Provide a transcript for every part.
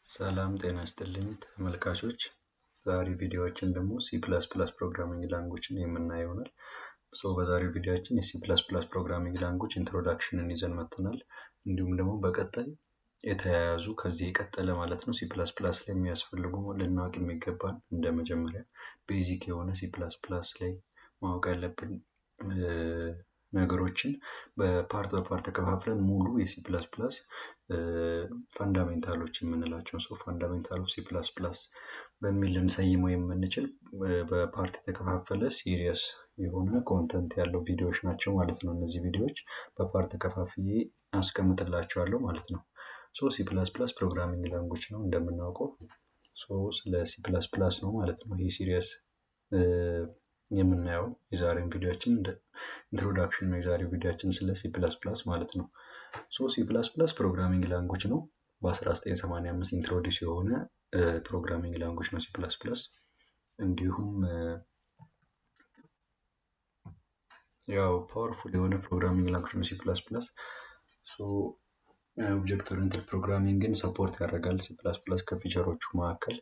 ሰላም ጤና ይስጥልኝ ተመልካቾች። ዛሬ ቪዲዮአችን ደግሞ C++ ፕሮግራሚንግ ላንጉዌጅን የምናየው ይሆናል። በዛሬው ቪዲዮአችን የC++ ፕሮግራሚንግ ላንጉዌጅ ኢንትሮዳክሽንን ይዘን መጥተናል። እንዲሁም ደግሞ በቀጣይ የተያያዙ ከዚህ የቀጠለ ማለት ነው C++ ላይ የሚያስፈልጉ ልናውቅ የሚገባን እንደ መጀመሪያ ቤዚክ የሆነ C++ ላይ ማወቅ ያለብን ነገሮችን በፓርት ተከፋፍለን ሙሉ የC++ ፈንዳሜንታሎች የምንላቸው ፈንዳሜንታል ኦፍ C++ በሚል ልንሰይመው የምንችል በፓርት የተከፋፈለ ሲሪየስ የሆነ ኮንተንት ያለው ቪዲዮዎች ናቸው ማለት ነው። እነዚህ ቪዲዮዎች በፓርት ተከፋፍዬ አስቀምጥላችኋለሁ ማለት ነው። C++ ፕሮግራሚንግ ላንጉዌጅ ነው እንደምናውቀው። ስለ C++ ነው ማለት ነው ይሄ ሲሪየስ የምናየው። የዛሬው ቪዲዮአችን ኢንትሮዳክሽን ነው። የዛሬው ቪዲዮአችን ስለ C++ ማለት ነው። C++ ፕሮግራሚንግ ላንጉዌጅ ነው። በ1985 ኢንትሮዲዩስ የሆነ ፕሮግራሚንግ ላንጉዌጅ ነው C++። እንዲሁም ያው ፓወርፉል የሆነ ፕሮግራሚንግ ላንጉዌጅ ነው C++። ኦብጀክት ኦሪየንትድ ፕሮግራሚንግን ሰፖርት ያደርጋል C++ ከፊቸሮቹ መካከል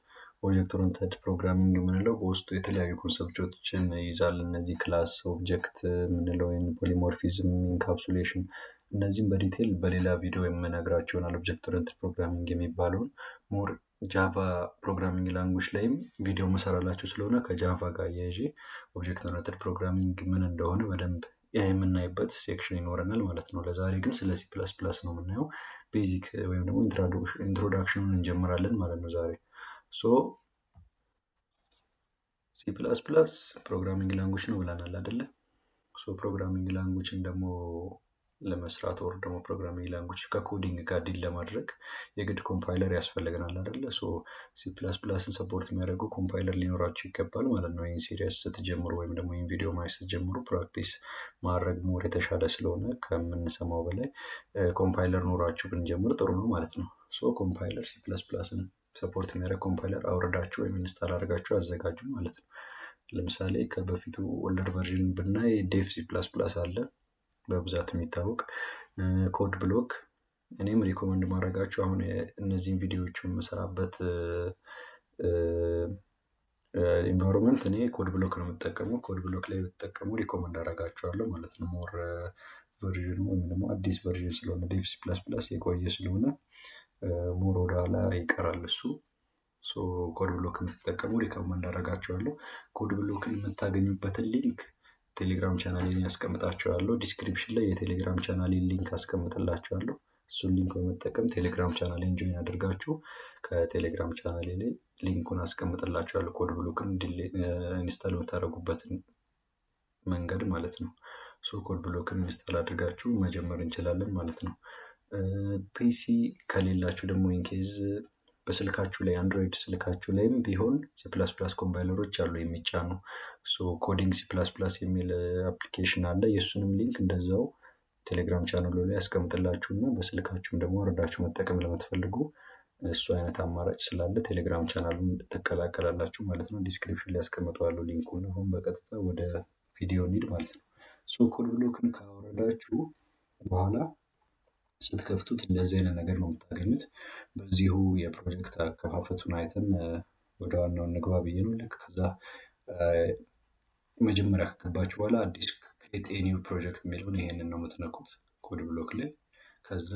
ኦብጀክት ኦሪየንትድ ፕሮግራሚንግ የምንለው በውስጡ የተለያዩ ኮንሰፕቶችን ይይዛል። እነዚህ ክላስ፣ ኦብጀክት የምንለው ወይም ፖሊሞርፊዝም፣ ኢንካፕሱሌሽን እነዚህም በዲቴል በሌላ ቪዲዮ የምነግራችሁ ይሆናል። ኦብጀክት ኦሪየንትድ ፕሮግራሚንግ የሚባለውን ሞር ጃቫ ፕሮግራሚንግ ላንጉዌጅ ላይም ቪዲዮ መሰራላችሁ ስለሆነ ከጃቫ ጋር አያይዤ ኦብጀክት ኦሪየንትድ ፕሮግራሚንግ ምን እንደሆነ በደንብ የምናይበት ሴክሽን ይኖረናል ማለት ነው። ለዛሬ ግን ስለ C++ ነው የምናየው። ቤዚክ ወይም ደግሞ ኢንትሮዳክሽኑን እንጀምራለን ማለት ነው ዛሬ። C++ ፕሮግራሚንግ ላንጉዌጅ ነው ብለናል አይደለ? ፕሮግራሚንግ ላንጉዌጅን ደግሞ ለመስራት ወር ደግሞ ፕሮግራሚንግ ላንጉዌጅ ከኮዲንግ ጋር ዲል ለማድረግ የግድ ኮምፓይለር ያስፈልገናል አይደለ? C++ን ሰፖርት የሚያደርጉ ኮምፓይለር ሊኖራችሁ ይገባል ማለት ነው። ይህን ሲሪየስ ስትጀምሩ ወይም ደግሞ ይህን ቪዲዮ ማየት ስትጀምሩ ፕራክቲስ ማድረግ ሞር የተሻለ ስለሆነ ከምንሰማው በላይ ኮምፓይለር ኖራችሁ ብንጀምር ጥሩ ነው ማለት ነው። ኮምፓይለር C++ን ሰፖርት የሚያደርግ ኮምፓይለር አውርዳችሁ ወይም ኢንስታል አድርጋችሁ አዘጋጁ ማለት ነው። ለምሳሌ ከበፊቱ ኦልደር ቨርዥን ብናይ ዴፍ C++ አለ በብዛት የሚታወቅ ኮድ ብሎክ። እኔም ሪኮመንድ ማድረጋችሁ አሁን እነዚህን ቪዲዮዎች የምሰራበት ኢንቫይሮንመንት እኔ ኮድ ብሎክ ነው የምጠቀመው። ኮድ ብሎክ ላይ ብትጠቀሙ ሪኮመንድ አደርጋችኋለሁ ማለት ነው። ሞር ቨርዥኑ ወይም ደግሞ አዲስ ቨርዥን ስለሆነ ዴፍ C++ የቆየ ስለሆነ ሞር ወደኋላ ይቀራል እሱ። ኮድ ብሎክ የምትጠቀሙ ሪኮመንድ አደርጋችኋለሁ። ኮድ ብሎክን የምታገኙበትን ሊንክ ቴሌግራም ቻናሌን ያስቀምጣችኋለሁ። ዲስክሪፕሽን ላይ የቴሌግራም ቻናሌን ሊንክ አስቀምጥላችኋለሁ። እሱን ሊንክ በመጠቀም ቴሌግራም ቻናሌን ጆይን አድርጋችሁ ከቴሌግራም ቻናሌ ላይ ሊንኩን አስቀምጥላችኋለሁ ኮድ ብሎክን ኢንስታል የምታደርጉበትን መንገድ ማለት ነው። ኮድ ብሎክን ኢንስታል አድርጋችሁ መጀመር እንችላለን ማለት ነው። ፒሲ ከሌላችሁ ደግሞ ኢንኬዝ በስልካችሁ ላይ አንድሮይድ ስልካችሁ ላይም ቢሆን C++ ኮምፓይለሮች አሉ የሚጫኑ። ኮዲንግ C++ የሚል አፕሊኬሽን አለ። የእሱንም ሊንክ እንደዛው ቴሌግራም ቻናሉ ላይ ያስቀምጥላችሁና በስልካችሁም ደግሞ ወርዳችሁ መጠቀም ለምትፈልጉ እሱ አይነት አማራጭ ስላለ ቴሌግራም ቻናሉን ትቀላቀላላችሁ ማለት ነው። ዲስክሪፕሽን ላይ ያስቀምጠዋለሁ ሊንኩን። አሁን በቀጥታ ወደ ቪዲዮ እንሂድ ማለት ነው። ኮድ ብሎክን ካወረዳችሁ በኋላ ስትከፍቱት እንደዚህ አይነት ነገር ነው የምታገኙት። በዚሁ የፕሮጀክት አከፋፈቱን አይተን ወደ ዋናው እንግባ ብዬ ነው። ልክ ከዛ መጀመሪያ ከገባችሁ በኋላ አዲስ ክሬት ኤ ኒው ፕሮጀክት የሚለውን ይሄንን ነው የምትነኩት ኮድ ብሎክ ላይ። ከዛ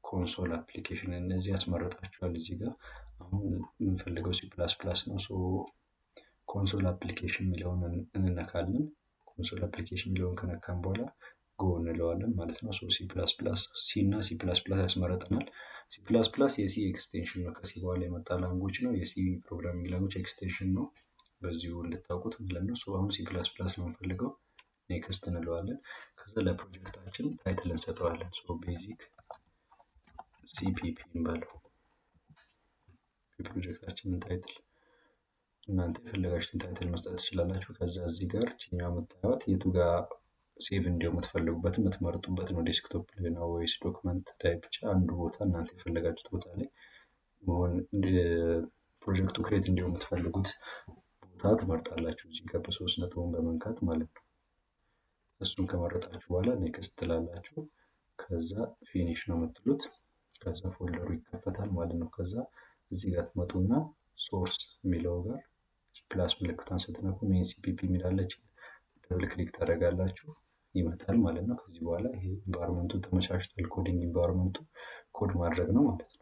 ኮንሶል አፕሊኬሽን እነዚህ ያስመረጣችኋል እዚህ ጋር። አሁን የምንፈልገው C++ ነው። ኮንሶል አፕሊኬሽን የሚለውን እንነካለን። ኮንሶል አፕሊኬሽን የሚለውን ከነካን በኋላ ጎ እንለዋለን ማለት ነው። C እና C++ ያስመረጠናል። C++ የሲ ኤክስቴንሽን ነው። ከሲ በኋላ የመጣ ላንጉዌጅ ነው። የሲ ፕሮግራሚንግ ላንጉዌጅ ኤክስቴንሽን ነው። በዚሁ እንድታውቁት ማለት ነው። አሁን C++ ነው የምፈልገው። ኔክስት እንለዋለን። ከዛ ለፕሮጀክታችን ታይትል እንሰጠዋለን። ቤዚክ ሲፒፒ እንበለው። የፕሮጀክታችንን ታይትል እናንተ የፈለጋችሁትን ታይትል መስጠት ትችላላችሁ። ከዛ እዚህ ጋር ችኛው የምታዩት የቱ ጋር ሴቭ እንዲሆን የምትፈልጉበት የምትመርጡበት ነው። ዴስክቶፕ ላይ ነው ወይስ ዶክመንት ላይ? ብቻ አንዱ ቦታ እናንተ የፈለጋችሁት ቦታ ላይ መሆን ፕሮጀክቱ ክሬት እንዲሆን የምትፈልጉት ቦታ ትመርጣላችሁ። እዚህ ጋር በሶስት ነጥቡን በመንካት ማለት ነው። እሱን ከመረጣችሁ በኋላ ኔክስት ትላላችሁ። ከዛ ፊኒሽ ነው የምትሉት። ከዛ ፎልደሩ ይከፈታል ማለት ነው። ከዛ እዚህ ጋር ትመጡና ሶርስ የሚለው ጋር ፕላስ ምልክቷን ስትነኩ ሜን ሲፒፒ የሚላለች ደብል ክሊክ ታደርጋላችሁ ይመጣል ማለት ነው። ከዚህ በኋላ ይሄ ኢንቫይሮንመንቱ ተመቻችቷል። ኮዲንግ ኢንቫይሮንመንቱ ኮድ ማድረግ ነው ማለት ነው።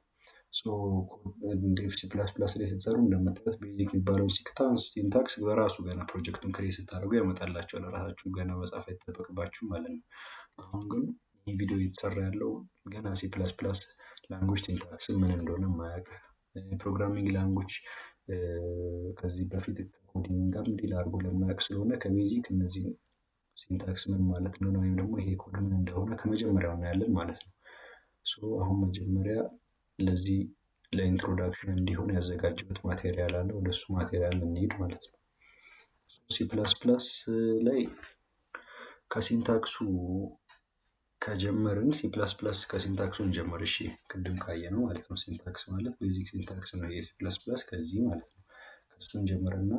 እንደ ሲ ፕላስ ፕላስ ላይ ስትሰሩ እንደምታዩት ቤዚክ የሚባለው ሲንታክስ በራሱ ገና ፕሮጀክቱን ክሬት ስታደርጉ ያመጣላቸዋል። ራሳችሁ ገና መጻፍ አይጠበቅባችሁ ማለት ነው። አሁን ግን ይህ ቪዲዮ እየተሰራ ያለው ገና ሲ ፕላስ ፕላስ ላንጉጅ ሲንታክስ ምን እንደሆነ ማያውቅ ፕሮግራሚንግ ላንጉጅ ከዚህ በፊት ኮዲንግ ጋር ዲል አድርጎ ለማያውቅ ስለሆነ ከቤዚክ እነዚህ ሲንታክስ ምን ማለት ነው ወይም ደግሞ ይሄ ኮድ ምን እንደሆነ ከመጀመሪያው እናያለን ማለት ነው። አሁን መጀመሪያ ለዚህ ለኢንትሮዳክሽን እንዲሆን ያዘጋጀሁት ማቴሪያል አለ። ወደሱ ማቴሪያል እንሂድ ማለት ነው። ሲ ፕላስ ፕላስ ላይ ከሲንታክሱ ከጀመርን ሲ ፕላስ ፕላስ ከሲንታክሱ እንጀምር። እሺ ቅድም ካየ ነው ማለት ነው። ሲንታክስ ማለት ቤዚክ ሲንታክስ ነው የሲ ፕላስ ፕላስ ከዚህ ማለት ነው። ከሱ እንጀምርና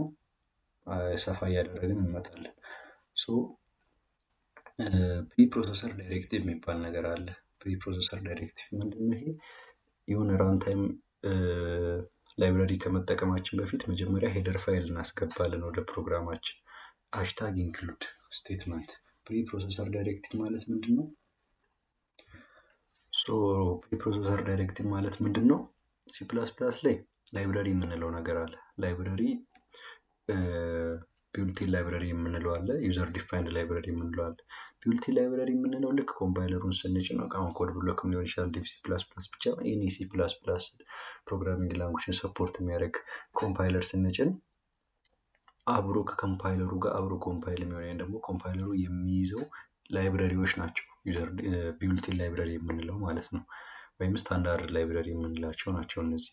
ሰፋ እያደረግን እንመጣለን። ፕሪ ፕሮሰሰር ዳይሬክቲቭ የሚባል ነገር አለ። ፕሪ ፕሮሰሰር ዳይሬክቲቭ ምንድነው? ይሄ የሆነ ራንታይም ላይብረሪ ከመጠቀማችን በፊት መጀመሪያ ሄደር ፋይል እናስገባለን ወደ ፕሮግራማችን። ሃሽታግ ኢንክሉድ ስቴትመንት ፕሪ ፕሮሰሰር ዳይሬክቲቭ ማለት ምንድን ነው? ፕሪ ፕሮሰሰር ዳይሬክቲቭ ማለት ምንድን ነው? ሲ ፕላስ ፕላስ ላይ ላይብረሪ የምንለው ነገር አለ። ላይብረሪ ቢውልቲን ላይብረሪ የምንለው አለ። ዩዘር ዲፋይንድ ላይብረሪ የምንለው አለ። ቢውልቲን ላይብረሪ የምንለው ልክ ኮምፓይለሩን ስንጭን ነው። አሁን ኮድ ብሎክም ሊሆን ይችላል ዲቭ ሲ ፕላስ ፕላስ ብቻ ኤኒ ሲ ፕላስ ፕላስ ፕሮግራሚንግ ላንጉጅን ሰፖርት የሚያደርግ ኮምፓይለር ስንጭን አብሮ ከኮምፓይለሩ ጋር አብሮ ኮምፓይል የሚሆን ወይም ደግሞ ኮምፓይለሩ የሚይዘው ላይብረሪዎች ናቸው ዩዘር ቢውልቲን ላይብረሪ የምንለው ማለት ነው። ወይም ስታንዳርድ ላይብረሪ የምንላቸው ናቸው እነዚህ።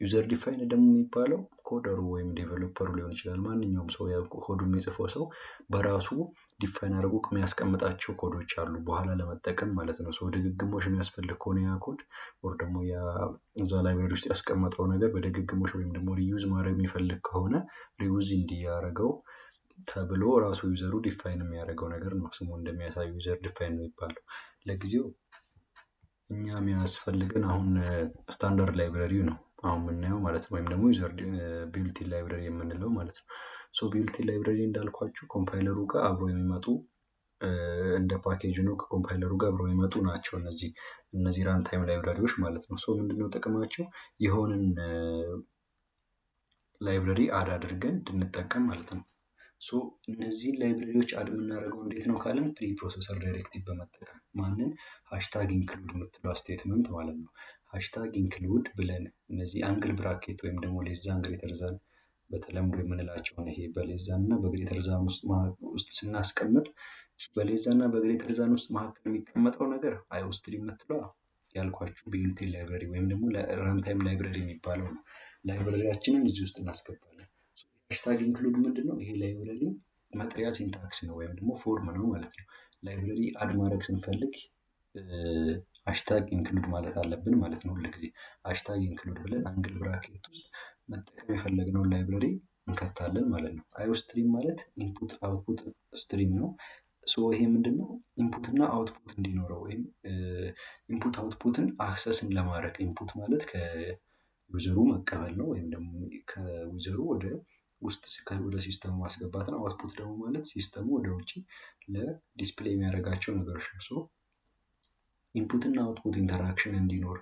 ዩዘር ዲፋይን ደግሞ የሚባለው ኮደሩ ወይም ዴቨሎፐሩ ሊሆን ይችላል። ማንኛውም ሰው ኮዱ የሚጽፈው ሰው በራሱ ዲፋይን አድርጎ የሚያስቀምጣቸው ኮዶች አሉ በኋላ ለመጠቀም ማለት ነው። ሰው ድግግሞሽ የሚያስፈልግ ከሆነ ያ ኮድ ወር ደግሞ እዛ ላይብረሪ ውስጥ ያስቀመጠው ነገር በድግግሞሽ ወይም ደግሞ ሪዩዝ ማድረግ የሚፈልግ ከሆነ ሪዩዝ እንዲያደርገው ተብሎ ራሱ ዩዘሩ ዲፋይን የሚያደርገው ነገር ነው። ስሙ እንደሚያሳዩ ዩዘር ዲፋይን የሚባለው ለጊዜው እኛ የሚያስፈልገን አሁን ስታንዳርድ ላይብረሪ ነው አሁን የምናየው ማለት ነው። ወይም ደግሞ ዩዘር ቢውልቲን ላይብረሪ የምንለው ማለት ነው። ቢውልቲን ላይብረሪ እንዳልኳችሁ ኮምፓይለሩ ጋር አብሮ የሚመጡ እንደ ፓኬጅ ነው። ከኮምፓይለሩ ጋር አብሮ የሚመጡ ናቸው እነዚህ ራንታይም ላይብረሪዎች ማለት ነው። ምንድነው ጥቅማቸው? የሆንን ላይብረሪ አድ አድርገን እንድንጠቀም ማለት ነው። እነዚህን ላይብረሪዎች አድ የምናደርገው እንዴት ነው ካልን ፕሪ ፕሮሰሰር ዳይሬክቲቭ በመጠቀም ማንን? ሃሽታግ ኢንክሉድ የምትለው ስቴትመንት ማለት ነው። ሃሽታግ ኢንክሉድ ብለን እነዚህ አንግል ብራኬት ወይም ደግሞ ሌዛን ግሬተርዛን በተለምዶ የምንላቸውን ይሄ በሌዛን እና በግሬተርዛን ውስጥ ስናስቀምጥ በሌዛን እና በግሬተርዛን ውስጥ መካከል የሚቀመጠው ነገር አይኦስትሪም የምትለው ያልኳችሁ ቢውልቲን ላይብረሪ ወይም ደግሞ ራንታይም ላይብረሪ የሚባለው ነው። ላይብረሪያችንን እዚህ ውስጥ እናስገባለን። ሃሽታግ ኢንክሉድ ምንድነው? ይሄ ላይብረሪ መጥሪያ ሲንታክስ ነው ወይም ደግሞ ፎርም ነው ማለት ነው። ላይብረሪ አድ ማድረግ ስንፈልግ ሃሽታግ ኢንክሉድ ማለት አለብን ማለት ነው። ሁልጊዜ ሃሽታግ ኢንክሉድ ብለን አንግል ብራኬት ውስጥ መጠቀም የፈለግነውን ላይብረሪ እንከታለን ማለት ነው። አይኦስትሪም ማለት ኢንፑት አውትፑት ስትሪም ነው። ይሄ ምንድነው? ኢንፑት እና አውትፑት እንዲኖረው ወይም ኢንፑት አውትፑትን አክሰስን ለማድረግ ኢንፑት ማለት ከዩዘሩ መቀበል ነው ወይም ደግሞ ከዩዘሩ ወደ ውስጥ ወደ ሲስተሙ ማስገባት ነው። አውትፑት ደግሞ ማለት ሲስተሙ ወደ ውጭ ለዲስፕሌይ የሚያደርጋቸው ነገሮች ነው። ኢንፑት እና አውትፑት ኢንተራክሽን እንዲኖር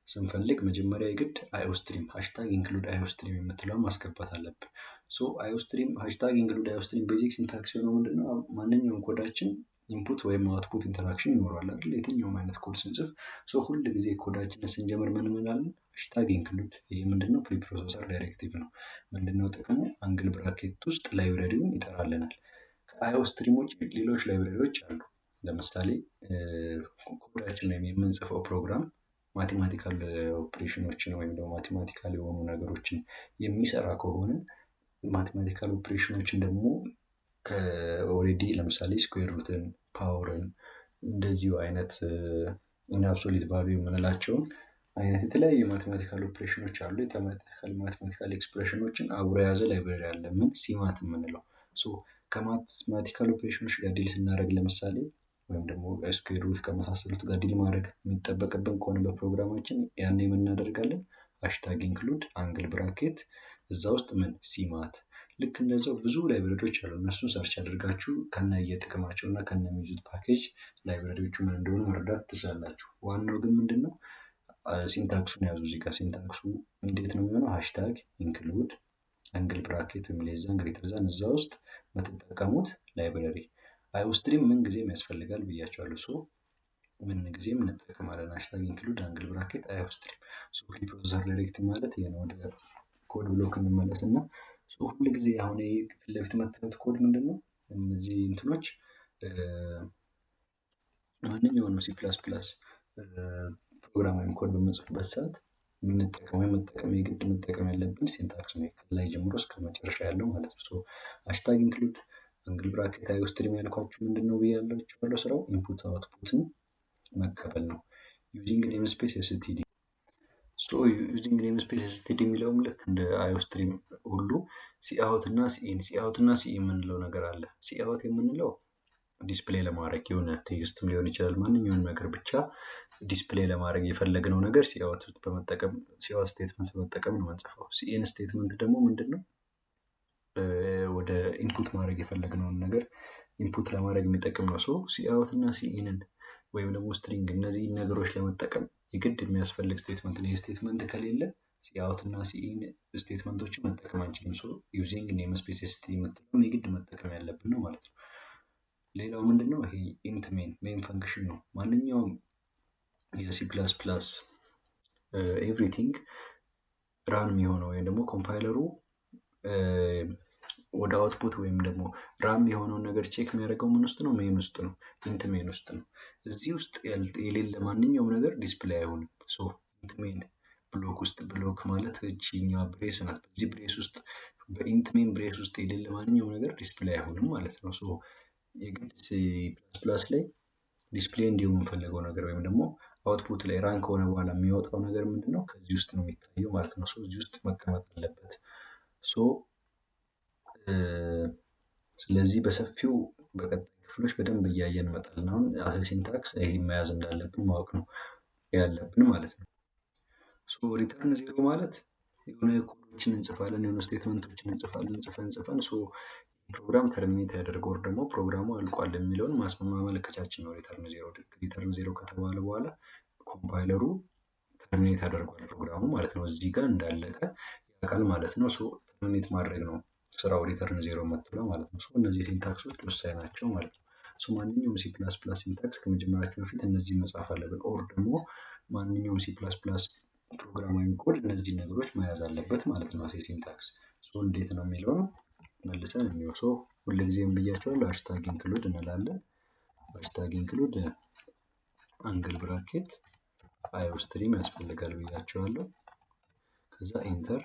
ስንፈልግ መጀመሪያ የግድ አይኦስትሪም ሃሽታግ ኢንክሉድ አይኦስትሪም የምትለውን ማስገባት አለብን። አይኦስትሪም ሃሽታግ ኢንክሉድ አይኦስትሪም ቤዚክ ሲንታክስ የሆነው ምንድነው? ማንኛውም ኮዳችን ኢንፑት ወይም አውትፑት ኢንተራክሽን ይኖረዋል አይደል? የትኛውም አይነት ኮድ ስንጽፍ ሁል ጊዜ ኮዳችንን ስንጀምር ምን እንላለን? ሃሽታግ ኢንክሉድ። ይሄ ምንድነው? ፕሪ ፕሮሰሰር ዳይሬክቲቭ ነው። ምንድነው ጥቅሙ? አንግል ብራኬት ውስጥ ላይብረሪውን ይጠራልናል። ከአይኦስትሪም ውጭ ሌሎች ላይብረሪዎች አሉ። ለምሳሌ ኮዳችን ወይም የምንጽፈው ፕሮግራም ማቴማቲካል ኦፕሬሽኖችን ወይም ደግሞ ማቴማቲካል የሆኑ ነገሮችን የሚሰራ ከሆነ ማቴማቲካል ኦፕሬሽኖችን ደግሞ ከኦሬዲ ለምሳሌ ስኩዌር ሩትን፣ ፓወርን እንደዚሁ አይነት አብሶሊት ቫልዩ የምንላቸውን አይነት የተለያዩ ማቴማቲካል ኦፕሬሽኖች አሉ። ማቴማቲካል ኤክስፕሬሽኖችን አብሮ የያዘ ላይብረሪ አለ። ምን? ሲማት የምንለው። ከማቴማቲካል ኦፕሬሽኖች ጋር ዲል ስናደርግ ለምሳሌ ወይም ደግሞ ስኩዌር ሩት ከመሳሰሉት ጋር ዲል ማድረግ የሚጠበቅብን ከሆነ በፕሮግራማችን ያኔ ምን እናደርጋለን? ሃሽታግ ኢንክሉድ አንግል ብራኬት እዛ ውስጥ ምን ሲማት ልክ እንደዛው ብዙ ላይብረሪዎች አሉ። እነሱን ሰርች አድርጋችሁ ከነ የጥቅማቸው እና ከነ የሚይዙት ፓኬጅ ላይብረሪዎቹ ምን እንደሆኑ መረዳት ትችላላችሁ። ዋናው ግን ምንድነው ሲንታክሱን ያዙ። እዚህ ጋር ሲንታክሱ እንዴት ነው የሚሆነው? ሃሽታግ ኢንክሉድ አንግል ብራኬት ወይም ሌዛን ግሬተር ዛን እዛ ውስጥ የምትጠቀሙት ላይብረሪ አይኦስትሪም ምን ጊዜም ያስፈልጋል ብያቸዋለሁ። ሶ ምን ጊዜም እንጠቀማለን ሃሽታግ ኢንክሉድ አንግል ብራኬት አይኦስትሪም። ሶ ፕሪፕሮሰሰር ዳይሬክቲቭ ማለት ይሄ ነው። ወደ ኮድ ብሎክ እንመለስ እና ሁሉ ጊዜ አሁን ፊት ለፊት የምታዩት ኮድ ምንድነው? እነዚህ እንትኖች ማንኛውንም ሲ ፕላስ ፕላስ ፕሮግራም ወይም ኮድ በምንጽፍበት ሰዓት የምንጠቀመው መጠቀም የግድ መጠቀም ያለብን ሲንታክስ ነው፣ ከላይ ጀምሮ እስከ መጨረሻ ያለው ማለት ነው። ሶ ሃሽታግ ኢንክሉድ አንግል ብራኬት አይኦስትሪም ያልኳችሁ ምንድነው ብያላችኋለሁ። ስራው ኢንፑት አውትፑትን መቀበል ነው። ዩዚንግ ኔምስፔስ ኤስቲዲ ዩዚንግ ኔምስፔስ ኤስቲዲ የሚለውም ልክ እንደ አይኦስትሪም ሁሉ ሲአውት እና ሲኢን ሲአውት እና ሲኢን የምንለው ነገር አለ። ሲአውት የምንለው ዲስፕሌይ ለማድረግ የሆነ ቴክስትም ሊሆን ይችላል፣ ማንኛውንም ነገር ብቻ ዲስፕሌይ ለማድረግ የፈለግነው ነገር ሲአውት በመጠቀም ሲአውት ስቴትመንት በመጠቀም ነው የምንጽፈው። ሲኢን ስቴትመንት ደግሞ ምንድነው? ወደ ኢንፑት ማድረግ የፈለግነውን ነገር ኢንፑት ለማድረግ የሚጠቅም ነው። ሶ ሲአውት እና ሲኢንን ወይም ደግሞ ስትሪንግ እነዚህ ነገሮች ለመጠቀም የግድ የሚያስፈልግ ስቴትመንት ነው። ስቴትመንት ከሌለ ሲአውት እና ሲኢን ስቴትመንቶችን መጠቀም አንችልም። ሶ ዩዚንግ ኔምስፔስ ኤስቲዲ መጠቀም የግድ መጠቀም ያለብን ነው ማለት ነው። ሌላው ምንድነው? ይሄ ኢንት ሜን ፈንክሽን ነው። ማንኛውም የሲ ፕላስ ፕላስ ኤቭሪቲንግ ራን የሚሆነው ወይም ደግሞ ኮምፓይለሩ ወደ አውትፑት ወይም ደግሞ ራም የሆነውን ነገር ቼክ የሚያደርገው ምን ውስጥ ነው? ሜን ውስጥ ነው። ኢንት ሜን ውስጥ ነው። እዚህ ውስጥ የሌለ ማንኛውም ነገር ዲስፕሌይ አይሆንም። ሶ ኢንት ሜን ብሎክ ውስጥ ብሎክ ማለት እቺኛ ብሬስ ናት። በዚህ ብሬስ ውስጥ በኢንት ሜን ብሬስ ውስጥ የሌለ ማንኛውም ነገር ዲስፕሌይ አይሆንም ማለት ነው። ሶ የግድ ሲ ፕላስ ፕላስ ላይ ዲስፕሌይ እንዲሆን የምንፈልገው ነገር ወይም ደግሞ አውትፑት ላይ ራን ከሆነ በኋላ የሚወጣው ነገር ምንድነው? ከዚህ ውስጥ ነው የሚታየው ማለት ነው። ሶ እዚህ ውስጥ መቀመጥ አለበት። ሶ ስለዚህ በሰፊው በቀጣይ ክፍሎች በደንብ እያየን እንመጣለን። አሁን አሰ ሲንታክስ ይሄን መያዝ እንዳለብን ማወቅ ነው ያለብን ማለት ነው። ሶ ሪተርን ዜሮ ማለት የሆነ ኮዶችን እንጽፋለን፣ የሆነ ስቴትመንቶችን እንጽፈን ሶ ፕሮግራም ተርሚኔት ያደርገው ደግሞ ፕሮግራሙ አልቋል የሚለውን ማመልከቻችን ነው ሪተርን ዜሮ። ሪተርን ዜሮ ከተባለ በኋላ ኮምፓይለሩ ተርሚኔት ያደርጓል ፕሮግራሙ ማለት ነው። እዚህ ጋር እንዳለቀ ያውቃል ማለት ነው። ሶ ተርሚኔት ማድረግ ነው ስራው ሪተርን ዜሮ የምትለው ማለት ነው። እነዚህ ሲንታክሶች ወሳኝ ናቸው ማለት ነው። ማንኛውም ሲ ፕላስ ፕላስ ሲንታክስ ከመጀመራችን በፊት እነዚህ መጻፍ አለብን። ኦር ደግሞ ማንኛውም ሲ ፕላስ ፕላስ ፕሮግራም ወይም ኮድ እነዚህ ነገሮች መያዝ አለበት ማለት ነው። ሲንታክስ እንዴት ነው የሚለው መልሰን የሚወስው ሁልጊዜም ብያቸዋለሁ። ሃሽታግ ኢንክሉድ እንላለን። ሃሽታግ ኢንክሉድ አንግል ብራኬት አይኦስትሪም ያስፈልጋል ብያቸዋለሁ። ከዛ ኢንተር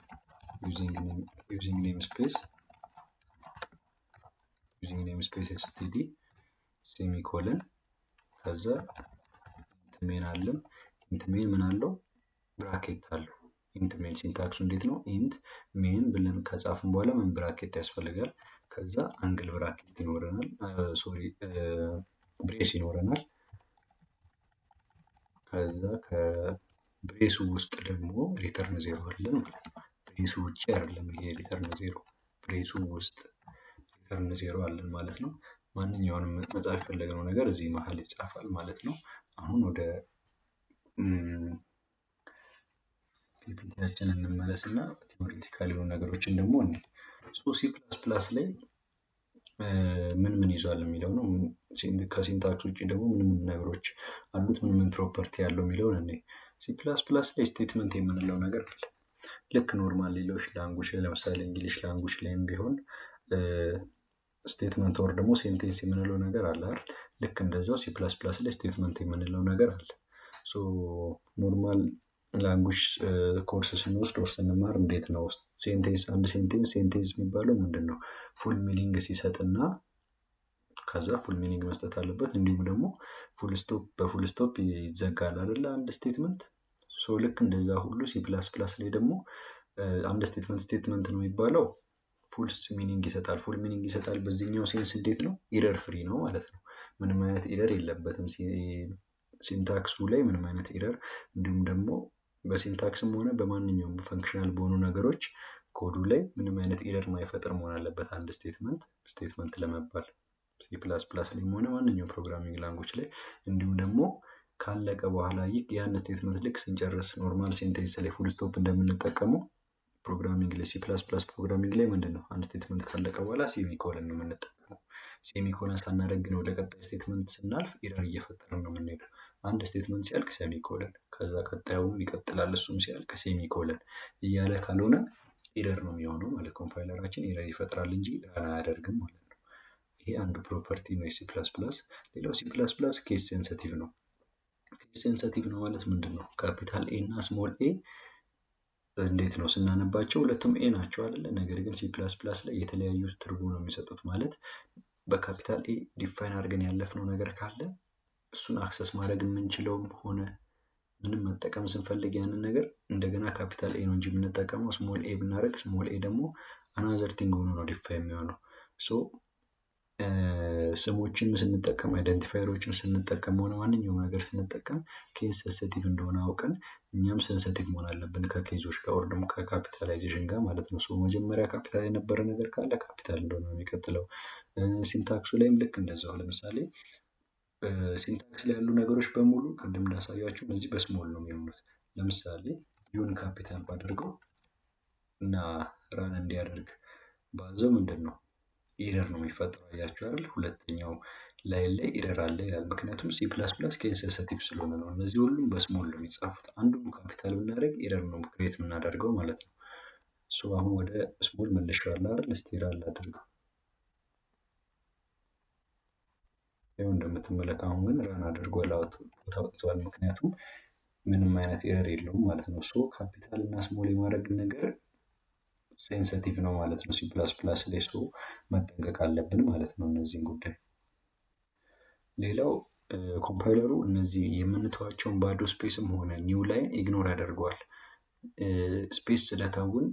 ዩዚንግ ኔምስፔስ ኤስቲዲ ሴሚኮለን ከዛ ኢንት ሜን አለን። ኢንት ሜን ምን አለው? ብራኬት አለው። ኢንት ሜን ሲንታክሱ እንዴት ነው? ኢንት ሜን ብለን ከጻፍን በኋላ ምን ብራኬት ያስፈልጋል። ከዛ አንግል ብራኬት ይኖረናል፣ ብሬስ ይኖረናል። ከዛ ከብሬሱ ውስጥ ደግሞ ሪተርን ዜሮ አለን ማለት ነው። ብሬሱ ውጭ አይደለም ይሄ ሪተርን ዜሮ፣ ብሬሱ ውስጥ ሪተርን ዜሮ አለን ማለት ነው። ማንኛውንም መጻፍ የፈለግነው ነገር እዚህ መሀል ይጻፋል ማለት ነው። አሁን ወደ ፒፒቲያችን እንመለስና ቲዎሬቲካል የሆኑ ነገሮችን ደግሞ እኔ ሲ ፕላስ ፕላስ ላይ ምን ይዟል የሚለው ነው። ከሲንታክስ ውጭ ደግሞ ምን ነገሮች አሉት፣ ምን ፕሮፐርቲ ያለው የሚለውን እኔ ሲ ፕላስ ፕላስ ላይ ስቴትመንት የምንለው ነገር አለ። ልክ ኖርማል ሌሎች ላንጉጅ ለምሳሌ እንግሊሽ ላንጉጅ ላይም ቢሆን ስቴትመንት ወር ደግሞ ሴንቴንስ የምንለው ነገር አለ አይደል? ልክ እንደዛው ሲ ፕላስ ፕላስ ላይ ስቴትመንት የምንለው ነገር አለ። ሶ ኖርማል ላንጉጅ ኮርስ ስንወስድ ወር ስንማር እንዴት ነው ሴንቴንስ አንድ ሴንቴንስ የሚባለው ምንድነው? ፉል ሚኒንግ ሲሰጥና ከዛ ፉል ሚኒንግ መስጠት አለበት። እንዲሁም ደግሞ ፉል ስቶፕ በፉል ስቶፕ ይዘጋል አይደለ? አንድ ስቴትመንት። ሶ ልክ እንደዛ ሁሉ ሲ ፕላስ ፕላስ ላይ ደግሞ አንድ ስቴትመንት ነው የሚባለው ፉል ሚኒንግ ይሰጣል። ፉል ሚኒንግ ይሰጣል በዚህኛው ሴንስ እንዴት ነው? ኢረር ፍሪ ነው ማለት ነው። ምንም አይነት ኢረር የለበትም ሲንታክሱ ላይ ምንም አይነት ኢረር፣ እንዲሁም ደግሞ በሲንታክስም ሆነ በማንኛውም ፈንክሽናል በሆኑ ነገሮች ኮዱ ላይ ምንም አይነት ኤረር ማይፈጥር መሆን አለበት አንድ ስቴትመንት ለመባል ሲ ፕላስ ፕላስ ላይ ሆነ ማንኛውም ፕሮግራሚንግ ላንጉጅ ላይ። እንዲሁም ደግሞ ካለቀ በኋላ ያን ስቴትመንት ልክ ስንጨርስ ኖርማል ሴንቴንስ ላይ ፉል ስቶፕ እንደምንጠቀመው ፕሮግራሚንግ ላይ ሲ ፕላስ ፕላስ ፕሮግራሚንግ ላይ ምንድነው አንድ ስቴትመንት ካለቀ በኋላ ሴሚኮለን ነው የምንጠቀመው። ሴሚኮለን ሳናደርግ ነው ወደ ቀጣይ ስቴትመንት ስናልፍ ኤረር እየፈጠርን ነው የምንሄደው። አንድ ስቴትመንት ሲያልቅ ሴሚኮለን፣ ከዛ ቀጣዩም ይቀጥላል እሱም ሲያልቅ ሴሚኮለን እያለ ካልሆነ ኤረር ነው የሚሆነው ማለት ኮምፓይለራችን ኤረር ይፈጥራል እንጂ ራን አያደርግም ማለት ነው። ይሄ አንዱ ፕሮፐርቲ ነው የሲ ፕላስ ፕላስ። ሌላው ሲ ፕላስ ፕላስ ኬስ ሴንሲቲቭ ነው። ኬስ ሴንሲቲቭ ነው ማለት ምንድን ነው? ካፒታል ኤ እና ስሞል ኤ እንዴት ነው ስናነባቸው ሁለቱም ኤ ናቸው አይደለ? ነገር ግን ሲ ፕላስ ፕላስ ላይ የተለያዩ ትርጉም ነው የሚሰጡት። ማለት በካፒታል ኤ ዲፋይን አድርገን ያለፍነው ነገር ካለ እሱን አክሰስ ማድረግ የምንችለውም ሆነ ምንም መጠቀም ስንፈልግ ያንን ነገር እንደገና ካፒታል ኤ ነው እንጂ የምንጠቀመው ስሞል ኤ ብናደርግ ስሞል ኤ ደግሞ አናዘር ቲንግ ሆኖ ነው ዲፋይን የሚሆነው። ሶ ስሞችን ስንጠቀም አይደንቲፋየሮችን ስንጠቀም ሆነ ማንኛውም ነገር ስንጠቀም ኬስ ሴንሲቲቭ እንደሆነ አውቀን እኛም ሴንሲቲቭ መሆን አለብን ከኬዞች ጋር ወር ደግሞ ከካፒታላይዜሽን ጋር ማለት ነው። ሶ መጀመሪያ ካፒታል የነበረ ነገር ካለ ካፒታል እንደሆነ ነው የሚቀጥለው። ሲንታክሱ ላይም ልክ እንደዛው ለምሳሌ ሲንታክስ ላይ ያሉ ነገሮች በሙሉ ቅድም እንዳሳያችሁ እነዚህ በስሞል ነው የሚሆኑት። ለምሳሌ ዩን ካፒታል ባደርገው እና ራን እንዲያደርግ ባዘው ምንድን ነው ኤረር ነው የሚፈጠረው። አያችሁ አይደል? ሁለተኛው ላይ ኤረር አለ ይላል። ምክንያቱም ሲ ፕላስ ፕላስ ኬስ ሴንሲቲቭ ስለሆነ ነው። እነዚህ ሁሉም በስሞል ነው የሚጻፉት። አንዱን ካፒታል ብናደርግ ኤረር ነው ክሬት የምናደርገው ማለት ነው። እሱ አሁን ወደ ስሞል መልሼዋለሁ አይደል? እስቲ ራን ላድርገው። ይኸው እንደምትመለከቱ አሁን ግን ራን አድርጓል አውጥቷል። ምክንያቱም ምንም አይነት ኤረር የለውም ማለት ነው። ሶ ካፒታል እና ስሞል የማድረግ ነገር ሴንሲቲቭ ነው ማለት ነው ሲ ፕላስ ፕላስ ላይ። ሶ መጠንቀቅ አለብን ማለት ነው እነዚህን ጉዳይ። ሌላው ኮምፓይለሩ እነዚህ የምንተዋቸውን ባዶ ስፔስም ሆነ ኒው ላይን ኢግኖር ያደርገዋል። ስፔስ ስለተውን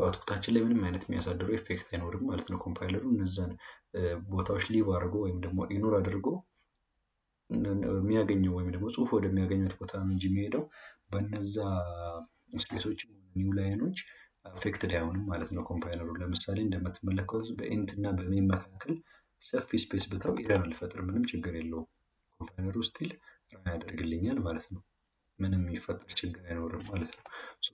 አውትፑታችን ላይ ምንም አይነት የሚያሳድረው ኢፌክት አይኖርም ማለት ነው። ኮምፓይለሩ እነዛን ቦታዎች ሊቭ አድርጎ ወይም ደግሞ ኢግኖር አድርጎ የሚያገኘው ወይም ደግሞ ጽሁፍ ወደሚያገኙት ቦታ ነው እንጂ የሚሄደው በነዛ ስፔሶች ኒው ላይኖች አፌክትድ አይሆንም ማለት ነው ኮምፓይለሩ። ለምሳሌ እንደምትመለከቱት በኢንት እና በሜን መካከል ሰፊ ስፔስ ብተው ኤረር አልፈጥርም፣ ምንም ችግር የለውም። ኮምፓይለሩ ስቲል ራን ያደርግልኛል ማለት ነው። ምንም የሚፈጠር ችግር አይኖርም ማለት ነው።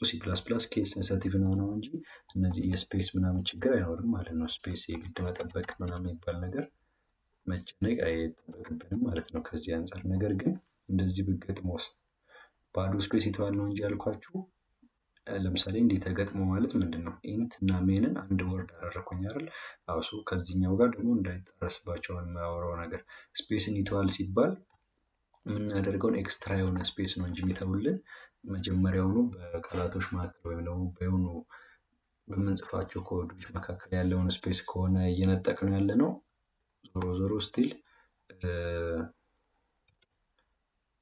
ሲ ፕላስ ፕላስ ኬስ ሴንሲቲቭ ነው እንጂ እነዚህ የስፔስ ምናምን ችግር አይኖርም ማለት ነው። ስፔስ የግድ መጠበቅ ምናምን የሚባል ነገር መጨነቅ አይጠበቅብንም ማለት ነው ከዚህ አንጻር። ነገር ግን እንደዚህ ብገጥሞስ ባዶ ስፔስ ይተዋል ነው እንጂ ያልኳችሁ። ለምሳሌ እንዲህ ተገጥሞ ማለት ምንድን ነው? ኢንት እና ሜንን አንድ ወርድ አደረኩኝ አይደል? አውሱ ከዚህኛው ጋር ደግሞ እንዳይጠረስባቸው የማያወራው ነገር ስፔስን ይተዋል ሲባል የምናደርገውን ኤክስትራ የሆነ ስፔስ ነው እንጂ የሚተውልን መጀመሪያውኑ በቃላቶች መካከል ወይም ደግሞ በሆኑ በምንጽፋቸው ኮዶች መካከል ያለውን ስፔስ ከሆነ እየነጠቅ ነው ያለ ነው። ዞሮ ስቲል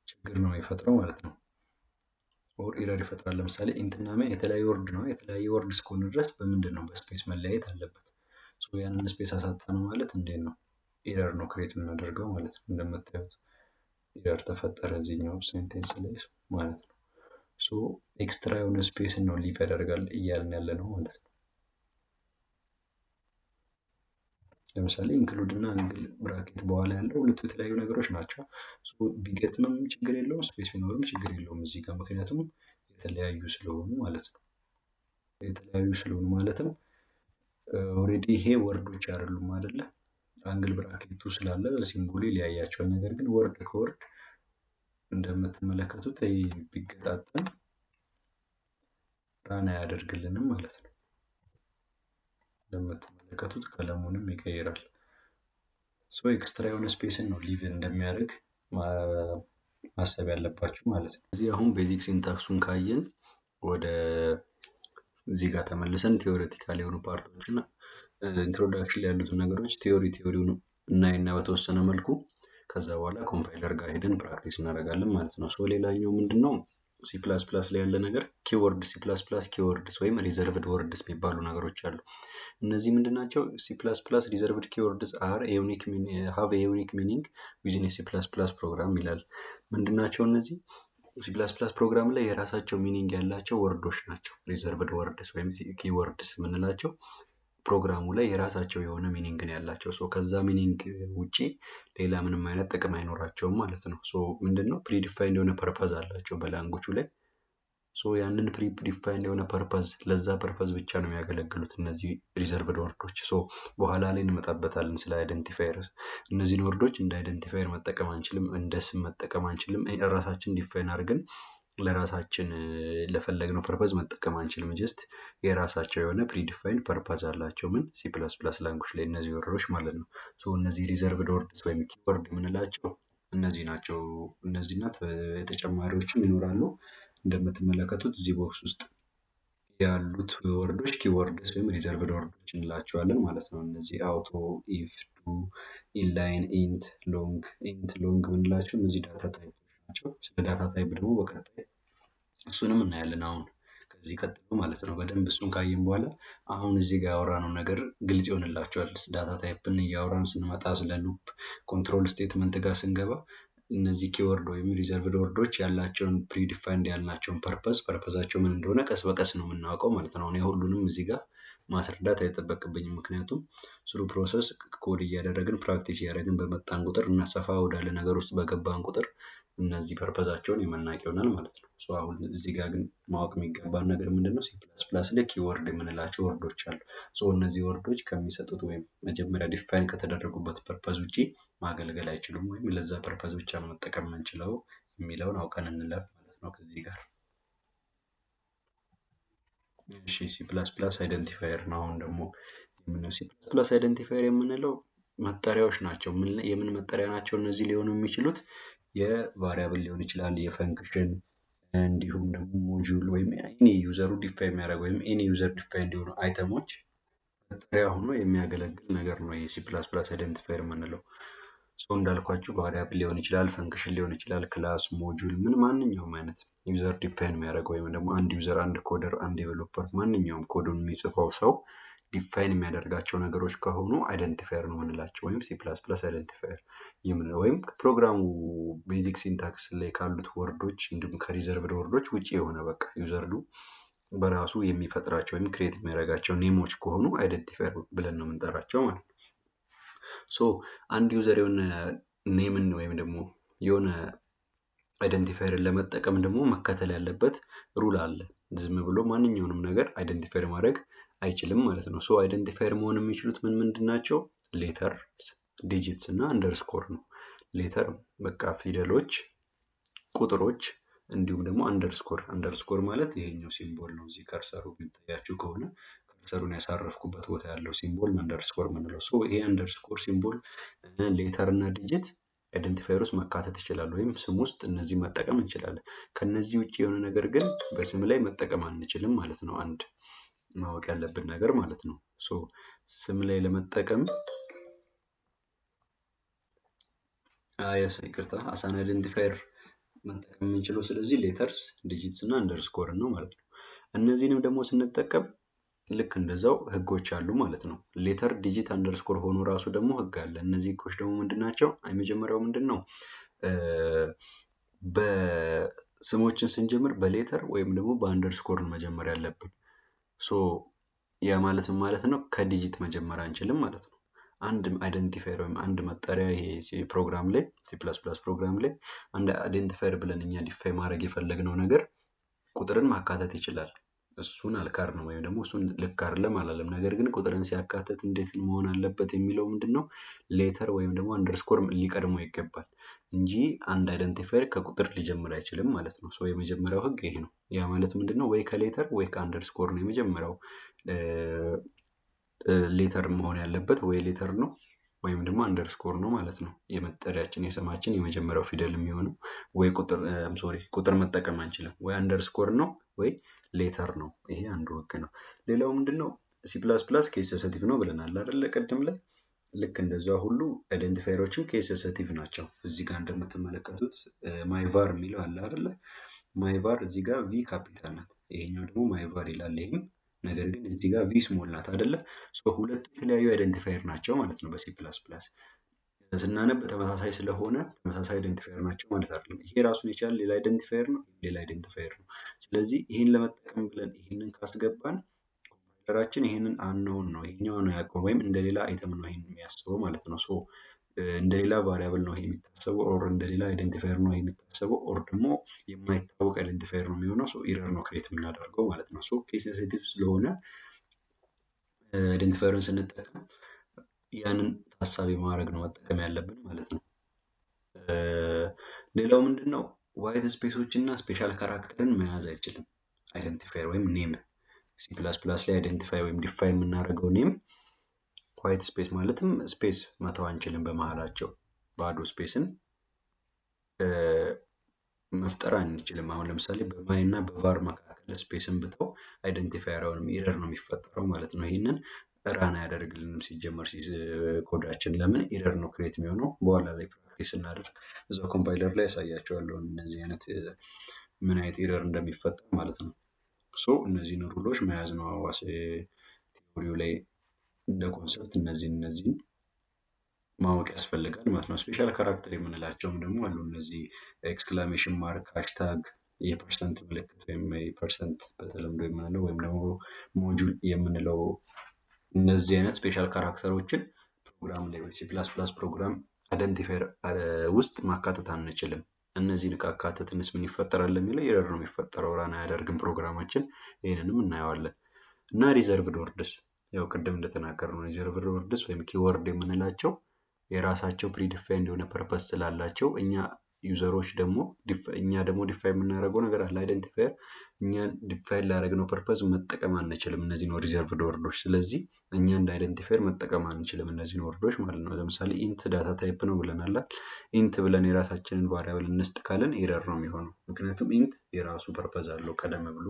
ችግር ነው የሚፈጥረው ማለት ነው። ኦር ኤረር ይፈጥራል። ለምሳሌ ኢንትና ሜን የተለያየ ወርድ ነው። የተለያየ ወርድ እስከሆነ ድረስ በምንድን ነው በስፔስ መለያየት አለበት። ያንን ስፔስ አሳጣ ነው ማለት እንዴት ነው ኤረር ነው ክሬት የምናደርገው ማለት ነው። እንደምታዩት ኤረር ተፈጠረ እዚህኛው ሴንቴንስ ላይ ማለት ነው። ኤክስትራ የሆነ ስፔስ ነው ሊቭ ያደርጋል እያልን ያለ ነው ማለት ነው። ለምሳሌ ኢንክሉድ እና አንግል ብራኬት በኋላ ያለው ሁለቱ የተለያዩ ነገሮች ናቸው። ቢገጥምም ችግር የለውም፣ ስፔስ ቢኖርም ችግር የለውም እዚህ ጋር ምክንያቱም የተለያዩ ስለሆኑ ማለት ነው። የተለያዩ ስለሆኑ ማለትም ኦልሬዲ ይሄ ወርዶች አይደሉም አይደለ? አንግል ብራኬቱ ስላለ ሲምቦሊ ሊያያቸዋል። ነገር ግን ወርድ ከወርድ እንደምትመለከቱት ቢገጣጠም ራን አያደርግልንም ማለት ነው። እንደምትመለከቱት ቀለሙንም ይቀይራል። ኤክስትራ የሆነ ስፔስን ነው ሊቭ እንደሚያደርግ ማሰብ ያለባችሁ ማለት ነው። እዚህ አሁን ቤዚክ ሲንታክሱን ካየን ወደ እዚህ ጋር ተመልሰን ቴዎሬቲካል የሆኑ ፓርቶችና ኢንትሮዳክሽን ላይ ያሉትን ነገሮች ቲዮሪውን እናይና በተወሰነ መልኩ ከዛ በኋላ ኮምፓይለር ጋር ሄደን ፕራክቲስ እናደርጋለን ማለት ነው። ሌላኛው ምንድነው ሲ ፕላስ ፕላስ ላይ ያለ ነገር ኪወርድ ሲ ፕላስ ፕላስ ኪወርድስ ወይም ሪዘርቭድ ወርድስ የሚባሉ ነገሮች አሉ። እነዚህ ምንድናቸው? ሲ ፕላስ ፕላስ ሪዘርቭድ ኪወርድስ አር ሃቭ ኤ ዩኒክ ሚኒንግ ዊዝን ሲ ፕላስ ፕላስ ፕሮግራም ይላል። ምንድናቸው እነዚህ? ሲ ፕላስ ፕላስ ፕሮግራም ላይ የራሳቸው ሚኒንግ ያላቸው ወርዶች ናቸው። ሪዘርቭድ ወርድስ ወይም ኪወርድስ የምንላቸው ፕሮግራሙ ላይ የራሳቸው የሆነ ሚኒንግ ነው ያላቸው። ከዛ ሚኒንግ ውጪ ሌላ ምንም አይነት ጥቅም አይኖራቸውም ማለት ነው። ምንድነው ፕሪዲፋይንድ የሆነ ፐርፐዝ አላቸው በላንጉጁ ላይ። ያንን ፕሪዲፋይንድ የሆነ ፐርፐዝ ለዛ ፐርፐዝ ብቻ ነው የሚያገለግሉት እነዚህ ሪዘርቭድ ወርዶች። በኋላ ላይ እንመጣበታለን ስለ አይደንቲፋየር። እነዚህን ወርዶች እንደ አይደንቲፋየር መጠቀም አንችልም፣ እንደ ስም መጠቀም አንችልም። ራሳችን ዲፋይን አድርገን ለራሳችን ለፈለግነው ፐርፐዝ መጠቀም አንችልም። ጀስት የራሳቸው የሆነ ፕሪዲፋይንድ ፐርፐዝ አላቸው። ምን ሲ ፕላስ ፕላስ ላንጉጅ ላይ እነዚህ ወርዶች ማለት ነው። እነዚህ ሪዘርቭድ ወርድስ ወይም ኪወርድ የምንላቸው እነዚህ ናቸው። እነዚህና ተጨማሪዎችም ይኖራሉ። እንደምትመለከቱት እዚህ ቦክስ ውስጥ ያሉት ወርዶች ኪወርድስ ወይም ሪዘርቭድ ወርዶች እንላቸዋለን ማለት ነው። እነዚህ አውቶ፣ ኢፍ፣ ዱ፣ ኢንላይን፣ ኢንት ሎንግ የምንላቸው እነዚህ ዳታ ታይፖች ናቸው። ስለ ዳታ ታይፕ ደግሞ በቀጣይ እሱንም እናያለን። አሁን ከዚህ ቀጥሎ ማለት ነው። በደንብ እሱን ካየን በኋላ አሁን እዚህ ጋር ያወራነው ነገር ግልጽ ይሆንላቸዋል። ዳታ ታይፕን እያወራን ስንመጣ ስለ ሉፕ ኮንትሮል ስቴትመንት ጋር ስንገባ እነዚህ ኪወርድ ወይም ሪዘርቭድ ወርዶች ያላቸውን ፕሪዲፋይንድ ያልናቸውን ፐርፐዛቸው ምን እንደሆነ ቀስ በቀስ ነው የምናውቀው ማለት ነው። እኔ ሁሉንም እዚህ ጋር ማስረዳት አይጠበቅብኝም። ምክንያቱም ስሩ ፕሮሰስ ኮድ እያደረግን ፕራክቲስ እያደረግን በመጣን ቁጥር እና ሰፋ ወዳለ ነገር ውስጥ በገባን ቁጥር እነዚህ ፐርፐዛቸውን የምናውቅ ይሆናል ማለት ነው። አሁን እዚህ ጋር ግን ማወቅ የሚገባን ነገር ምንድነው? ሲ ፕላስ ፕላስ ላይ ኪወርድ የምንላቸው ወርዶች አሉ። እነዚህ ወርዶች ከሚሰጡት ወይም መጀመሪያ ዲፋይን ከተደረጉበት ፐርፐዝ ውጪ ማገልገል አይችሉም፣ ወይም ለዛ ፐርፐዝ ብቻ መጠቀም የምንችለው የሚለውን አውቀን እንለፍ ማለት ነው ከዚህ ጋር። እሺ ሲ ፕላስ ፕላስ አይደንቲፋየር ነው። አሁን ደግሞ ሲ ፕላስ ፕላስ አይደንቲፋየር የምንለው መጠሪያዎች ናቸው። የምን መጠሪያ ናቸው እነዚህ ሊሆኑ የሚችሉት? የቫሪያብል ሊሆን ይችላል፣ የፈንክሽን እንዲሁም ደግሞ ሞጁል ወይም ኤኒ ዩዘሩ ዲፋይን የሚያደርግ ወይም ኤኒ ዩዘር ዲፋይን እንዲሆኑ አይተሞች መጠሪያ ሆኖ የሚያገለግል ነገር ነው የሲ ፕላስ ፕላስ አይደንቲፋየር የምንለው። እንዳልኳችሁ ቫሪያብል ሊሆን ይችላል፣ ፈንክሽን ሊሆን ይችላል፣ ክላስ፣ ሞጁል፣ ማንኛውም አይነት ዩዘር ዲፋይን የሚያደርግ ወይም ደግሞ አንድ ዩዘር፣ አንድ ኮደር፣ አንድ ዴቨሎፐር ማንኛውም ኮዱን የሚጽፈው ሰው ዲፋይን የሚያደርጋቸው ነገሮች ከሆኑ አይደንቲፋየር ነው የምንላቸው፣ ወይም ሲ ፕላስ ፕላስ አይደንቲፋየር የምንለው። ወይም ፕሮግራሙ ቤዚክ ሲንታክስ ላይ ካሉት ወርዶች እንዲሁም ከሪዘርቭድ ወርዶች ውጭ የሆነ በቃ ዩዘርዱ በራሱ የሚፈጥራቸው ወይም ክሬት የሚያደርጋቸው ኔሞች ከሆኑ አይደንቲፋየር ብለን ነው የምንጠራቸው ማለት ነው። አንድ ዩዘር የሆነ ኔምን ወይም ደግሞ የሆነ አይደንቲፋየርን ለመጠቀም ደግሞ መከተል ያለበት ሩል አለ። ዝም ብሎ ማንኛውንም ነገር አይደንቲፋየር ማድረግ አይችልም ማለት ነው። አይደንቲፋየር መሆን የሚችሉት ምንድን ናቸው? ሌተር፣ ዲጂትስ እና አንደርስኮር ነው። ሌተር በቃ ፊደሎች፣ ቁጥሮች እንዲሁም ደግሞ አንደርስኮር ማለት ይሄኛው ሲምቦል ነው። እዚህ ከርሰሩ የሚታያችሁ ከሆነ ከርሰሩን ያሳረፍኩበት ቦታ ያለው ሲምቦል አንደርስኮር ምንለው። ይሄ አንደርስኮር ሲምቦል፣ ሌተር እና ዲጂት አይደንቲፋየር ውስጥ መካተት ይችላል፣ ወይም ስም ውስጥ እነዚህ መጠቀም እንችላለን። ከነዚህ ውጭ የሆነ ነገር ግን በስም ላይ መጠቀም አንችልም ማለት ነው። አንድ ማወቅ ያለብን ነገር ማለት ነው። ስም ላይ ለመጠቀም ይቅርታ አሳን አይደንቲፋየር መጠቀም የምንችለው ስለዚህ ሌተርስ፣ ዲጂትስ እና አንደርስኮር ነው ማለት ነው። እነዚህንም ደግሞ ስንጠቀም ልክ እንደዛው ህጎች አሉ ማለት ነው። ሌተር፣ ዲጂት፣ አንደርስኮር ሆኖ ራሱ ደግሞ ህግ አለ። እነዚህ ህጎች ደግሞ ምንድን ናቸው? የመጀመሪያው ምንድን ነው? በስሞችን ስንጀምር በሌተር ወይም ደግሞ በአንደርስኮር መጀመር ያለብን። ያ ማለት ምን ማለት ነው? ከዲጂት መጀመር አንችልም ማለት ነው። አንድ አይደንቲፋየር ወይም አንድ መጠሪያ ይሄ ፕሮግራም ላይ ሲ ፕላስ ፕላስ ፕሮግራም ላይ አንድ አይደንቲፋየር ብለን እኛ ዲፋይን ማድረግ የፈለግነው ነገር ቁጥርን ማካተት ይችላል። እሱን አልካድንም ወይም ደግሞ እሱን ልክ አይደለም አላለም። ነገር ግን ቁጥርን ሲያካትት እንዴት መሆን አለበት የሚለው ምንድነው? ሌተር ወይም ደግሞ አንደርስኮር ሊቀድሞ ይገባል እንጂ አንድ አይደንቲፋየር ከቁጥር ሊጀምር አይችልም ማለት ነው። የመጀመሪያው ህግ ይሄ ነው። ያ ማለት ምንድነው? ወይ ከሌተር ወይ ከአንደርስኮር ነው የመጀመሪያው ሌተር መሆን ያለበት፣ ወይ ሌተር ነው ወይም ደግሞ አንደርስኮር ነው ማለት ነው። የመጠሪያችን የስማችን የመጀመሪያው ፊደል የሚሆነው ወይ ቁጥር መጠቀም አንችልም። ወይ አንደርስኮር ነው ወይ ሌተር ነው። ይሄ አንዱ ህግ ነው። ሌላው ምንድነው? ሲ ፕላስ ፕላስ ኬስ ሴንሲቲቭ ነው ብለናል አይደለ? ቅድም ላይ ልክ እንደዛ ሁሉ አይደንቲፋየሮችን ኬስ ሴንሲቲቭ ናቸው። እዚህ ጋር እንደምትመለከቱት ማይቫር የሚለው አለ አይደለ? ማይቫር እዚህ ጋር ቪ ካፒታል ናት፣ ይሄኛው ደግሞ ማይቫር ይላል። ይሄም ነገር ግን እዚህ ጋር ቪ ስሞል ናት አይደለ? ሁለቱ የተለያዩ አይደንቲፋየር ናቸው ማለት ነው በሲ ፕላስ ፕላስ። ስናነብ ተመሳሳይ ስለሆነ ተመሳሳይ አይደንቲፋየር ናቸው ማለት አይደለም። ይሄ ራሱን የቻለ ሌላ አይደንቲፋየር ነው፣ ሌላ አይደንቲፋየር ነው። ስለዚህ ይህን ለመጠቀም ብለን ይህንን ካስገባን ኮምፓይለራችን ይህንን አንኖውን ነው ይሄኛው ነው ያውቀው ወይም እንደ ሌላ አይተም ነው ይሄን የሚያስበው ማለት ነው። ሶ እንደ ሌላ ቫሪያብል ነው ይሄ የሚታሰበው ኦር እንደ ሌላ አይደንቲፋየር ነው ይሄ የሚታሰበው ኦር ደግሞ የማይታወቅ አይደንቲፋየር ነው የሚሆነው። ሶ ኢረር ነው ክሬት የምናደርገው ማለት ነው። ሶ ኬስ ሴንሲቲቭ ስለሆነ አይደንቲፋየርን ስንጠቀም ያንን ታሳቢ ማድረግ ነው መጠቀም ያለብን ማለት ነው። ሌላው ምንድን ነው ዋይት ስፔሶች እና ስፔሻል ካራክተርን መያዝ አይችልም አይደንቲፋየር ወይም ኔም። ሲ ፕላስ ፕላስ ላይ አይደንቲፋይ ወይም ዲፋይን የምናደርገው ኔም ዋይት ስፔስ ማለትም ስፔስ መተው አንችልም። በመሀላቸው ባዶ ስፔስን መፍጠር አንችልም። አሁን ለምሳሌ በማይ እና በቫር መካከል ስፔስን ብተው አይደንቲፋየር አሁንም ኢረር ነው የሚፈጠረው ማለት ነው። ይህንን ራን አያደርግልንም ሲጀመር ኮዳችን። ለምን ኢረር ነው ክሬት የሚሆነው። በኋላ ላይ ፕራክቲስ እናደርግ እዛው ኮምፓይለር ላይ ያሳያቸዋለሁ እነዚህ አይነት ምን አይነት ኢረር እንደሚፈጠር ማለት ነው። ሶ እነዚህን ሩሎች መያዝ ነው አዋሴ ቲዎሪው ላይ እንደ ኮንሰፕት እነዚህን ማወቅ ያስፈልጋል ማለት ነው። ስፔሻል ካራክተር የምንላቸውም ደግሞ አሉ። እነዚህ ኤክስክላሜሽን ማርክ፣ ሃሽታግ፣ የፐርሰንት ምልክት ወይም የፐርሰንት በተለምዶ የምንለው ወይም ደግሞ ሞጁል የምንለው እነዚህ አይነት ስፔሻል ካራክተሮችን ፕሮግራም ላይ ወይ ሲ ፕላስ ፕላስ ፕሮግራም አይደንቲፋየር ውስጥ ማካተት አንችልም። እነዚህን ካካተትንስ ምን ይፈጠራል የሚለው ኢረር ነው የሚፈጠረው፣ ራን አያደርግም ፕሮግራማችን። ይህንንም እናየዋለን። እና ሪዘርቭድ ወርድስ ያው ቅድም እንደተናገርነው ሪዘርቭድ ወርድስ ወይም ኪወርድ የምንላቸው የራሳቸው ፕሪዲፋይንድ የሆነ ፐርፐስ ስላላቸው እኛ ዩዘሮች ደግሞ ዲፋይን የምናደርገው ነገር አለ አይደንቲፋየር። እኛን ዲፋይን ላደረግነው ፐርፐዝ መጠቀም አንችልም እነዚህን ሪዘርቭድ ወርዶች። ስለዚህ እኛ እንደ አይደንቲፋየር መጠቀም አንችልም እነዚህን ወርዶች ማለት ነው። ለምሳሌ ኢንት ዳታ ታይፕ ነው ብለናል። ኢንት ብለን የራሳችንን ቫሪያብል እንስጥ ካለን ኤረር ነው የሚሆነው። ምክንያቱም ኢንት የራሱ ፐርፐዝ አለው ቀደም ብሎ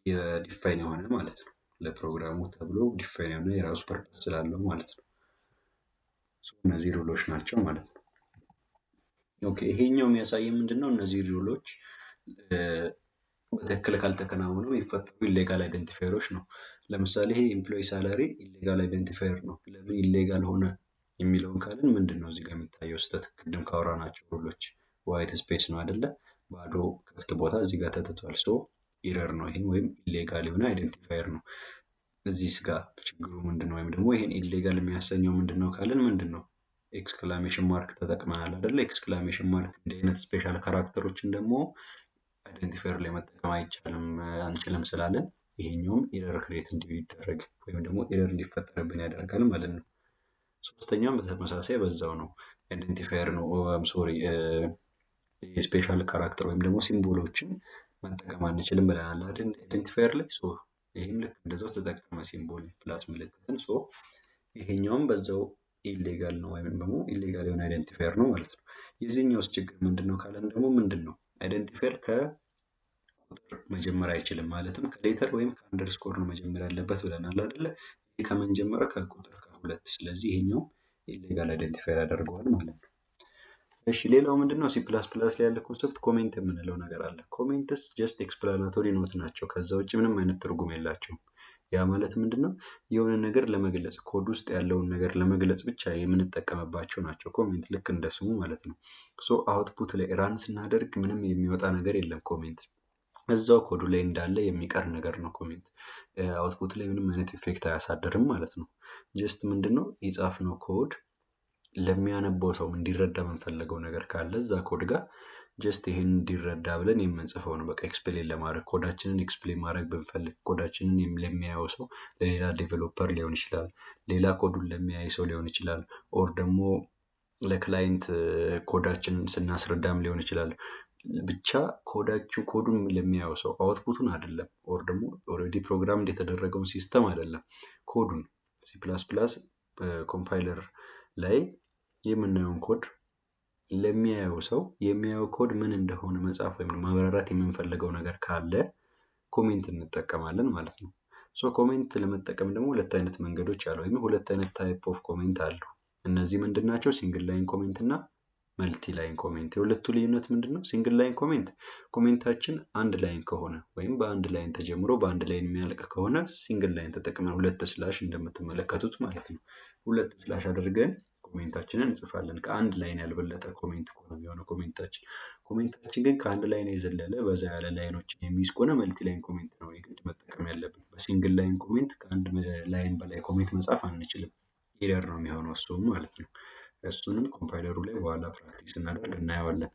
የዲፋይን የሆነ ማለት ነው። ለፕሮግራሙ ተብሎ ዲፋይን የሆነ የራሱ ፐርፐዝ ስላለው ማለት ነው። እነዚህ ሩሎች ናቸው ማለት ነው። ኦኬ ይሄኛው የሚያሳየው ምንድነው? እነዚህ ሩሎች በትክክል ካልተከናወኑ የሚፈጠሩ ኢሌጋል አይደንቲፋየሮች ነው። ለምሳሌ ይሄ ኤምፕሎይ ሳላሪ ኢሌጋል አይደንቲፋየር ነው። ለምን ኢሌጋል ሆነ የሚለውን ካልን ምንድነው እዚህ ጋር የሚታየው ስህተት? ቅድም ካወራናቸው ሩሎች ዋይት ስፔስ ነው አይደለ? ባዶ ክፍት ቦታ እዚህ ጋር ተትቷል። ሶ ኢረር ነው ይሄ ወይም ኢሌጋል የሆነ አይደንቲፋየር ነው። እዚህ ጋር ችግሩ ምንድነው? ወይም ደግሞ ይሄን ኢሌጋል የሚያሰኘው ምንድነው ካልን ምንድነው ኤክስክላሜሽን ማርክ ተጠቅመናል አይደለ? ኤክስክላሜሽን ማርክ እንደ አይነት ስፔሻል ካራክተሮችን ደግሞ አይደንቲፋየር ላይ መጠቀም አይቻልም አንችልም ስላለን ይሄኛውም ኢረር ክሬት እንዲደረግ ወይም ደግሞ ኢረር እንዲፈጠርብን ያደርጋል ማለት ነው። ሶስተኛውም በተመሳሳይ በዛው ነው። አይደንቲፋየር ነው ሶሪ የስፔሻል ካራክተር ወይም ደግሞ ሲምቦሎችን መጠቀም አንችልም ብለናል አይደል? አይደንቲፋየር ላይ ይህም ልክ እንደዛው ተጠቀመ ሲምቦል ፕላስ ምልክትን። ይሄኛውም በዛው ኢሌጋል ነው ወይም ደግሞ ኢሌጋል የሆነ አይደንቲፋየር ነው ማለት ነው። የዚህኛውስ ችግር ምንድነው ካለን ደግሞ ምንድነው አይደንቲፋየር ከቁጥር መጀመር አይችልም። ማለትም ከሌተር ወይም ከአንደርስኮር ነው መጀመር ያለበት ብለናል አይደለ? ይህ ከምን ጀመረ? ከቁጥር ከሁለት። ስለዚህ ይሄኛው ኢሌጋል አይደንቲፋየር ያደርገዋል ማለት ነው። እሺ ሌላው ምንድነው? ሲ ፕላስ ፕላስ ላይ ያለ ኮንሰፕት ኮሜንት የምንለው ነገር አለ። ኮሜንትስ ጀስት ኤክስፕላናቶሪ ኖት ናቸው። ከዛ ውጭ ምንም አይነት ትርጉም የላቸውም። ያ ማለት ምንድነው? የሆነ ነገር ለመግለጽ ኮድ ውስጥ ያለውን ነገር ለመግለጽ ብቻ የምንጠቀምባቸው ናቸው። ኮሜንት ልክ እንደ ስሙ ማለት ነው። ሶ አውትፑት ላይ ራን ስናደርግ ምንም የሚወጣ ነገር የለም። ኮሜንት እዛው ኮዱ ላይ እንዳለ የሚቀር ነገር ነው። ኮሜንት አውትፑት ላይ ምንም አይነት ኢፌክት አያሳደርም ማለት ነው። ጀስት ምንድነው የጻፍነው ኮድ ለሚያነበው ሰው እንዲረዳ የምንፈልገው ነገር ካለ እዛ ኮድ ጋር ጀስት ይሄን እንዲረዳ ብለን የምንጽፈው ነው። በቃ ኤክስፕሌን ለማድረግ ኮዳችንን ኤክስፕሌን ማድረግ ብንፈልግ ኮዳችንን ለሚያየው ሰው ለሌላ ዴቨሎፐር ሊሆን ይችላል፣ ሌላ ኮዱን ለሚያይ ሰው ሊሆን ይችላል፣ ኦር ደግሞ ለክላይንት ኮዳችንን ስናስረዳም ሊሆን ይችላል። ብቻ ኮዱን ለሚያየው ሰው አውትፑቱን አይደለም፣ ኦር ደግሞ ኦልሬዲ ፕሮግራም የተደረገውን ሲስተም አይደለም፣ ኮዱን ሲ ፕላስ ፕላስ ኮምፓይለር ላይ የምናየውን ኮድ ለሚያየው ሰው የሚያየው ኮድ ምን እንደሆነ መጻፍ ወይም ማብራራት የምንፈልገው ነገር ካለ ኮሜንት እንጠቀማለን ማለት ነው። ኮሜንት ለመጠቀም ደግሞ ሁለት አይነት መንገዶች አሉ፣ ወይም ሁለት አይነት ታይፕ ኦፍ ኮሜንት አሉ። እነዚህ ምንድን ናቸው? ሲንግል ላይን ኮሜንት እና መልቲ ላይን ኮሜንት። የሁለቱ ልዩነት ምንድን ነው? ሲንግል ላይን ኮሜንታችን አንድ ላይን ከሆነ ወይም በአንድ ላይን ተጀምሮ በአንድ ላይን የሚያልቅ ከሆነ ሲንግል ላይን ተጠቅመን ሁለት ስላሽ እንደምትመለከቱት ማለት ነው። ሁለት ስላሽ አድርገን ኮሜንታችንን እንጽፋለን። ከአንድ ላይን ያልበለጠ ኮሜንት ከሆነ የሚሆነው ኮሜንታችን ግን ከአንድ ላይን የዘለለ በዛ ያለ ላይኖችን የሚይዝ ከሆነ መልቲ ላይን ኮሜንት ነው የግድ መጠቀም ያለብን። በሲንግል ላይን ኮሜንት ከአንድ ላይን በላይ ኮሜንት መጻፍ አንችልም። ኤረር ነው የሚሆነው እሱም ማለት ነው። እሱንም ኮምፓይለሩ ላይ በኋላ ፕራክቲስ እናደርግ እናየዋለን።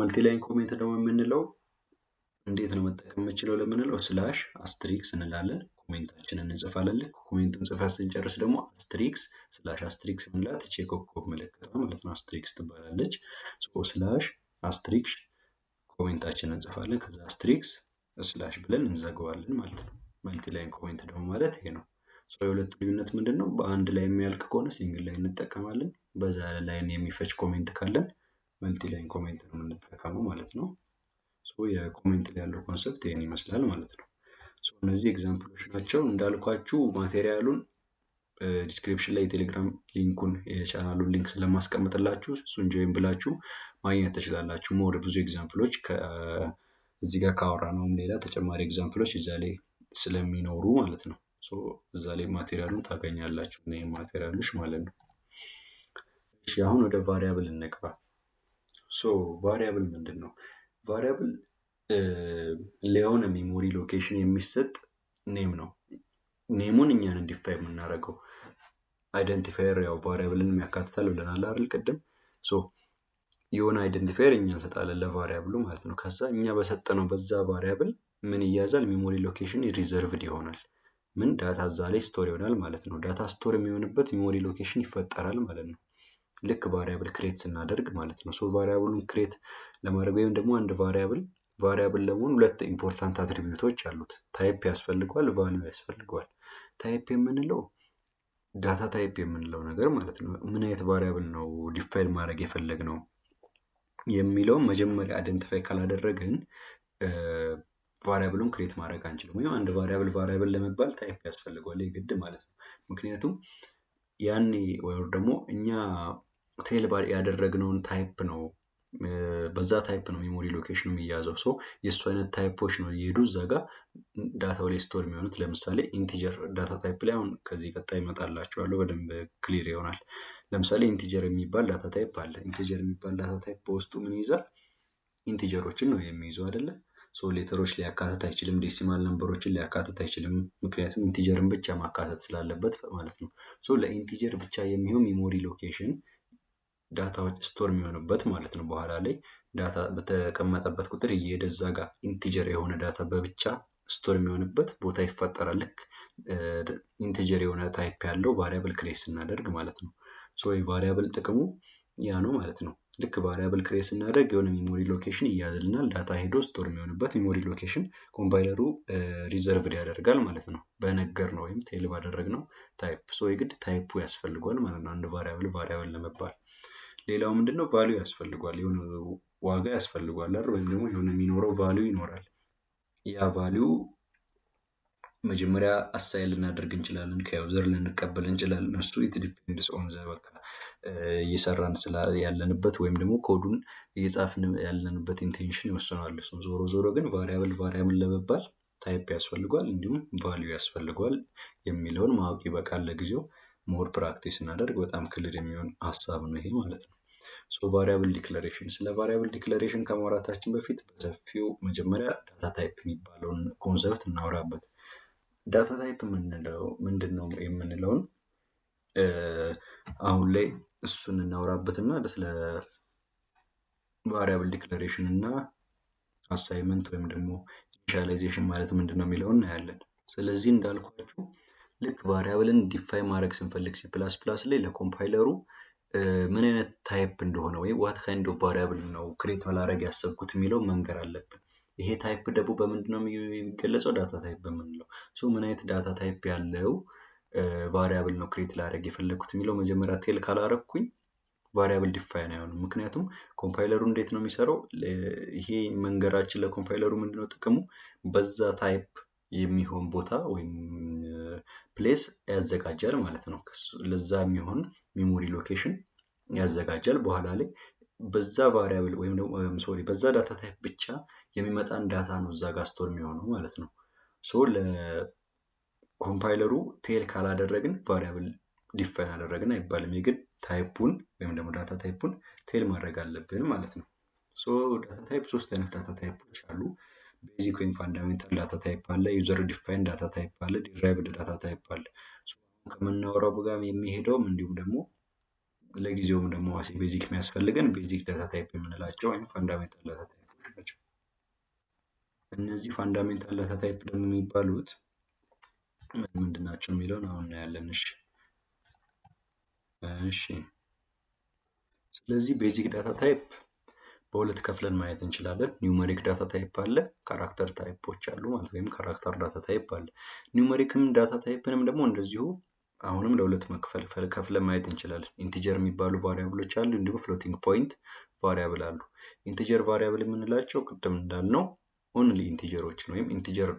መልቲ ላይን ኮሜንት ደግሞ የምንለው እንዴት ነው መጠቀም የምችለው ለምንለው ስላሽ አስትሪክስ እንላለን። ኮሜንታችንን እንጽፋለን። ልክ ኮሜንቱን ጽፈን ስንጨርስ ደግሞ አስትሪክስ ስላሽ አስትሪክስ ምንላት የኮከብ ምልክት ነው ማለት ነው። አስትሪክስ ትባላለች። ስላሽ አስትሪክስ ኮሜንታችንን እንጽፋለን። ከዛ አስትሪክስ ስላሽ ብለን እንዘገዋለን ማለት ነው። መልቲ ላይን ኮሜንት ደግሞ ማለት ይሄ ነው። የሁለቱ ልዩነት ምንድን ነው? በአንድ ላይ የሚያልቅ ከሆነ ሲንግል ላይ እንጠቀማለን። በዛ ያለ ላይን የሚፈጅ ኮሜንት ካለን መልቲ ላይን ኮሜንት ነው የምንጠቀመው ማለት ነው። የኮሜንት ላይ ያለው ኮንሰፕት ይሄን ይመስላል ማለት ነው። እነዚህ ኤግዛምፕሎች ናቸው። እንዳልኳችሁ ማቴሪያሉን ዲስክሪፕሽን ላይ የቴሌግራም ሊንኩን የቻናሉን ሊንክ ስለማስቀምጥላችሁ እሱን ጆይን ብላችሁ ማግኘት ትችላላችሁ። ሞር ብዙ ኤግዛምፕሎች እዚህ ጋር ካወራነውም ሌላ ተጨማሪ ኤግዛምፕሎች እዛ ላይ ስለሚኖሩ ማለት ነው። እዛ ላይ ማቴሪያሉን ታገኛላችሁ። እነዚህ ማቴሪያሎች ማለት ነው። እሺ አሁን ወደ ቫሪያብል እንግባ። ቫሪያብል ምንድን ነው? ቫሪያብል ለሆነ ሜሞሪ ሎኬሽን የሚሰጥ ኔም ነው። ኔሙን እኛን እንዲፋይ የምናደርገው አይደንቲፋየር ያው ቫሪያብልን ያካትታል ብለናል አይደል ቅድም። የሆነ አይደንቲፋየር እኛ እንሰጣለን ለቫሪያብሉ ማለት ነው። ከዛ እኛ በሰጠነው በዛ ቫሪያብል ምን ይያዛል? ሜሞሪ ሎኬሽን ሪዘርቭድ ይሆናል። ምን ዳታ እዛ ላይ ስቶር ይሆናል ማለት ነው። ዳታ ስቶር የሚሆንበት ሜሞሪ ሎኬሽን ይፈጠራል ማለት ነው። ልክ ቫሪያብል ክሬት ስናደርግ ማለት ነው። ቫሪያብሉን ክሬት ለማድረግ ወይም ደግሞ አንድ ቫሪያብል ለመሆን ሁለት ኢምፖርታንት አትሪቢዩቶች አሉት። ታይፕ ያስፈልገዋል፣ ቫልዩ ያስፈልገዋል። ታይፕ የምንለው ዳታ ታይፕ የምንለው ነገር ማለት ነው። ምን አይነት ቫሪያብል ነው ዲፋይን ማድረግ የፈለግነው የሚለውን መጀመሪያ አይደንቲፋይ ካላደረግን ቫሪያብሉን ክሬት ማድረግ አንችልም። ወይም አንድ ቫሪያብል ለመባል ታይፕ ያስፈልገዋል የግድ ማለት ነው። ምክንያቱም ያኔ ወይም ደግሞ እኛ ቴል ያደረግነውን ታይፕ ነው በዛ ታይፕ ነው ሜሞሪ ሎኬሽኑ የሚያዘው። የእሱ አይነት ታይፖች ነው እየሄዱ እዛ ጋር ዳታው ላይ ስቶር የሚሆኑት። ለምሳሌ ኢንቲጀር ዳታ ታይፕ ላይ አሁን ከዚህ ቀጣይ ይመጣላችኋለሁ በደንብ ክሊር ይሆናል። ለምሳሌ ኢንቲጀር የሚባል ዳታ ታይፕ አለ። ኢንቲጀር የሚባል ዳታ ታይፕ በውስጡ ምን ይይዛል? ኢንቲጀሮችን ነው የሚይዘው አይደለ? ሌተሮች ሊያካትት አይችልም። ዴሲማል ነምበሮችን ሊያካትት አይችልም። ምክንያቱም ኢንቲጀርን ብቻ ማካተት ስላለበት ማለት ነው። ለኢንቲጀር ብቻ የሚሆን ሜሞሪ ሎኬሽን ዳታዎች ስቶር የሚሆኑበት ማለት ነው። በኋላ ላይ ዳታ በተቀመጠበት ቁጥር እየሄደ እዛ ጋር ኢንቲጀር የሆነ ዳታ በብቻ ስቶር የሚሆንበት ቦታ ይፈጠራል። ልክ ኢንቲጀር የሆነ ታይፕ ያለው ቫሪያብል ክሬት ስናደርግ ማለት ነው። የቫሪያብል ጥቅሙ ያ ነው ማለት ነው። ልክ ቫሪያብል ክሬት ስናደርግ የሆነ ሜሞሪ ሎኬሽን ይያዝልናል። ዳታ ሄዶ ስቶር የሚሆንበት ሜሞሪ ሎኬሽን ኮምፓይለሩ ሪዘርቭድ ያደርጋል ማለት ነው። በነገር ነው ወይም ቴል ባደረግነው ታይፕ። የግድ ታይፑ ያስፈልጓል ማለት ነው። አንድ ቫሪያብል ለመባል ሌላው ምንድነው? ቫልዩ ያስፈልጓል። የሆነ ዋጋ ያስፈልጓል አይደል? ወይም ደግሞ የሆነ የሚኖረው ቫልዩ ይኖራል። ያ ቫልዩ መጀመሪያ አሳይን ልናደርግ እንችላለን፣ ከዩዘር ልንቀበል እንችላለን። እሱ ኢት ዲፔንድስ ኦን ዘ በቃ እየሰራን ያለንበት ወይም ደግሞ ኮዱን እየጻፍን ያለንበት ኢንቴንሽን ይወስነዋል። ዞሮ ግን ቫሪያብል ለመባል ታይፕ ያስፈልጓል እንዲሁም ቫልዩ ያስፈልጓል የሚለውን ማወቅ ይበቃል ለጊዜው። ሞር ፕራክቲስ እናደርግ በጣም ክልል የሚሆን ሀሳብ ነው ይሄ ማለት ነው። ቫሪያብል ዲክለሬሽን። ስለ ቫሪያብል ዲክለሬሽን ከማውራታችን በፊት በሰፊው መጀመሪያ ዳታ ታይፕ የሚባለውን ኮንሰፕት እናውራበት። ዳታ ታይፕ ምንድን ነው የምንለውን አሁን ላይ እሱን እናውራበትና ስለ ቫሪያብል ዲክለሬሽን እና አሳይመንት ወይም ደግሞ ኢኒሻላይዜሽን ማለት ምንድን ነው የሚለውን እናያለን። ስለዚህ እንዳልኳችሁ ልክ ቫሪያብልን ዲፋይን ማድረግ ስንፈልግ C++ ላይ ለኮምፓይለሩ ምን አይነት ታይፕ እንደሆነ ወይ ዋት ካይንድ ኦፍ ቫሪያብል ነው ክሬት ማድረግ ያሰብኩት የሚለው መንገር አለብን። ይሄ ታይፕ ደግሞ በምንድን ነው የሚገለጸው? ዳታ ታይፕ በምንለው። ምን አይነት ዳታ ታይፕ ያለው ቫሪያብል ነው ክሬት ላደርግ የፈለግኩት የሚለው መጀመሪያ ቴል ካላረግኩኝ ቫሪያብል ዲፋይን አይሆንም። ምክንያቱም ኮምፓይለሩ እንዴት ነው የሚሰራው? ይሄ መንገራችን ለኮምፓይለሩ ምንድነው ጥቅሙ? በዛ ታይፕ የሚሆን ቦታ ወይም ፕሌስ ያዘጋጃል ማለት ነው። ለዛ የሚሆን ሜሞሪ ሎኬሽን ያዘጋጃል። በኋላ ላይ በዛ ቫሪያብል ወይም ደግሞ በዛ ዳታ ታይፕ ብቻ የሚመጣን ዳታ ነው እዛ ጋር ስቶር የሚሆነው ማለት ነው። ለኮምፓይለሩ ቴል ካላደረግን ቫሪያብል ዲፋይን አደረግን አይባልም። የግድ ታይፑን ወይም ደግሞ ዳታ ታይፑን ቴል ማድረግ አለብን ማለት ነው። ዳታ ታይፕ 3 አይነት ዳታ ታይፖች አሉ። ቤዚክ ወይም ፋንዳሜንታል ዳታ ታይፕ አለ፣ ዩዘር ዲፋይን ዳታ ታይፕ አለ፣ ዲራይቭድ ዳታ ታይፕ አለ። ከምናወራው ጋር የሚሄደውም እንዲሁም ደግሞ ለጊዜውም ደግሞ ቤዚክ የሚያስፈልገን ቤዚክ ዳታ ታይፕ የምንላቸው ወይም ፋንዳሜንታል ዳታ ታይፖች ናቸው። እነዚህ ፋንዳሜንታል ዳታ ታይፕ ደግሞ የሚባሉት ምንድን ናቸው የሚለውን አሁን እናያለን። እሺ ስለዚህ ቤዚክ ዳታ ታይፕ በሁለት ከፍለን ማየት እንችላለን። ኒውመሪክ ዳታ ታይፕ አለ፣ ካራክተር ታይፖች አሉ ማለት ወይም ካራክተር ዳታ ታይፕ አለ። ኒውመሪክም ዳታ ታይፕንም ደግሞ እንደዚሁ አሁንም ለሁለት ከፍለን ማየት እንችላለን። ኢንቲጀር የሚባሉ ቫሪያብሎች አሉ፣ እንዲሁም ፍሎቲንግ ፖይንት ቫሪያብል አሉ። ኢንቲጀር ቫሪያብል የምንላቸው ቅድም እንዳልነው ኦንሊ ኢንቲጀሮችን ወይም ኢንቲጀር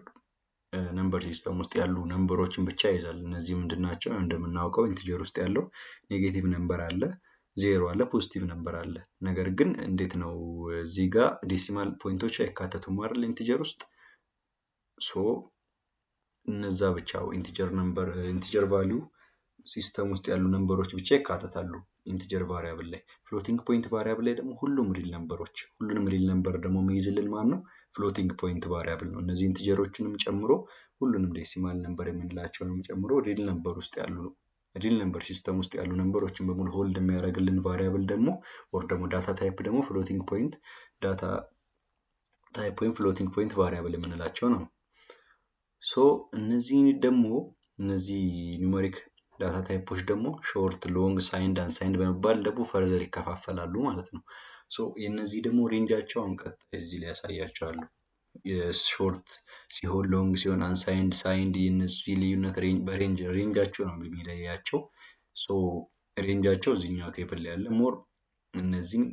ነምበር ሲስተም ውስጥ ያሉ ነምበሮችን ብቻ ይይዛል። እነዚህ ምንድን ናቸው? እንደምናውቀው ኢንቲጀር ውስጥ ያለው ኔጌቲቭ ነምበር አለ፣ ዜሮ አለ፣ ፖዚቲቭ ነምበር አለ። ነገር ግን እንዴት ነው እዚህ ጋር ዴሲማል ፖይንቶች አይካተቱም አይደል? ኢንቲጀር ውስጥ እነዛ ብቻ ኢንቲጀር ቫሊዩ ሲስተም ውስጥ ያሉ ነምበሮች ብቻ ይካተታሉ ኢንቲጀር ቫሪያብል ላይ። ፍሎቲንግ ፖይንት ቫሪያብል ላይ ደግሞ ሁሉንም ሪል ነምበር ደግሞ የሚይዝልን ማን ነው? ፍሎቲንግ ፖይንት ቫሪያብል ነው። እነዚህ ኢንቲጀሮችንም ጨምሮ ሁሉንም ዴሲማል ነምበር የምንላቸውንም ጨምሮ ሪል ነምበር ሲስተም ውስጥ ያሉ ነምበሮችን በሙሉ ሆልድ የሚያደርግልን ቫሪያብል ደግሞ ዳታ ታይፕ ደግሞ ፍሎቲንግ ፖይንት ዳታ ታይፕ ወይም ፍሎቲንግ ፖይንት ቫሪያብል የምንላቸው ነው። እነዚህ ኒውመሪክ ዳታ ታይፖች ደግሞ ሾርት፣ ሎንግ፣ ሳይንድ፣ አንሳይንድ በመባል ደግሞ ፈርዘር ይከፋፈላሉ ማለት ነው። የእነዚህ ደግሞ ሬንጃቸው አሁን ቀጣይ እዚህ ላይ ያሳያቸዋለሁ። ሾርት ሲሆን፣ ሎንግ ሲሆን፣ አንሳይንድ፣ ሳይንድ የእነዚህ ልዩነት ሬንጃቸው ነው የሚለያቸው። ሬንጃቸው እዚህኛው ቴብል ላይ ያለ ሞር እነዚህም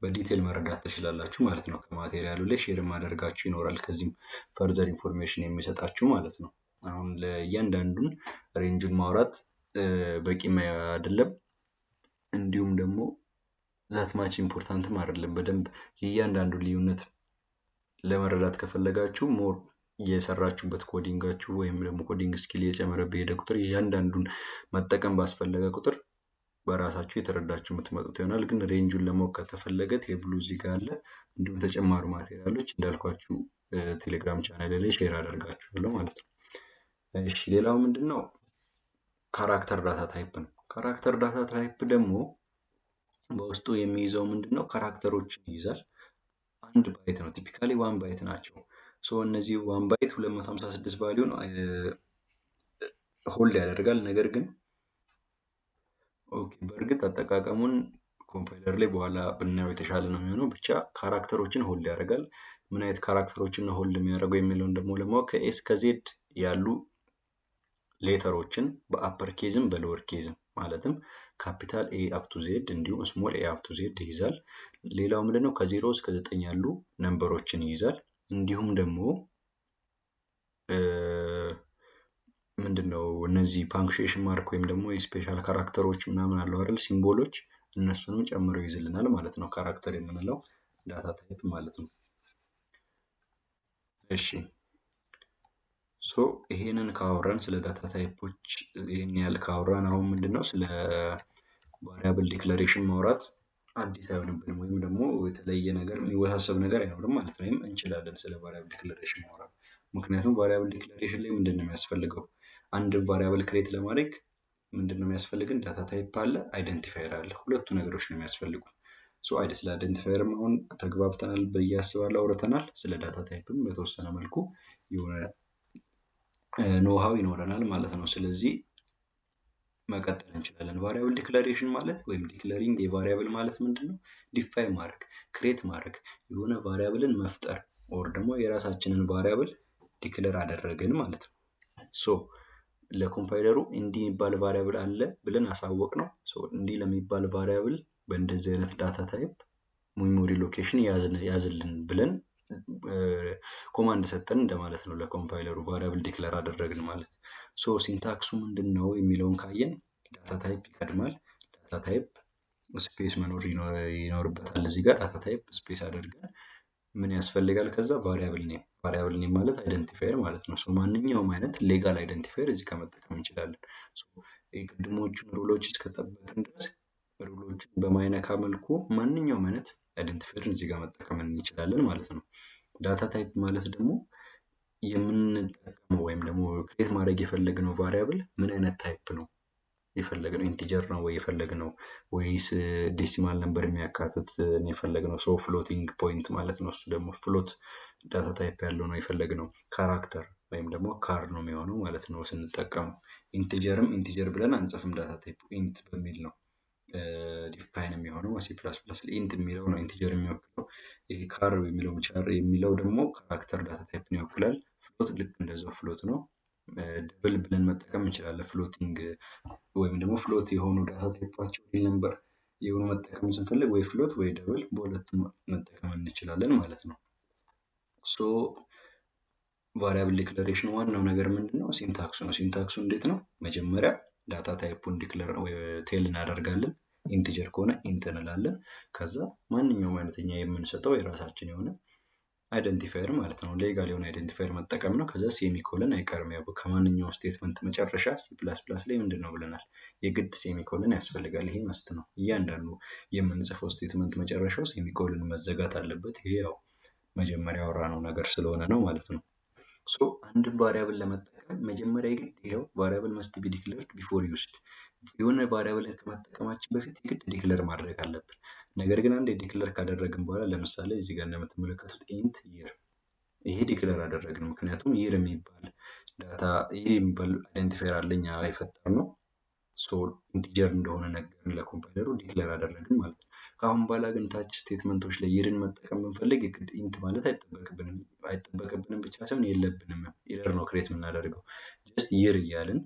በዲቴል መረዳት ትችላላችሁ ማለት ነው። ከማቴሪያሉ ላይ ሼር ማደርጋችሁ ይኖራል፣ ከዚህም ፈርዘር ኢንፎርሜሽን የሚሰጣችሁ ማለት ነው። አሁን ለእያንዳንዱን ሬንጁን ማውራት በቂ አይደለም፣ እንዲሁም ደግሞ ዛትማች ኢምፖርታንትም አይደለም። በደንብ የእያንዳንዱ ልዩነት ለመረዳት ከፈለጋችሁ ሞር የሰራችሁበት ኮዲንጋችሁ ወይም ደግሞ ኮዲንግ ስኪል የጨመረ በሄደ ቁጥር እያንዳንዱን መጠቀም ባስፈለገ ቁጥር በራሳችሁ የተረዳችሁ የምትመጡት ይሆናል። ግን ሬንጁን ለማወቅ ከተፈለገ ቴብሉ እዚህ ጋር አለ። እንዲሁም ተጨማሪ ማቴሪያሎች እንዳልኳችሁ ቴሌግራም ቻናል ላይ ሼር አደርጋችኋለሁ ማለት ነው። እሺ ሌላው ምንድን ነው? ካራክተር ዳታ ታይፕ ነው። ካራክተር ዳታ ታይፕ ደግሞ በውስጡ የሚይዘው ምንድን ነው? ካራክተሮችን ይይዛል። 1 ባይት ነው። ቲፒካሊ 1 ባይት ናቸው። እነዚህ 1 ባይት 256 ቫሊዩን ሆልድ ያደርጋል። ነገር ግን በእርግጥ አጠቃቀሙን ኮምፓይለር ላይ በኋላ ብናየው የተሻለ ነው የሚሆነው። ብቻ ካራክተሮችን ሆልድ ያደርጋል። ምን አይነት ካራክተሮችን ነው ሆልድ የሚያደርገው የሚለውን ደግሞ ለማወቅ ከኤስ ከዜድ ያሉ ሌተሮችን በአፐር ኬዝም በሎወር ኬዝም ማለትም ካፒታል ኤ አፕቱ ዜድ እንዲሁም ስሞል ኤ አፕቱ ዜድ ይይዛል። ሌላው ምንድነው? ከ0 እስከ 9 ያሉ ነምበሮችን ይይዛል። እንዲሁም ደግሞ ምንድነው እነዚህ ፓንክቹዌሽን ማርክ ወይም ደግሞ የስፔሻል ካራክተሮች ምናምን አለው አይደል? ሲምቦሎች እነሱንም ጨምሮ ይይዝልናል ማለት ነው። ካራክተር የምንለው ዳታ ታይፕ ማለት ነው። እሺ ይሄንን ካወራን ስለ ዳታ ታይፖች ይሄን ያህል ካወራን አሁን ምንድነው ስለ ቫሪያብል ዲክለሬሽን ማውራት አዲስ አይሆንብንም፣ ወይም ደግሞ የተለየ ነገር የሚወሳሰብ ነገር አይኖርም ማለት ነው። እንችላለን ስለ ቫሪያብል ዲክለሬሽን ማውራት። ምክንያቱም ቫሪያብል ዲክለሬሽን ላይ ምንድነው የሚያስፈልገው? አንድን ቫሪያብል ክሬት ለማድረግ ምንድነው የሚያስፈልግን? ዳታ ታይፕ አለ፣ አይደንቲፋየር አለ። ሁለቱ ነገሮች ነው የሚያስፈልጉ። ስለ አይደንቲፋየርም አሁን ተግባብተናል ብዬ አስባለሁ፣ አውርተናል። ስለ ዳታ ታይፕም በተወሰነ መልኩ የሆነ ኖሃው ይኖረናል ማለት ነው። ስለዚህ መቀጠል እንችላለን። ቫሪያብል ዲክለሬሽን ማለት ወይም ዲክለሪንግ የቫሪያብል ማለት ምንድነው? ዲፋይ ማድረግ፣ ክሬት ማድረግ፣ የሆነ ቫሪያብልን መፍጠር ኦር ደግሞ የራሳችንን ቫሪያብል ዲክለር አደረግን ማለት ነው። ለኮምፓይለሩ እንዲህ የሚባል ቫሪያብል አለ ብለን አሳወቅ ነው። እንዲህ ለሚባል ቫሪያብል በእንደዚህ አይነት ዳታ ታይፕ ሜሞሪ ሎኬሽን ያዝልን ብለን ኮማንድ ሰጠን እንደማለት ነው ለኮምፓይለሩ። ቫሪያብል ዲክለር አደረግን ማለት። ሲንታክሱ ምንድን ነው የሚለውን ካየን ዳታ ታይፕ ይቀድማል። ዳታ ታይፕ ስፔስ መኖር ይኖርበታል። እዚህ ጋር ዳታ ታይፕ ስፔስ አድርገን ምን ያስፈልጋል? ከዛ ቫሪያብል ኔም ማለት አይደንቲፋየር ማለት ነው። ማንኛውም አይነት ሌጋል አይደንቲፋየር እዚህ ጋር መጠቀም እንችላለን። የቅድሞቹን ሩሎች እስከጠበቅን ድረስ ሩሎችን በማይነካ መልኩ ማንኛውም አይነት አይደንቲፋየርን እዚህ ጋር መጠቀም እንችላለን ማለት ነው። ዳታ ታይፕ ማለት ደግሞ የምንጠቀመው ወይም ደግሞ ክሬት ማድረግ የፈለግነው ቫሪያብል ምን አይነት ታይፕ ነው የፈለግነው፣ ኢንቲጀር ነው ወይ የፈለግነው ወይስ ዴሲማል ነምበር የሚያካትት የፈለግነው፣ ሶ ፍሎቲንግ ፖይንት ማለት ነው። እሱ ደግሞ ፍሎት ዳታ ታይፕ ያለው ነው የፈለግነው። ካራክተር ወይም ደግሞ ካር ነው የሚሆነው ማለት ነው ስንጠቀመው። ኢንቲጀርም ኢንቲጀር ብለን አንጽፍም፣ ዳታ ታይፕ ኢንት በሚል ነው ዲፋይን የሚሆነው። ሲ ፕላስ ፕላስ ኢንት የሚለው ነው ኢንቲጀር የሚወክለው። ይሄ ካር የሚለው ቻር የሚለው ደግሞ ካራክተር ዳታ ታይፕን ይወክላል። ፍሎት ልክ እንደዛው ፍሎት ነው። ደብል ብለን መጠቀም እንችላለን። ፍሎቲንግ ወይም ደግሞ ፍሎት የሆኑ ዳታ ታይፓቸው ሪል ነምበር የሆኑ መጠቀም ስንፈልግ ወይ ፍሎት ወይ ደብል በሁለቱም መጠቀም እንችላለን ማለት ነው። ሶ ቫሪያብል ዲክለሬሽን ዋናው ነገር ምንድነው? ሲንታክሱ ነው። ሲንታክሱ እንዴት ነው? መጀመሪያ ዳታ ታይፑን ዲክለር ቴል እናደርጋለን። ኢንቲጀር ከሆነ ኢንት እንላለን። ከዛ ማንኛውም አይነተኛ የምንሰጠው የራሳችን የሆነ አይደንቲፋየር ማለት ነው። ሌጋል የሆነ አይደንቲፋየር መጠቀም ነው። ከዛ ሴሚኮለን አይቀርም። ያው ከማንኛውም ስቴትመንት መጨረሻ ሲ ፕላስ ፕላስ ላይ ምንድን ነው ብለናል? የግድ ሴሚኮለን ያስፈልጋል። ይሄ መስት ነው። እያንዳንዱ የምንጽፈው ስቴትመንት መጨረሻው ሴሚኮለን መዘጋት አለበት። ይሄ ያው መጀመሪያ ያወራነው ነገር ስለሆነ ነው ማለት ነው። ሶ አንድ ቫሪያብል ለመጠቀም መጀመሪያ የግድ ይኸው ቫሪያብል መስት ቢ ዲክለርድ ቢፎር ዩዝድ፣ የሆነ ቫሪያብል ከመጠቀማችን በፊት የግድ ዲክለር ማድረግ አለብን። ነገር ግን አንድ ዲክለር ካደረግን በኋላ ለምሳሌ እዚህ ጋር እንደምትመለከቱት ኢንት ይር፣ ይሄ ዲክለር አደረግን። ምክንያቱም ይር የሚባል ዳታ ይር የሚባል አይደንቲፋየር አለኝ የፈጠር ነው። ሶ ኢንቲጀር እንደሆነ ነገርን ለኮምፓይለሩ ዲክለር አደረግን ማለት ነው። ከአሁን በኋላ ግን ታች ስቴትመንቶች ላይ ይርን መጠቀም ብንፈልግ የግድ ኢንት ማለት አይጠበቅብንም ብቻ ሳይሆን የለብንም። ኢረር ነው ክሬት የምናደርገው። ጀስት ይር እያልን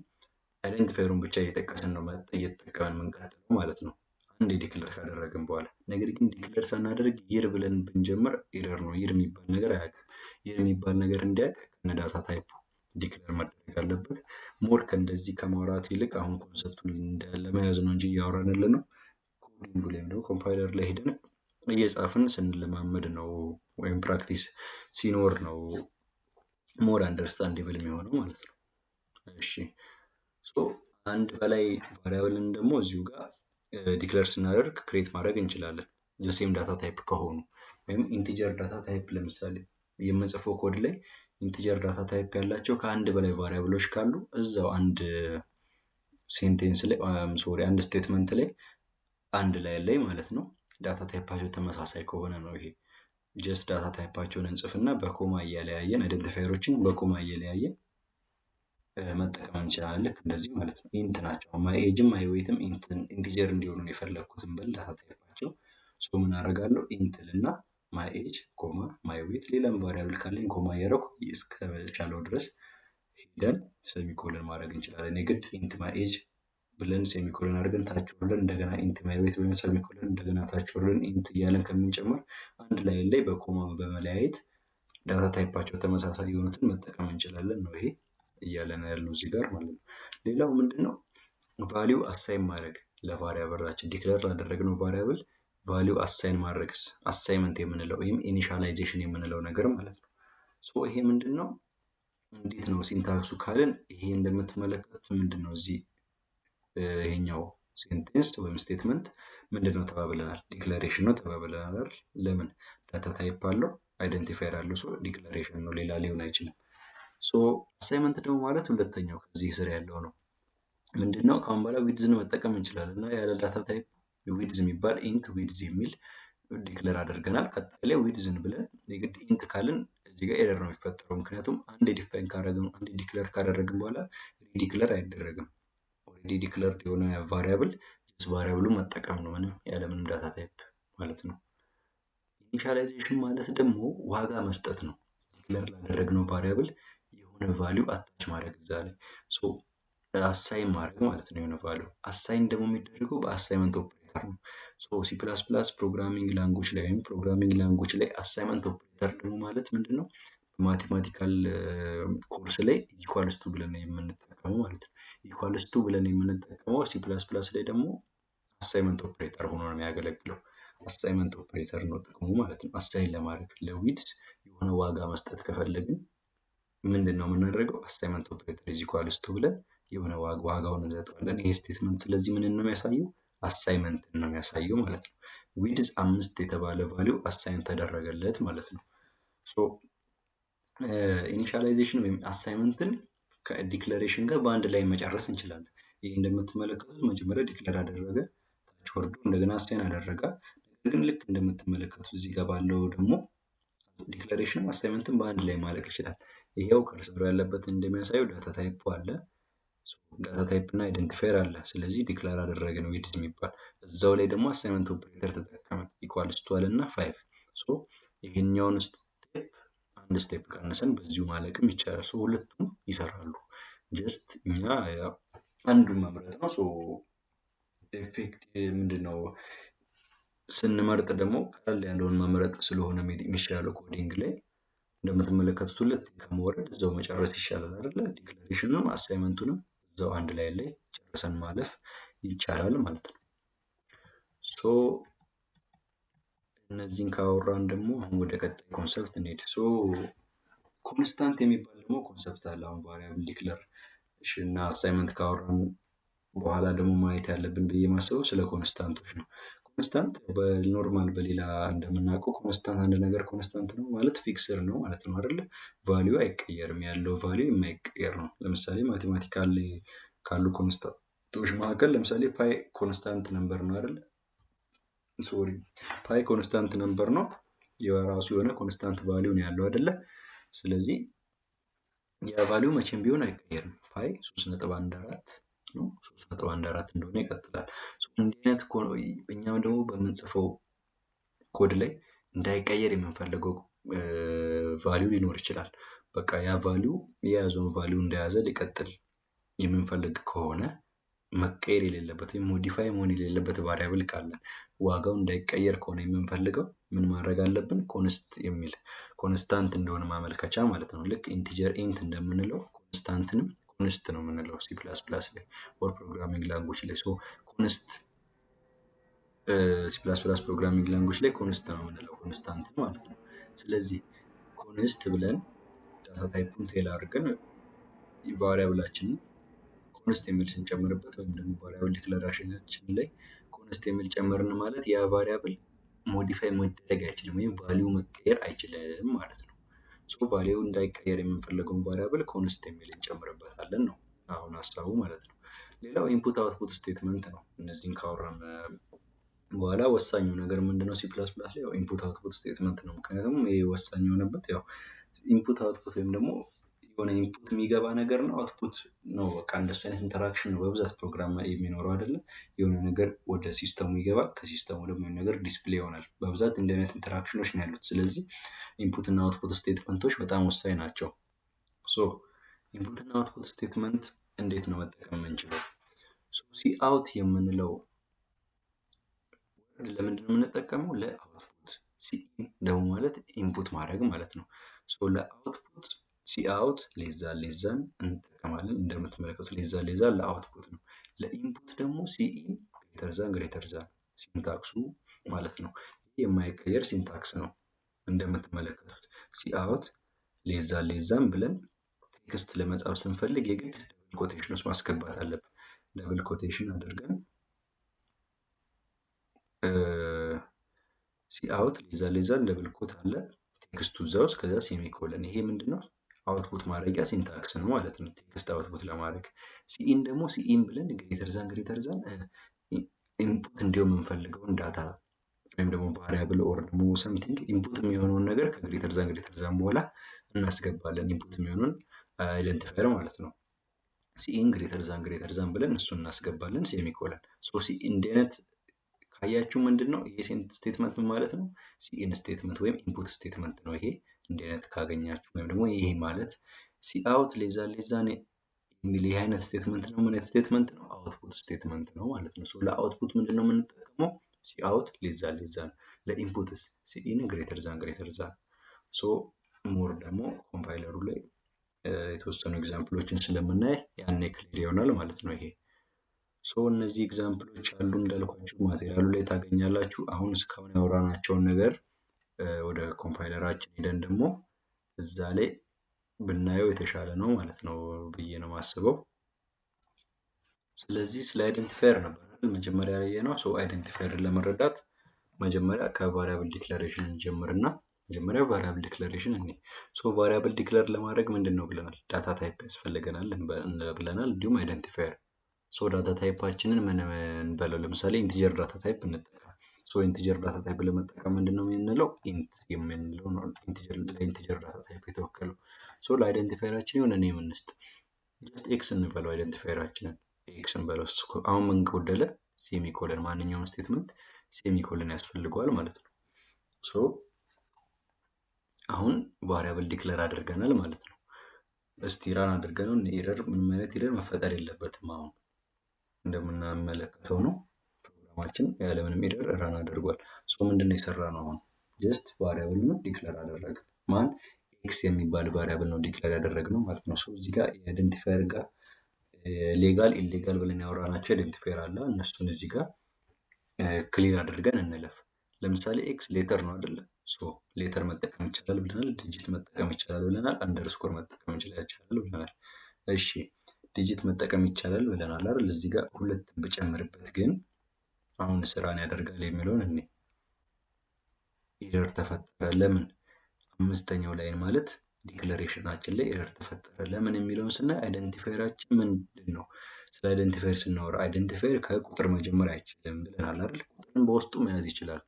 አይደንቲፋየሩን ብቻ እየጠቀስን ነው እየተጠቀመን የምንቀጥለው ማለት ነው አንድ ዲክለር ካደረግን በኋላ። ነገር ግን ዲክለር ሳናደርግ ይር ብለን ብንጀምር ኢረር ነው። ይር የሚባል ነገር አያውቅም። ይር የሚባል ነገር እንዲያውቅ ከነ ዳታ ታይፑ ዲክለር መደረግ አለበት። ሞር ከእንደዚህ ከማውራት ይልቅ አሁን ኮንሰፕቱን ለመያዝ ነው እንጂ እያወራንልን ነው። ኮዲንግ ላይ ደግሞ ኮምፓይለር ላይ ሄደን እየጻፍን ስንለማመድ ነው ወይም ፕራክቲስ ሲኖር ነው ሞር አንደርስታንዴብል የሚሆነው ማለት ነው። እሺ አንድ በላይ ቫሪያብልን ደግሞ እዚሁ ጋር ዲክለር ስናደርግ ክሬት ማድረግ እንችላለን። ዘሴም ዳታ ታይፕ ከሆኑ ወይም ኢንቲጀር ዳታ ታይፕ ለምሳሌ የምንጽፈው ኮድ ላይ ኢንቲጀር ዳታ ታይፕ ያላቸው ከአንድ በላይ ቫሪያብሎች ካሉ እዛው አንድ ሴንቴንስ ላይ አንድ ስቴትመንት ላይ አንድ ላይ ማለት ነው ዳታ ታይፓቸው ተመሳሳይ ከሆነ ነው። ይሄ ጀስት ዳታ ታይፓቸውን እንጽፍና በኮማ እያለያየን አይደንቲፋየሮችን በኮማ እያለያየን መጠቀም እንችላለን። ልክ እንደዚህ ማለት ነው። ኢንት ናቸው። ማይ ኤጅም ማይ ዌይትም ኢንቲጀር እንዲሆኑ የፈለግኩትን ብል ዳታ ታይፓቸው ምን አደርጋለሁ? ኢንትል እና ማይ ኤጅ ኮማ ማይ ዌይት ሌላም ቫሪያብል ካለኝ ኮማ እያደረኩ እስከቻለው ድረስ ሄደን ሴሚኮለን ማድረግ እንችላለን። የግድ ኢንት ማይ ኤጅ ብለን ሴሚኮለን አድርገን ታች ወርደን እንደገና ኢንት ማይ ዌይት ወይም ሴሚኮለን እንደገና ታች ወርደን ኢንት እያለን ከምንጨምር አንድ ላይ በኮማ በመለያየት ዳታ ታይፓቸው ተመሳሳይ የሆኑትን መጠቀም እንችላለን ነው ይሄ እያለን ያለው እዚህ ጋር ማለት ነው። ሌላው ምንድነው? ቫሊው አሳይን ማድረግ ለቫሪያብላችን ዲክለር ላደረግነው ቫሪያብል ቫሊው አሳይን ማድረግስ አሳይመንት የምንለው ወይም ኢኒሻላይዜሽን የምንለው ነገር ማለት ነው። ሶ ይሄ ምንድነው? እንዴት ነው ሲንታክሱ ካልን ይሄ እንደምትመለከቱት ምንድነው እዚህ ይሄኛው ሴንቴንስ ወይም ስቴትመንት ምንድነው ተባብለናል? ዲክለሬሽን ነው ተባብለናል። ለምን? ዳታ ታይፕ አለው አይደንቲፋየር አለው። ሶ ዲክለሬሽን ነው፣ ሌላ ሊሆን አይችልም። ሶ አሳይመንት ደግሞ ማለት ሁለተኛው ከዚህ ስር ያለው ነው። ምንድነው? ከአሁን በኋላ ዊድዝን መጠቀም እንችላለን እና ያለ ዳታ ታይፕ ዊድዝ የሚባል ኢንት ዊድዝ የሚል ዲክለር አድርገናል። ቀጣይ ላይ ዊድዝን ብለን የግድ ኢንት ካልን እዚህ ጋር ኤረር ነው የሚፈጠረው። ምክንያቱም አንድ ዲፋይን ካደረግን አንድ ዲክለር ካደረግን በኋላ ሪዲክለር አይደረግም። ኦልሬዲ ዲክለርድ የሆነ ቫሪያብል ቫሪያብሉ መጠቀም ነው ምንም ያለምንም ዳታ ታይፕ ማለት ነው። ኢኒሻላይዜሽን ማለት ደግሞ ዋጋ መስጠት ነው። ዲክለር ላደረግነው ቫሪያብል የሆነ ቫሊዩ አታች ማድረግ እዛ ላይ አሳይን ማድረግ ማለት ነው። የሆነ ቫሊዩ አሳይን ደግሞ የሚደረገው በአሳይመንት ኦፕሬተር ነው። ሲ ፕላስ ፕላስ ፕሮግራሚንግ ላንጉጅ ላይ ወይም ፕሮግራሚንግ ላንጉጅ ላይ አሳይመንት ኦፕሬተር ደግሞ ማለት ምንድነው? ማቴማቲካል ኮርስ ላይ ኢኳልስቱ ብለን የምንጠቀመው ማለት ነው። ኢኳልስቱ ብለን የምንጠቀመው ሲ ፕላስ ፕላስ ላይ ደግሞ አሳይመንት ኦፕሬተር ሆኖ ነው የሚያገለግለው። አሳይመንት ኦፕሬተር ነው ጥቅሙ ማለት ነው። አሳይን ለማድረግ ለዊድዝ የሆነ ዋጋ መስጠት ከፈለግን ምንድን ነው የምናደርገው? አሳይመንት ኦፕሬተር ኢዝ ኢኳልስ ቱ ብለን የሆነ ዋጋውን እንሰጠዋለን። ይሄ ስቴትመንት ስለዚህ ምን ነው የሚያሳየው? አሳይመንት ነው የሚያሳየው ማለት ነው። ዊድዝ 5 የተባለ ቫሊዩ አሳይን ተደረገለት ማለት ነው። ሶ ኢኒሻላይዜሽን ወይም አሳይመንትን ከዲክለሬሽን ጋር በአንድ ላይ መጨረስ እንችላለን። ይህ እንደምትመለከቱት መጀመሪያ ዲክለር አደረገ፣ ታች ወርዶ እንደገና አሳይን አደረገ። ነገር ግን ልክ እንደምትመለከቱት እዚህ ጋር ባለው ደግሞ ዲክለሬሽን አሳይመንትን በአንድ ላይ ማለቅ ይችላል። ይሄው ከርሰሩ ያለበትን እንደሚያሳየው ዳታ ታይፕ አለ፣ ዳታ ታይፕ እና አይደንቲፋየር አለ። ስለዚህ ዲክላር አደረገ ነው ዊድዝ የሚባል። እዛው ላይ ደግሞ አሳይመንት ኦፕሬተር ተጠቀመ ኢኳልስ ቱ እና 5። ሶ ይሄኛውን ስቴፕ አንድ ስቴፕ ቀንሰን በዚሁ ማለቅም ይቻላል። ሶ ሁለቱም ይሰራሉ። ጀስት እኛ አንዱን መምረጥ ነው። ሶ ኤፌክት ምንድነው ስንመርጥ ደግሞ ቀለል ያለውን መምረጥ ስለሆነ የሚሻለው ኮዲንግ ላይ እንደምትመለከቱት ሁለት ከመውረድ እዛው መጨረስ ይሻላል አይደለ? ዲክለሬሽኑንም አሳይመንቱንም እዛው አንድ ላይ ጨርሰን ማለፍ ይቻላል ማለት ነው። ሶ እነዚህን ካወራን ደግሞ አሁን ወደ ቀጣይ ኮንሰፕት እንሄድ። ሶ ኮንስታንት የሚባል ደግሞ ኮንሰፕት አለ። አሁን ቫሪያብል ዲክለሬሽን እና አሳይመንት ካወራን በኋላ ደግሞ ማየት ያለብን ብዬ ማስበው ስለ ኮንስታንቶች ነው። ኮንስታንት በኖርማል በሌላ እንደምናውቀው ኮንስታንት አንድ ነገር ኮንስታንት ነው ማለት ፊክስር ነው ማለት ነው አይደለ? ቫሊዩ አይቀየርም፣ ያለው ቫሊዩ የማይቀየር ነው። ለምሳሌ ማቴማቲካል ካሉ ኮንስታንቶች መካከል ለምሳሌ ፓይ ኮንስታንት ነምበር ነው አይደለ? ሶሪ ፓይ ኮንስታንት ነምበር ነው፣ የራሱ የሆነ ኮንስታንት ቫሊዩ ነው ያለው አይደለ? ስለዚህ ያ ቫሊዩ መቼም ቢሆን አይቀየርም። ፓይ 3.14 ነው፣ 3.14 እንደሆነ ይቀጥላል። እንዲህ አይነት እኛም ደግሞ በምንጽፈው ኮድ ላይ እንዳይቀየር የምንፈልገው ቫሊዩ ሊኖር ይችላል። በቃ ያ ቫሊዩ የያዘውን ቫሊዩ እንደያዘ ሊቀጥል የምንፈልግ ከሆነ መቀየር የሌለበት ወይም ሞዲፋይ መሆን የሌለበት ቫሪያብል ካለ ዋጋው እንዳይቀየር ከሆነ የምንፈልገው ምን ማድረግ አለብን? ኮንስት የሚል ኮንስታንት እንደሆነ ማመልከቻ ማለት ነው። ልክ ኢንቲጀር ኢንት እንደምንለው ኮንስታንትንም ኮንስት ነው የምንለው ሲ ፕላስ ፕላስ ላይ ኦር ፕሮግራሚንግ ላንጉጅ ላይ። ሶ ኮንስት ሲ ፕላስ ፕላስ ፕሮግራሚንግ ላንጉጅ ላይ ኮንስት ነው የምንለው ኮንስታንት ማለት ነው። ስለዚህ ኮንስት ብለን ዳታ ታይፑን ቴል አድርገን ቫሪያብላችንን ኮንስት የሚል ስንጨምርበት ወይም ደግሞ ቫሪያብል ዲክለሬሽናችን ላይ ኮንስት የሚል ጨመርን ማለት ያ ቫሪያብል ሞዲፋይ መደረግ አይችልም ወይም ቫሊዩ መቀየር አይችልም ማለት ነው። ሶ ቫሊዩ እንዳይቀየር የምንፈልገውን ቫሪያብል ኮንስት የሚል እንጨምርበታለን ነው አሁን ሀሳቡ ማለት ነው። ሌላው ኢንፑት አውትፑት ስቴትመንት ነው። እነዚህን ካወራን በኋላ ወሳኙ ነገር ምንድነው? ሲ ፕላስ ፕላስ ላይ ኢንፑት አውትፑት ስቴትመንት ነው። ምክንያቱም ይሄ ወሳኝ የሆነበት ያው ኢንፑት አውትፑት ወይም ደግሞ የሆነ ኢንፑት የሚገባ ነገር ነው፣ አውትፑት ነው። በቃ እንደሱ አይነት ኢንተራክሽን ነው በብዛት ፕሮግራም የሚኖረው አይደለም። የሆነ ነገር ወደ ሲስተሙ ይገባል፣ ከሲስተሙ ደግሞ የሆነ ነገር ዲስፕሌይ ይሆናል። በብዛት እንዲህ አይነት ኢንተራክሽኖች ነው ያሉት። ስለዚህ ኢንፑት እና አውትፑት ስቴትመንቶች በጣም ወሳኝ ናቸው። ሶ ኢንፑት እና አውትፑት ስቴትመንት እንዴት ነው መጠቀም የምንችለው? ሲ አውት የምንለው ለምንድን ነው የምንጠቀመው? ለአውትፑት። ሲ ደግሞ ማለት ኢንፑት ማድረግ ማለት ነው። ሶ ለአውትፑት ሲ አውት ሌዛን እንጠቀማለን። እንደምትመለከቱት ሌዛን ለአውትፑት ነው። ለኢንፑት ደግሞ ሲኢን ግሬተርዛን ሲንታክሱ ማለት ነው። ይህ የማይቀየር ሲንታክስ ነው። እንደምትመለከቱት ሲ አውት ሌዛን ብለን ቴክስት ለመጻፍ ስንፈልግ የግድ ደብል ኮቴሽን ውስጥ ማስገባት አለብን። ደብል ኮቴሽን አድርገን ሲ አውት ሌዛን ደብል ኮት አለ ቴክስቱ እዛ ውስጥ፣ ከዛ ሴሚኮለን። ይሄ ምንድነው? አውትፑት ማድረጊያ ሲንታክስ ነው ማለት ነው፣ ቴክስት አውትፑት ለማድረግ። ሲኢን ደግሞ ሲኢን ብለን ግሬተርዛን ኢንፑት እንዲሁም የምንፈልገውን ዳታ ወይም ደግሞ ቫሪያብል ኦር ደግሞ ሰምቲንግ ኢንፑት የሚሆነውን ነገር ከግሬተርዛን በኋላ እናስገባለን። ኢንፑት የሚሆነውን አይደንቲፋየር ማለት ነው። ሲኢን ግሬተርዛን ብለን እሱን እናስገባለን፣ ሴሚኮለን። ሶ ሲኢን እንዲህ አይነት ካያችሁ ምንድን ነው ይሄ ስቴትመንት ማለት ነው? ሲኢን ስቴትመንት ወይም ኢንፑት ስቴትመንት ነው። ይሄ እንዲህ አይነት ካገኛችሁ ወይም ደግሞ ይሄ ማለት ሲ አውት ሌዛን የሚል ይህ አይነት ስቴትመንት ነው። ምን አይነት ስቴትመንት ነው? አውትፑት ስቴትመንት ነው ማለት ነው። ለአውትፑት ምንድን ነው የምንጠቀመው? ሲ አውት ሌዛን። ለኢንፑትስ ሲኢን ግሬተርዛን። ሶ ሞር ደግሞ ኮምፓይለሩ ላይ የተወሰኑ ኤግዛምፕሎችን ስለምናይ ያኔ ክሊር ይሆናል ማለት ነው ይሄ። ሶ እነዚህ ኤግዛምፕሎች አሉ እንዳልኳችሁ ማቴሪያሉ ላይ ታገኛላችሁ። አሁን እስካሁን ያወራናቸውን ነገር ወደ ኮምፓይለራችን ሄደን ደግሞ እዛ ላይ ብናየው የተሻለ ነው ማለት ነው ብዬ ነው የማስበው። ስለዚህ ስለ አይደንቲፋየር ነበር መጀመሪያ ላይ ነው። ሶ አይደንቲፋየርን ለመረዳት መጀመሪያ ከቫሪያብል ዲክለሬሽን እንጀምርና መጀመሪያ ቫሪያብል ዲክለሬሽን እኔ ሶ ቫሪያብል ዲክለር ለማድረግ ምንድን ነው ብለናል? ዳታ ታይፕ ያስፈልገናል ብለናል። እንዲሁም አይደንቲፋየር። ሶ ዳታ ታይፓችንን ምን እንበለው? ለምሳሌ ኢንቲጀር ዳታ ታይፕ እንጠቀም። ሶ ኢንቲጀር ዳታ ታይፕ ለመጠቀም ምንድን ነው የምንለው? ኢንት የምንለው ነው ለኢንቲጀር ዳታ ታይፕ የተወከለው። ሶ ለአይደንቲፋየራችን የሆነ ኔም እንስጥ። ኤክስ እንበለው አይደንቲፋየራችንን ኤክስ እንበለው። አሁን ምን ጎደለ? ሴሚኮለን። ማንኛውም ስቴትመንት ሴሚኮለን ያስፈልገዋል ማለት ነው። ሶ አሁን ቫሪያብል ዲክለር አድርገናል ማለት ነው። እስቲ ራን አድርገነው ኤረር፣ ምንም አይነት ኤረር መፈጠር የለበትም። አሁን እንደምናመለከተው ነው ፕሮግራማችን ያለምንም ኤረር ራን አድርጓል። ሶ ምንድነው የሰራ ነው? አሁን ጀስት ቫሪያብል ነው ዲክለር አደረገ። ማን? ኤክስ የሚባል ቫሪያብል ነው ዲክለር ያደረግነው ማለት ነው። ሶ እዚህ ጋር የአይደንቲፋየር ጋር ሌጋል ኢሌጋል ብለን ያወራናቸው አይደንቲፋየር አለ። እነሱን እዚህ ጋር ክሊር አድርገን እንለፍ። ለምሳሌ ኤክስ ሌተር ነው አይደለ? ሶ ሌተር መጠቀም ይቻላል ብለናል። ዲጂት መጠቀም ይቻላል ብለናል። አንደርስኮር መጠቀም ይቻላል ብለናል። እሺ ዲጂት መጠቀም ይቻላል ብለናል አይደል? እዚህ ጋር ሁለትን ብጨምርበት ግን አሁን ስራን ያደርጋል የሚለውን እኔ ኤረር ተፈጠረ። ለምን? አምስተኛው ላይን ማለት ዲክለሬሽናችን ላይ ኤረር ተፈጠረ። ለምን የሚለውን ስናይ አይደንቲፋየራችን ምንድን ነው? ስለ አይደንቲፋየር ስናወራ አይደንቲፋየር ከቁጥር መጀመር አይችልም ብለናል አይደል? ቁጥርን በውስጡ መያዝ ይችላል፣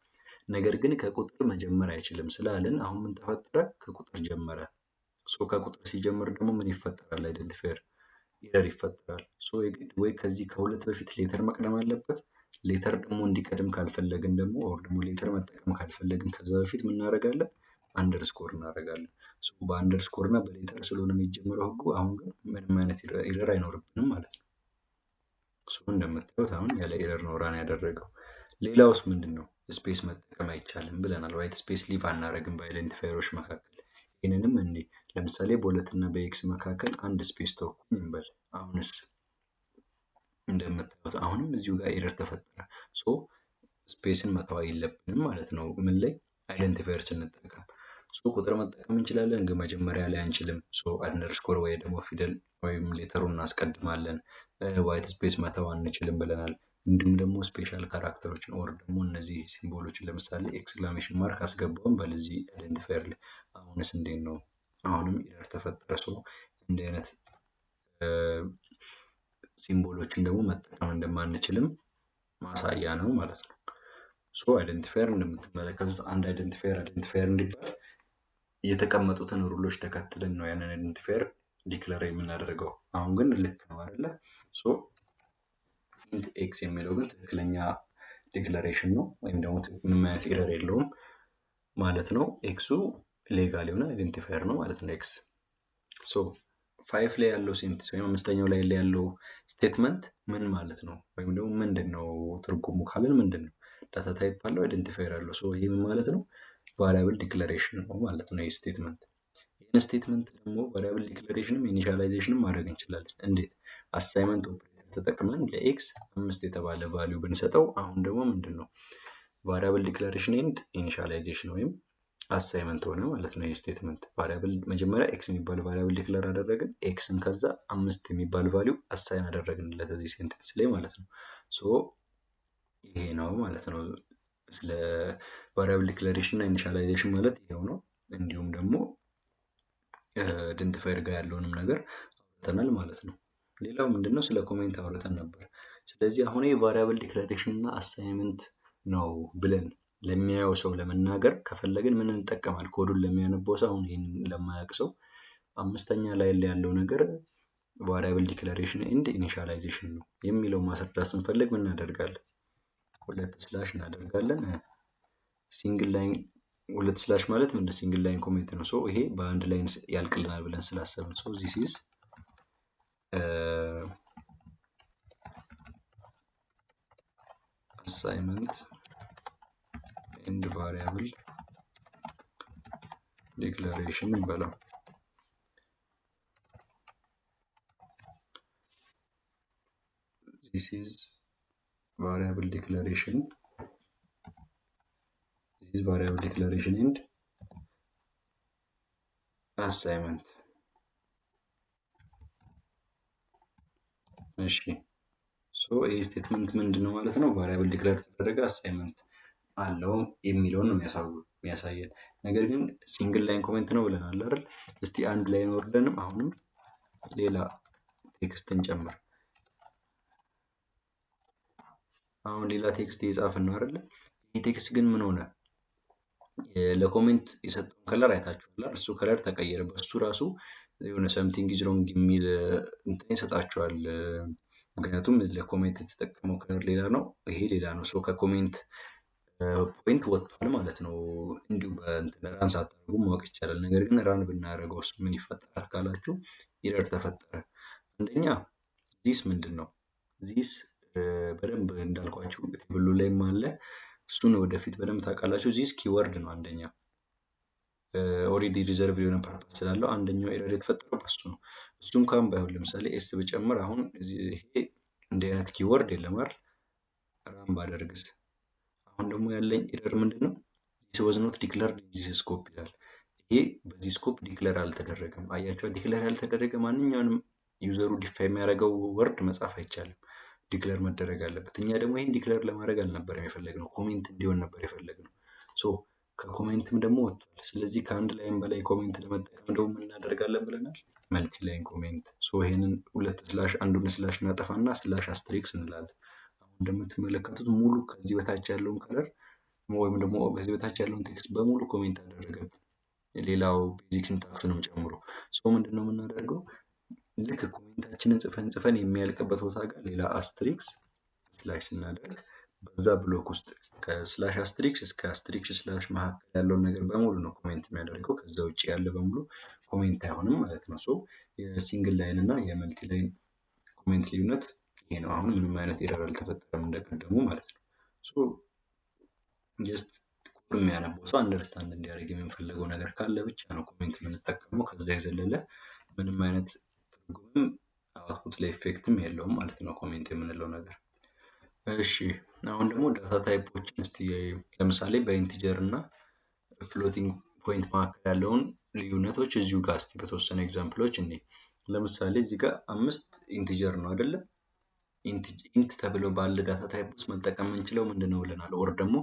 ነገር ግን ከቁጥር መጀመር አይችልም ስላልን አሁን ምን ተፈጠረ? ከቁጥር ጀመረ። ሶ ከቁጥር ሲጀምር ደግሞ ምን ይፈጠራል? አይደንቲፋየር ኤረር ይፈጠራል። ሶ ወይ ከዚህ ከሁለት በፊት ሌተር መቅደም አለበት። ሌተር ደግሞ እንዲቀድም ካልፈለግን ደግሞ ኦር ደግሞ ሌተር መጠቀም ካልፈለግን ከዛ በፊት ምን እናደርጋለን? አንደርስኮር እናደርጋለን። በአንደርስኮር እና በሌተር ስለሆነ የሚጀምረው ህጉ፣ አሁን ግን ምንም አይነት ኤረር አይኖርብንም ማለት ነው። እንደምታዩት አሁን ያለ ኤረር ነው ራን ያደረገው። ሌላውስ ምንድን ነው? ስፔስ መጠቀም አይቻልም ብለናል። ዋይት ስፔስ ሊቭ አናደርግም በአይደንቲፋየሮች መካከል። ይህንንም እንዴ ለምሳሌ በሁለት እና በኤክስ መካከል አንድ ስፔስ ተወኩኝ እንበል። አሁንስ እንደምታዩት አሁንም እዚሁ ጋር ኤረር ተፈጠረ። ሶ ስፔስን መተው የለብንም ማለት ነው። ምን ላይ? አይደንቲፋየር ስንጠቀም። ሶ ቁጥር መጠቀም እንችላለን፣ ግን መጀመሪያ ላይ አንችልም። ሶ አንደርስኮር ወይ ደግሞ ፊደል ወይም ሌተሩን እናስቀድማለን። ዋይት ስፔስ መተው አንችልም ብለናል። እንዲሁም ደግሞ ስፔሻል ካራክተሮችን ኦር ደግሞ እነዚህ ሲምቦሎችን ለምሳሌ ኤክስክላሜሽን ማርክ አስገባውን በለዚህ አይደንቲፋየር ላይ። አሁንስ እንዴት ነው? አሁንም ኤረር ተፈጠረ። ሶ እንዲህ አይነት ሲምቦሎችን ደግሞ መጠቀም እንደማንችልም ማሳያ ነው ማለት ነው። ሶ አይደንቲፋየር እንደምትመለከቱት አንድ አይደንቲፋየር እንዲባል የተቀመጡትን ሩሎች ተከትለን ነው ያንን አይደንቲፋየር ዲክለር የምናደርገው። አሁን ግን ልክ ነው አይደለ? ሶ ኢንት ኤክስ የሚለው ግን ትክክለኛ ዲክለሬሽን ነው፣ ወይም ደግሞ ምንም አይነት ኤረር የለውም ማለት ነው። ኤክሱ ሌጋል የሆነ አይደንቲፋየር ነው ማለት ነው ኤክስ። ሶ 5 ላይ ያለው ሴንቴንስ ወይም አምስተኛው ላይ ያለው ስቴትመንት ምን ማለት ነው? ወይም ደግሞ ምንድን ነው ትርጉሙ ካልን ምንድን ነው? ዳታ ታይፕ አለው፣ አይደንቲፋየር አለው። ሶ ይህ ምን ማለት ነው? ቫሪያብል ዲክለሬሽን ነው ማለት ነው ይህ ስቴትመንት። ይህን ስቴትመንት ደግሞ ቫሪያብል ዲክለሬሽንም ኢኒሻላይዜሽንም ማድረግ እንችላለን። እንዴት? አሳይመንት ኦፕሬተር ተጠቅመን ለኤክስ 5 የተባለ ቫሊዩ ብንሰጠው አሁን ደግሞ ምንድን ነው? ቫሪያብል ዲክለሬሽን ኤንድ ኢኒሻላይዜሽን ወይም አሳይመንት ሆነ ማለት ነው። የስቴትመንት ቫሪያብል መጀመሪያ ኤክስ የሚባል ቫሪያብል ዲክለር አደረግን። ኤክስን ከዛ 5 የሚባል ቫሊዩ አሳይን አደረግንለት እዚህ ሴንተንስ ላይ ማለት ነው። ሶ ይሄ ነው ማለት ነው። ስለ ቫሪያብል ዲክለሬሽን እና ኢኒሻላይዜሽን ማለት ይሄው ነው። እንዲሁም ደግሞ አይደንቲፋየር ጋር ያለውንም ነገር አውርተናል ማለት ነው። ሌላው ምንድነው? ስለ ኮሜንት አውርተን ነበር። ስለዚህ አሁን የቫሪያብል ዲክለሬሽን እና አሳይመንት ነው ብለን ለሚያየው ሰው ለመናገር ከፈለግን ምን እንጠቀማል? ኮዱን ለሚያነበው ሰው፣ አሁን ይህን ለማያውቅ ሰው አምስተኛ ላይ ያለው ነገር ቫሪያብል ዲክለሬሽን ኤንድ ኢኒሻላይዜሽን ነው የሚለው ማስረዳት ስንፈልግ ምን እናደርጋለን? ሁለት ስላሽ እናደርጋለን። ሲንግል ላይን ሁለት ስላሽ ማለት ምንድን? ሲንግል ላይን ኮሜንት ነው። ሶ ይሄ በአንድ ላይን ያልቅልናል ብለን ስላሰብን ሶ ዚስ ኢዝ አሳይመንት ኤንድ ቫሪያብል ዲክለሬሽን እንበለው። ዚስ ኢዝ ቫሪያብል ዲክለሬሽን ኤንድ አሳይመንት። እሺ ይህ ስቴትመንት ምንድን ነው ማለት ነው? ቫሪያብል ዲክለር ተደረገ አሳይንመንት አለው የሚለውን ነው የሚያሳየን። ነገር ግን ሲንግል ላይን ኮሜንት ነው ብለናል አይደል? እስቲ አንድ ላይን ወርደንም አሁንም ሌላ ቴክስት እንጨምር። አሁን ሌላ ቴክስት እየጻፍን ነው አይደለ? ይህ ቴክስት ግን ምን ሆነ? ለኮሜንት የሰጠውን ከለር አይታችኋል። እሱ ከለር ተቀየረ። በእሱ ራሱ የሆነ ሰምቲንግ ኢዝ ሮንግ የሚል እንትን ይሰጣቸዋል። ምክንያቱም ለኮሜንት የተጠቀመው ከለር ሌላ ነው፣ ይሄ ሌላ ነው። ሰው ከኮሜንት ፖይንት ወጥቷል ማለት ነው። እንዲሁ ራን ሳታደርጉ ማወቅ ይቻላል። ነገር ግን ራን ብናደርገው ምን ይፈጠራል ካላችሁ ኢረር ተፈጠረ። አንደኛ ዚስ ምንድን ነው? ዚስ በደንብ እንዳልኳችሁ ቴብሉ ላይም አለ። እሱን ወደፊት በደንብ ታውቃላችሁ። ዚስ ኪወርድ ነው አንደኛ። ኦልሬዲ ሪዘርቭ የሆነ ፐርፐስ ስላለው አንደኛው ኤረር የተፈጠረው በሱ ነው። እሱ እንኳን ባይሆን ለምሳሌ ኤስ ብጨምር አሁን ይሄ እንዲህ አይነት ኪወርድ የለም አይደል? ራን ባደርግስ አሁን ደግሞ ያለኝ ኤረር ምንድን ነው? ዚስ ዋዝ ኖት ዲክለርድ ዚስ ስኮፕ ይላል። ይሄ በዚህ ስኮፕ ዲክለር አልተደረገም። አያቸው፣ ዲክለር ያልተደረገ ማንኛውንም ዩዘሩ ዲፋይን የሚያደርገው ወርድ መጻፍ አይቻልም። ዲክለር መደረግ አለበት። እኛ ደግሞ ይህን ዲክለር ለማድረግ አልነበረም የፈለግነው፣ ኮሜንት እንዲሆን ነበር የፈለግነው። ሶ ከኮሜንትም ደግሞ ወጥቷል። ስለዚህ ከአንድ ላይን በላይ ኮሜንት ለመጠቀም ደግሞ ምን እናደርጋለን ብለናል? መልቲ ላይን ኮሜንት። ሶ ይሄንን ሁለት ስላሽ አንዱን ስላሽ እናጠፋና ስላሽ አስትሪክስ እንላለን። አሁን እንደምትመለከቱት ሙሉ ከዚህ በታች ያለውን ከለር ወይም ደግሞ ከዚህ በታች ያለውን ቴክስት በሙሉ ኮሜንት አደረገብን፣ ሌላው ቤዚክ ሲንታክሱንም ጨምሮ። ሶ ምንድነው የምናደርገው? ልክ ኮሜንታችንን ጽፈን የሚያልቅበት ቦታ ጋር ሌላ አስትሪክስ ስላሽ ስናደርግ በዛ ብሎክ ውስጥ ከስላሽ አስትሪክስ እስከ አስትሪክስ ስላሽ መካከል ያለውን ነገር በሙሉ ነው ኮሜንት የሚያደርገው። ከዛ ውጭ ያለ በሙሉ ኮሜንት አይሆንም ማለት ነው። ሶ የሲንግል ላይን እና የመልቲ ላይን ኮሜንት ልዩነት ይሄ ነው። አሁን ምንም አይነት ኤረር አልተፈጠረም እንደቀደሙ ማለት ነው። ሶ ጀስት ኮድ የሚያነበው ሰው አንደርስታንድ እንዲያደርግ የምንፈልገው ነገር ካለ ብቻ ነው ኮሜንት የምንጠቀመው። ከዛ የዘለለ ምንም አይነት ትርጉምም አውትፑት ላይ ኢፌክትም የለውም ማለት ነው ኮሜንት የምንለው ነገር። እሺ አሁን ደግሞ ዳታ ታይፖችን እስቲ ለምሳሌ በኢንቲጀር እና ፍሎቲንግ ፖይንት መካከል ያለውን ልዩነቶች እዚሁ ጋር እስቲ በተወሰነ ኤግዛምፕሎች እኔ ለምሳሌ እዚህ ጋር 5 ኢንቲጀር ነው አይደለም? ኢንት ተብሎ ባለ ዳታ ታይፕ ውስጥ መጠቀም የምንችለው ምንድን ነው ብለናል። ኦር ደግሞ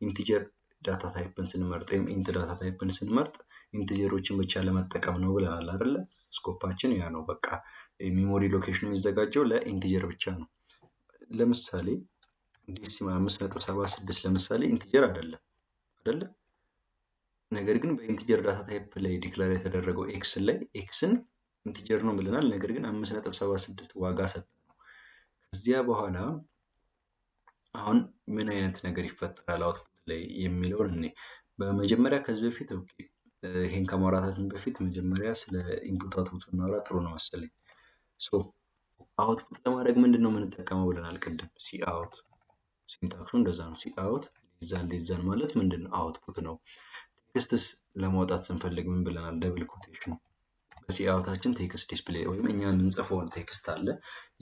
ኢንቲጀር ዳታ ታይፕን ስንመርጥ ወይም ኢንት ዳታ ታይፕን ስንመርጥ ኢንቲጀሮችን ብቻ ለመጠቀም ነው ብለናል አይደለ? ስኮፓችን ያ ነው። በቃ ሜሞሪ ሎኬሽን የሚዘጋጀው ለኢንቲጀር ብቻ ነው። ለምሳሌ ዴሲማል 5.76 ለምሳሌ ኢንቲጀር አይደለም አይደለ? ነገር ግን በኢንቲጀር ዳታ ታይፕ ላይ ዲክላር የተደረገው ኤክስ ላይ ኤክስን ኢንቲጀር ነው ብለናል። ነገር ግን 5.76 ዋጋ ሰጠ ነው። ከዚያ በኋላ አሁን ምን አይነት ነገር ይፈጠራል አውትፑት ላይ የሚለውን እኔ በመጀመሪያ ከዚህ በፊት ይሄን ከማውራታችን በፊት መጀመሪያ ስለ ኢንፑት አውትፑት እናወራ ጥሩ ነው መሰለኝ። ሶ አውትፑት ለማድረግ ምንድን ነው የምንጠቀመው ብለናል ቅድም። ሲ አውት ሲንታክሱ እንደዛ ነው። ሲ አውት ሌዛን ማለት ምንድን ነው? አውትፑት ነው። ቴክስትስ ለማውጣት ስንፈልግ ምን ብለናል? ደብል ኮቴሽን። በሲ አውታችን ቴክስት ዲስፕሌይ ወይም እኛ የምንጽፈውን ቴክስት አለ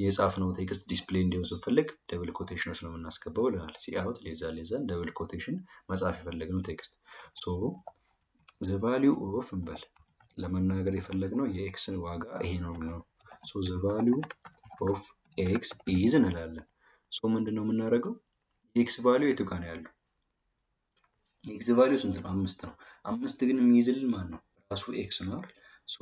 የጻፍነው ቴክስት ዲስፕሌይ እንዲሆን ስንፈልግ ደብል ኮቴሽኖች ነው የምናስገባው ብለናል። ሲ አውት ሌዛን ደብል ኮቴሽን መጻፍ የፈለግነው ቴክስት። ሶ ዘ ቫሊዩ ኦፍ እንበል ለመናገር የፈለግነው የኤክስ ዋጋ ይሄ ነው የሚሆነው። ሶ ዘ ቫሊዩ ኦፍ ኤክስ ኢዝ እንላለን። ሶ ምንድን ነው የምናደርገው? ኤክስ ቫሊዩ የቱ ጋር ነው ያለው? ኤክስ ቫሊዩ ስንት ነው? 5 ነው። 5 ግን የሚይዝልን ማን ነው? ራሱ ኤክስ ነው አይደል? ሶ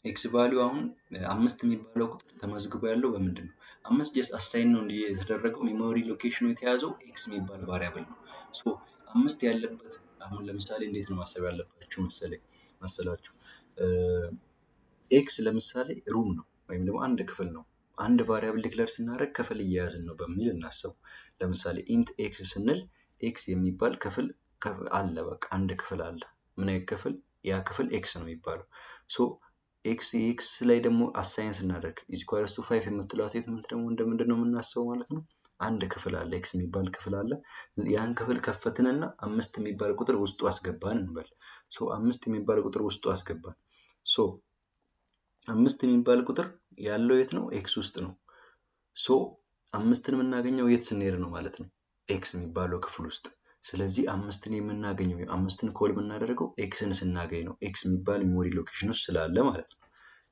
ኤክስ ቫሊዩ አሁን 5 የሚባለው ቁጥር ተመዝግቦ ያለው በምንድን ነው? 5 ጀስት አሳይን ነው እንጂ የተደረገው ሜሞሪ ሎኬሽኑ የተያዘው ኤክስ የሚባል ቫሪያብል ነው። ሶ 5 ያለበት አሁን ለምሳሌ እንዴት ነው ማሰብ ያለባችሁ መሰላችሁ? ኤክስ ለምሳሌ ሩም ነው ወይም ደግሞ አንድ ክፍል ነው። አንድ ቫሪያብል ዲክለር ስናደርግ ክፍል እየያዝን ነው በሚል እናስቡ። ለምሳሌ ኢንት ኤክስ ስንል ኤክስ የሚባል ክፍል አለ። በቃ አንድ ክፍል አለ። ምን አይነት ክፍል? ያ ክፍል ኤክስ ነው የሚባለው። ሶ ኤክስ ላይ ደግሞ አሳይን ስናደርግ ኢኳልስ ቱ 5 የምትለው ስቴትመንት ደግሞ እንደምንድን ነው የምናስበው ማለት ነው? አንድ ክፍል አለ፣ ኤክስ የሚባል ክፍል አለ። ያን ክፍል ከፈትንና 5 የሚባል ቁጥር ውስጡ አስገባን እንበል። ሶ 5 የሚባል ቁጥር ውስጡ አስገባን። ሶ 5 የሚባል ቁጥር ያለው የት ነው? ኤክስ ውስጥ ነው። ሶ 5ን የምናገኘው የት ስንሄድ ነው ማለት ነው? ኤክስ የሚባለው ክፍል ውስጥ። ስለዚህ 5ን የምናገኘው 5ን ኮል የምናደርገው ኤክስን ስናገኝ ነው። ኤክስ የሚባል ሜሞሪ ሎኬሽን ውስጥ ስላለ ማለት ነው።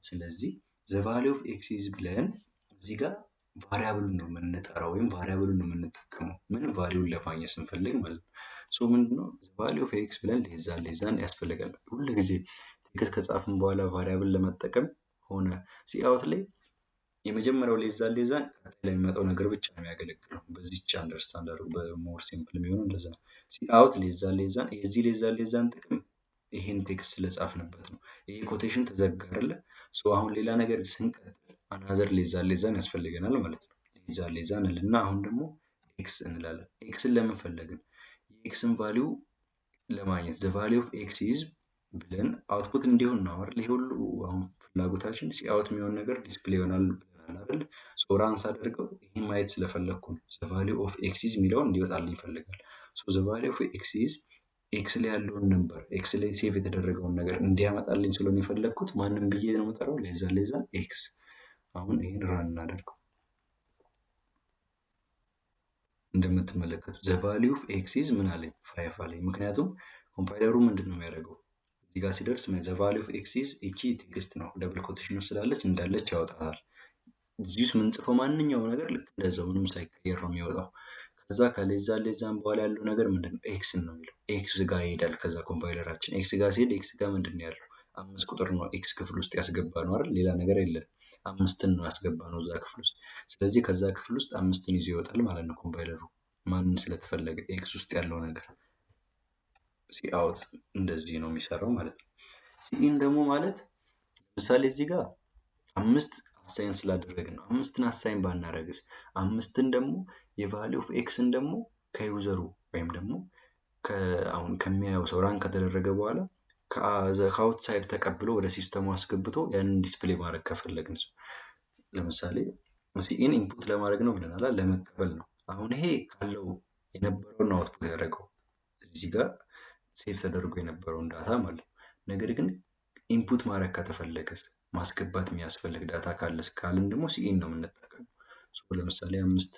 ስለዚህ ዘ ቫሊዩ ኦፍ ኤክስ ኢዝ ብለን እዚህ ጋር ቫሪያብሉን ነው የምንጠራው ወይም ቫሪያብሉን ነው የምንጠቀመው ምንም ቫሊዩን ለማግኘት ስንፈልግ ማለት ነው። ሶ ምንድነው ቫሊዩ ኦፍ ኤክስ ብለን ሌዛን ያስፈልጋል። ሁል ጊዜ ቴክስት ከጻፍን በኋላ ቫሪያብል ለመጠቀም ሆነ ሲአውት ላይ የመጀመሪያው ሌዛን ቀጣይ ለሚመጣው ነገር ብቻ ነው የሚያገለግለው። በዚች አንደርስታንድ አድርጉ። በሞር ሲምፕል የሚሆነው እንደዛ ነው። ሲአውት ሌዛን የዚህ ሌዛን ጥቅም ይሄን ቴክስት ስለጻፍንበት ነው። ይሄ ኮቴሽን ተዘጋ አይደለ? ሶ አሁን ሌላ ነገር ስንቀጥል አናዘር ሌዛን ያስፈልገናል ማለት ነው። ሌዛን እልና አሁን ደግሞ ኤክስ እንላለን። ኤክስን ለምን ፈለግን? የኤክስን ቫሊዩ ለማግኘት ዘ ቫሊዩ ኦፍ ኤክስ ኢዝ ብለን አውትፑት እንዲሆን ነው አይደል? ይሄ ሁሉ አሁን ፍላጎታችን ሲአውት የሚሆን ነገር ዲስፕሌይ ይሆናል ብለናል አይደል? ሶ ራንስ አድርገው ይሄን ማየት ስለፈለግኩ ነው። ዘ ቫሊዩ ኦፍ ኤክስ ኢዝ የሚለውን እንዲወጣልኝ ይፈልጋል። ሶ ዘ ቫሊዩ ኦፍ ኤክስ ኢዝ ኤክስ ላይ ያለውን ነምበር ኤክስ ላይ ሴቭ የተደረገውን ነገር እንዲያመጣልኝ ስለሆነ የፈለግኩት ማንም ብዬ ነው የምጠራው ሌዛን ኤክስ። አሁን ይሄን ራን እናደርገው። እንደምትመለከቱት ዘ ቫሊዩ ኦፍ ኤክስ ኢዝ ምን አለኝ? 5 አለኝ። ምክንያቱም ኮምፓይለሩ ምንድን ነው የሚያደርገው? እዚህ ጋር ሲደርስ ዘ ቫሊዩ ኦፍ ኤክስ ኢዝ እቺ ቴክስት ነው ደብል ኮቴሽን ውስጥ ስላለች እንዳለች ያወጣታል። እዚህ ውስጥ የምንጽፈው ማንኛውም ነገር ልክ እንደዛው ምንም ሳይቀየር ነው የሚወጣው። ከዛ ከሌዛን በኋላ ያለው ነገር ምንድን ነው? ኤክስን ነው የሚለው። ኤክስ ጋር ይሄዳል። ከዛ ኮምፓይለራችን ኤክስ ጋር ሲሄድ ኤክስ ጋር ምንድን ነው ያለው? 5 ቁጥር ነው ኤክስ ክፍል ውስጥ ያስገባ ነው አይደል? ሌላ ነገር የለም። 5ን ነው ያስገባ ነው እዛ ክፍል ውስጥ። ስለዚህ ከዛ ክፍል ውስጥ 5ን ይዞ ይወጣል ማለት ነው ኮምፓይለሩ። ማንን ስለተፈለገ? ኤክስ ውስጥ ያለው ነገር። ሲአውት እንደዚህ ነው የሚሰራው ማለት ነው። ሲኢን ደግሞ ማለት ለምሳሌ እዚህ ጋር 5 አሳይን ስላደረግን ነው። 5ን አሳይን ባናረግስ? 5ን ደግሞ የቫሊዩ ኦፍ ኤክስን ደግሞ ከዩዘሩ ወይም ደግሞ አሁን ከሚያየው ሰው ራን ከተደረገ በኋላ ከአውትሳይድ ተቀብሎ ወደ ሲስተሙ አስገብቶ ያንን ዲስፕሌይ ማድረግ ከፈለግን ሰው ለምሳሌ ሲኢን ኢንፑት ለማድረግ ነው ብለናል፣ ለመቀበል ነው። አሁን ይሄ ካለው የነበረውን አውትፑት ያደረገው እዚህ ጋር ሴቭ ተደርጎ የነበረውን ዳታ ማለት ነው። ነገር ግን ኢንፑት ማድረግ ከተፈለገ ማስገባት የሚያስፈልግ ዳታ ካልን ደግሞ ሲኢን ነው የምንጠቀመው። ለምሳሌ 5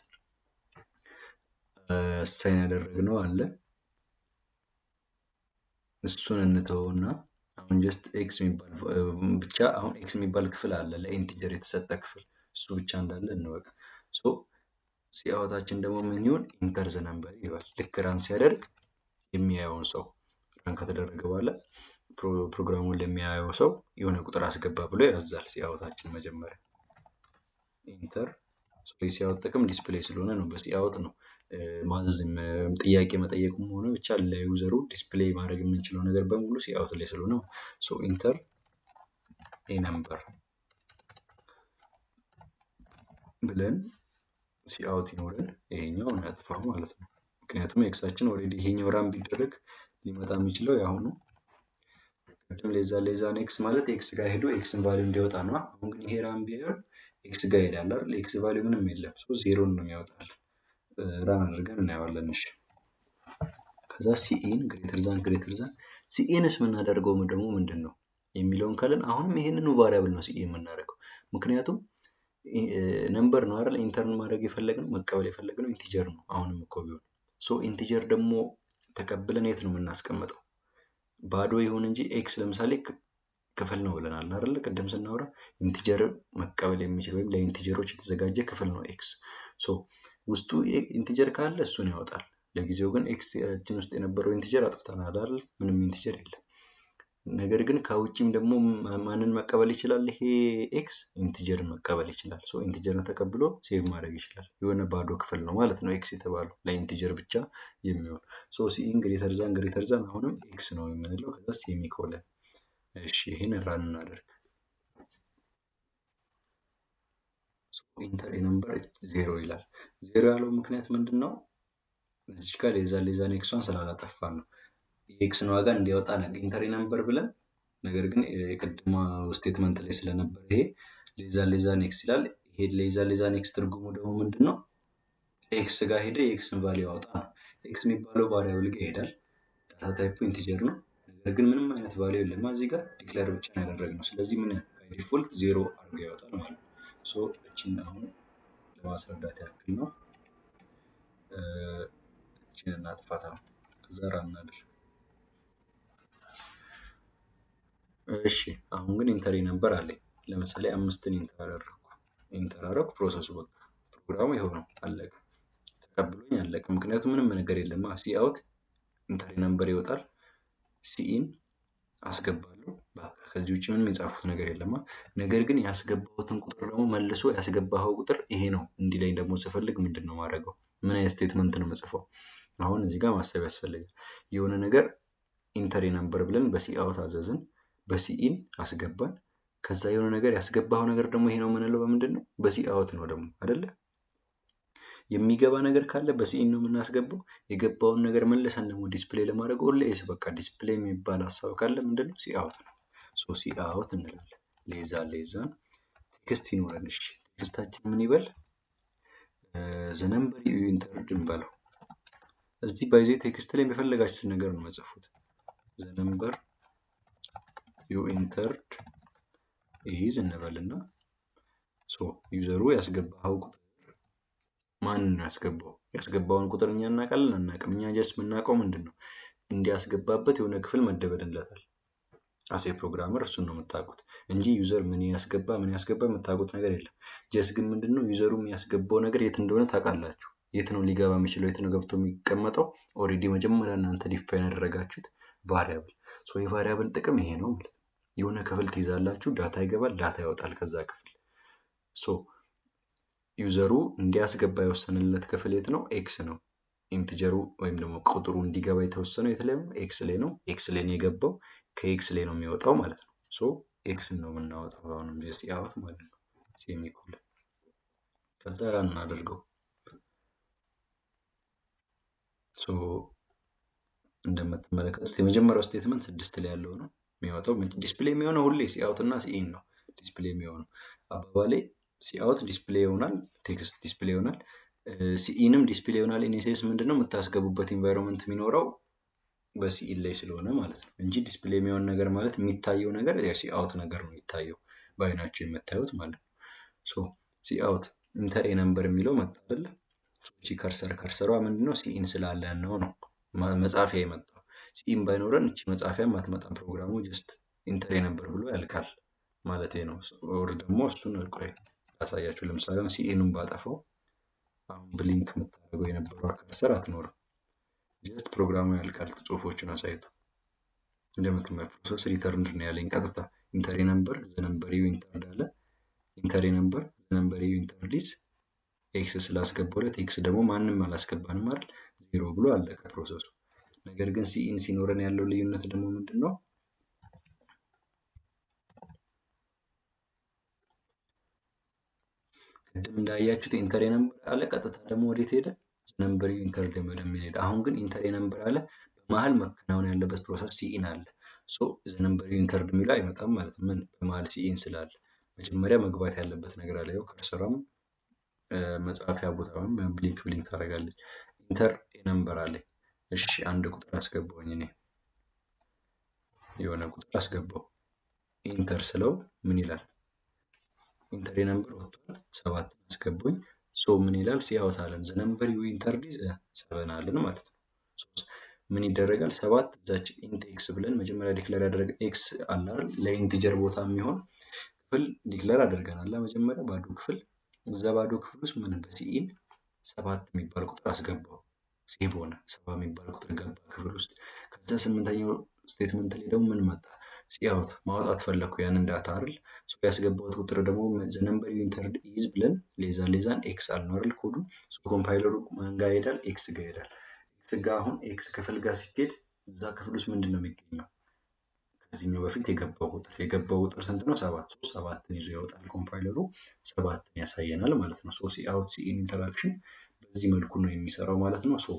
ሳይን ያደረግነው አለ። እሱን እንተውና አሁን ጀስት ኤክስ የሚባል ብቻ አሁን ኤክስ የሚባል ክፍል አለ ለኢንቲጀር የተሰጠ ክፍል፣ እሱ ብቻ እንዳለ እንወቅ። ሲአውታችን ደግሞ ምን ይሁን? ኢንተር ዘ ነምበር ይባል። ልክ ራን ሲያደርግ የሚያየውን ሰው ራን ከተደረገ በኋላ ፕሮግራሙን ለሚያየው ሰው የሆነ ቁጥር አስገባ ብሎ ያዛል ሲአውታችን መጀመሪያ። ኢንተር ሲአውት ጥቅም ዲስፕሌይ ስለሆነ ነው። በሲአውት ነው ማዘዝ ጥያቄ መጠየቁም ሆነ ብቻ ለዩዘሩ ዲስፕሌይ ማድረግ የምንችለው ነገር በሙሉ ሲአውት ላይ ስለሆነ ሶ ኢንተር ኤ ነምበር ብለን ሲአውት ይኖረን ይሄኛው እናጥፋው ማለት ነው። ምክንያቱም ኤክሳችን ኦልሬዲ ይሄኛው ራን ቢደረግ ሊመጣ የሚችለው ያሁኑ ቅድም ሌዛን ኤክስ ማለት ኤክስ ጋር ሄዶ ኤክስን ቫሊዩ እንዲያወጣ ነው። አሁን ግን ይሄ ራን ቢሆን ኤክስ ጋር ይሄዳል አይደል? ኤክስ ቫሊዩ ምንም የለም። ሶ ዜሮን ነው የሚያወጣል። ራን አድርገን እናየዋለን። እሺ ከዛ ሲኢን ግሬተር ዛን ሲኢንስ የምናደርገው ደግሞ ምንድን ነው የሚለውን ካለን አሁንም ይሄንኑ ቫሪያብል ነው ሲኢን የምናደርገው። ምክንያቱም ነምበር ነው አይደል? ኢንተርን ማድረግ የፈለግነው መቀበል የፈለግነው ኢንቲጀር ነው። አሁንም እኮ ቢሆን ሶ ኢንቲጀር ደግሞ ተቀብለን የት ነው የምናስቀምጠው? ባዶ ይሁን እንጂ ኤክስ ለምሳሌ ክፍል ነው ብለናል አይደል? ቅድም ስናወራ ኢንቲጀር መቀበል የሚችል ወይም ለኢንቲጀሮች የተዘጋጀ ክፍል ነው ኤክስ። ሶ ውስጡ ኢንቲጀር ካለ እሱን ያወጣል። ለጊዜው ግን ኤክሳችን ውስጥ የነበረው ኢንቲጀር አጥፍተናል አይደል? ምንም ኢንቲጀር የለም። ነገር ግን ከውጭም ደግሞ ማንን መቀበል ይችላል? ይሄ ኤክስ ኢንቲጀርን መቀበል ይችላል። ሶ ኢንቲጀርን ተቀብሎ ሴቭ ማድረግ ይችላል። የሆነ ባዶ ክፍል ነው ማለት ነው ኤክስ የተባለው ለኢንቲጀር ብቻ የሚሆን። ሶ ሲኢን ግሬተር ዛን አሁንም ኤክስ ነው የምንለው። ከዛ ሴሚኮለን። እሺ ይሄን ራን እናደርግ። ኢንተር ነምበር 0 ይላል። 0 ያለው ምክንያት ምንድን ነው? እዚህ ጋር ሌዛን ኤክሷን ስላላጠፋን ነው። የኤክስን ዋጋ እንዲያወጣ ኢንተር ነምበር ብለን፣ ነገር ግን የቅድማ ስቴትመንት ላይ ስለነበር ይሄ ሌዛን ኤክስ ይላል። ይሄ ሌዛን ኤክስ ትርጉሙ ደግሞ ምንድን ነው? ኤክስ ጋር ሄደ የኤክስን ቫሊዩ ያወጣ ነው። ኤክስ የሚባለው ቫሪያብል ጋር ይሄዳል። ዳታ ታይፑ ኢንቲጀር ነው። ነገር ግን ምንም አይነት ቫሊዩ የለም እዚህ ጋር ዲክሌር ብቻ ነው ያደረግነው። ስለዚህ ምን ዲፎልት 0 አድርጎ ያወጣል ማለት ነው። ሶ እቺን አሁን ለማስረዳት ያክል ነው። እቺን እናጥፋት ነው። ከዛ ራን እናድርግ። እሺ አሁን ግን ኢንተር ነምበር አለኝ። ለምሳሌ 5ን ኢንተር አደረኩ ፕሮሰሱ በቃ ፕሮግራሙ ይኸው ነው፣ አለቀ። ተቀብሎኝ አለቀ። ምክንያቱም ምንም ነገር የለም። ሲ አውት ኢንተር ነምበር ይወጣል፣ ሲኢን አስገባለሁ። ከዚህ ውጭ ምንም የጻፉት ነገር የለማ። ነገር ግን ያስገባሁትን ቁጥር ደግሞ መልሶ ያስገባኸው ቁጥር ይሄ ነው እንዲለኝ ደግሞ ስፈልግ ምንድን ነው ማድረገው? ምን አይነት ስቴትመንት ነው መጽፈው? አሁን እዚህ ጋር ማሰብ ያስፈልጋል። የሆነ ነገር ኢንተር ነምበር ብለን በሲ አውት አዘዝን፣ በሲኢን አስገባን። ከዛ የሆነ ነገር ያስገባኸው ነገር ደግሞ ይሄ ነው የምንለው በምንድን ነው? በሲ አውት ነው ደግሞ አይደለ? የሚገባ ነገር ካለ በሲኢን ነው የምናስገባው። የገባውን ነገር መልሰን ደግሞ ዲስፕሌይ ለማድረግ ኦልዌይስ በቃ ዲስፕሌይ የሚባል ሀሳብ ካለ ምንድነው? ሲ አውት ነው። ሶ ሲ አውት እንላለን። ሌዛን ቴክስት ይኖረን። እሺ ቴክስታችን ምን ይበል? ዘ ነምበር ዩ ኢንተርድ እንበለው። እዚህ ባይዜ ቴክስት ላይ የፈለጋችሁትን ነገር ነው መጽፉት። ዘ ነምበር ዩ ኢንተርድ ኢዝ እንበልና ሶ ዩዘሩ ያስገባው ቁጥር ማን ነው ያስገባው? ያስገባውን ቁጥር እኛ እናውቃለን አናውቅም? እኛ ጀስት የምናውቀው ምንድን ነው? እንዲያስገባበት የሆነ ክፍል መደበድለታል። አሴ ፕሮግራመር እሱን ነው የምታውቁት እንጂ ዩዘር ምን ያስገባ የምታውቁት ነገር የለም። ጀስት ግን ምንድነው ዩዘሩ የሚያስገባው ነገር የት እንደሆነ ታውቃላችሁ። የት ነው ሊገባ የሚችለው? የት ነው ገብቶ የሚቀመጠው? ኦልሬዲ መጀመሪያ እናንተ ዲፋይን ያደረጋችሁት ቫሪያብል። ሶ የቫሪያብል ጥቅም ይሄ ነው ማለት ነው። የሆነ ክፍል ትይዛላችሁ፣ ዳታ ይገባል፣ ዳታ ይወጣል ከዛ ክፍል። ሶ ዩዘሩ እንዲያስገባ የወሰንለት ክፍል የት ነው? ኤክስ ነው። ኢንቲጀሩ ወይም ደግሞ ቁጥሩ እንዲገባ የተወሰነው የት ላይ ነው? ኤክስ ላይ ነው። ኤክስ ላይ ነው የገባው፣ ከኤክስ ላይ ነው የሚወጣው ማለት ነው። ሶ ኤክስን ነው የምናወጣው አሁንም ሲ አውት ማለት ነው። ሴሚኮለን ከዛ ራን እናደርገው። ሶ እንደምትመለከቱት የመጀመሪያው ስቴትመንት 6 ላይ ያለው ነው የሚወጣው። ዲስፕሌይ የሚሆነው ሁሌ ሲ አውት እና ሲኢን ነው ዲስፕሌይ የሚሆነው። አባባሌ ሲ አውት ዲስፕሌይ ይሆናል፣ ቴክስት ዲስፕሌይ ይሆናል። ሲኢንም ዲስፕሌይ ይሆናል። ኢንሴስ ምንድነው የምታስገቡበት ኢንቫይሮንመንት የሚኖረው በሲኢን ላይ ስለሆነ ማለት ነው እንጂ ዲስፕሌይ የሚሆን ነገር ማለት የሚታየው ነገር የሲ አውት ነገር ነው የሚታየው በአይናቸው የምታዩት ማለት ነው። ሶ ሲ አውት ኢንተር ነምበር የሚለው መጣ አይደለ? እቺ ከርሰሯ ምንድነው? ሲኢን ስላለ ነው መጻፊያ የመጣው። ሲኢን ባይኖረን እቺ መጻፊያም አትመጣም። ፕሮግራሙ ጀስት ኢንተር ነምበር ብሎ ያልቃል ማለት ነው። ኦር ደግሞ እሱን ቆይ ላሳያችሁ። ለምሳሌ ሲኢኑን ባጠፋው አሁን ብሊንክ የምታደርገው የነበረው ከርሰር አትኖርም። ጀስት ፕሮግራሙ ያልቃል። ጽሁፎችን አሳይቶ እንደምትመለከቱት ፕሮሰስ ሪተርን ነው ያለኝ ቀጥታ ኢንተር ነምበር ዘ ነምበር ዩ ኢንተርድ አለ። ኢንተር ነምበር ዘ ነምበር ዩ ኢንተርድ ኢዝ ኤክስ ስላስገባውለት ኤክስ ደግሞ ማንም አላስገባንም አይደል? ዜሮ ብሎ አለቀ ፕሮሰሱ። ነገር ግን ሲኢን ሲኖረን ያለው ልዩነት ደግሞ ምንድን ነው? ቅድም እንዳያችሁት ኢንተር ነምበር አለ፣ ቀጥታ ደግሞ ወዴት ሄደ? ነምበር ዩ ኢንተርድ ወደሚል ሄደ። አሁን ግን ኢንተር ነምበር አለ፣ በመሀል መከናወን ያለበት ፕሮሰስ ሲኢን አለ። ሶ ነምበር ዩ ኢንተርድ የሚለው አይመጣም ማለት ነው። ምን በመሀል ሲኢን ስላለ መጀመሪያ መግባት ያለበት ነገር አለ። ያው ከርሰሯም መጻፊያ ቦታ ብሊንክ ታደርጋለች። ኢንተር ነምበር አለ። እሺ አንድ ቁጥር አስገባውኝ እኔ የሆነ ቁጥር አስገባው። ኢንተር ስለው ምን ይላል? ኢንተር ነምበር ወጥቷል። 7 አስገባውኝ። ሶ ምን ይላል? ሲያውት አለን ዘ ነምበር ዩ ኢንተርድ ኢዝ 7 አለን ማለት ነው። ምን ይደረጋል? 7 እዛች ኢንት ኤክስ ብለን መጀመሪያ ዲክለር ያደረገ ኤክስ አለ አይደል? ለኢንቲጀር ቦታ የሚሆን ክፍል ዲክለር አድርገናል። መጀመሪያ ባዶ ክፍል። እዛ ባዶ ክፍል ውስጥ ምን በሲኢን 7 የሚባል ቁጥር አስገባው። ሴቭ ሆነ። 7 የሚባል ቁጥር ገባ ክፍል ውስጥ። ከዛ 8ኛው ስቴትመንት ላይ ደግሞ ምን መጣ? ሲአውት ማውጣት ፈለኩ ያንን ዳታ አይደል? ሶ ያስገባሁት ቁጥር ደግሞ ዘ ነምበር ዩ ኢንተርድ ኢዝ ብለን ሌዛን ኤክስ አልነው አይደል? ኮዱ ሶ ኮምፓይለሩ ማን ጋር ይሄዳል? ኤክስ ጋር ይሄዳል። ኤክስ ጋር አሁን ኤክስ ክፍል ጋር ሲሄድ እዛ ክፍል ውስጥ ምንድን ነው የሚገኘው? ከዚህኛው በፊት የገባው ቁጥር ስንት ነው? 7። 7ን ይዞ ይወጣል ኮምፓይለሩ፣ 7ን ያሳየናል ማለት ነው። ሶ ሲአውት ሲኢን ኢንተራክሽን በዚህ መልኩ ነው የሚሰራው ማለት ነው። ሶ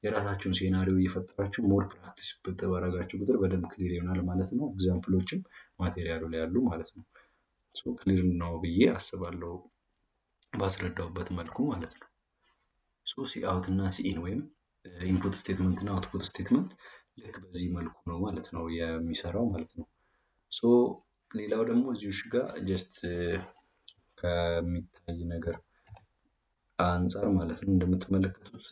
የራሳችሁን ሴናሪዮ እየፈጠራችሁ ሞር ፕራክቲስ በተባረጋችሁ ቁጥር በደንብ ክሊር ይሆናል ማለት ነው። ኤግዛምፕሎችም ማቴሪያሉ ላይ ያሉ ማለት ነው። ሶ ክሊር ነው ብዬ አስባለሁ ባስረዳውበት መልኩ ማለት ነው። ሶ ሲአውት እና ሲኢን ወይም ኢንፑት ስቴትመንት እና አውትፑት ስቴትመንት ልክ በዚህ መልኩ ነው ማለት ነው የሚሰራው ማለት ነው። ሶ ሌላው ደግሞ እዚሁ ጋር ጀስት ከሚታይ ነገር አንጻር ማለት ነው እንደምትመለከቱት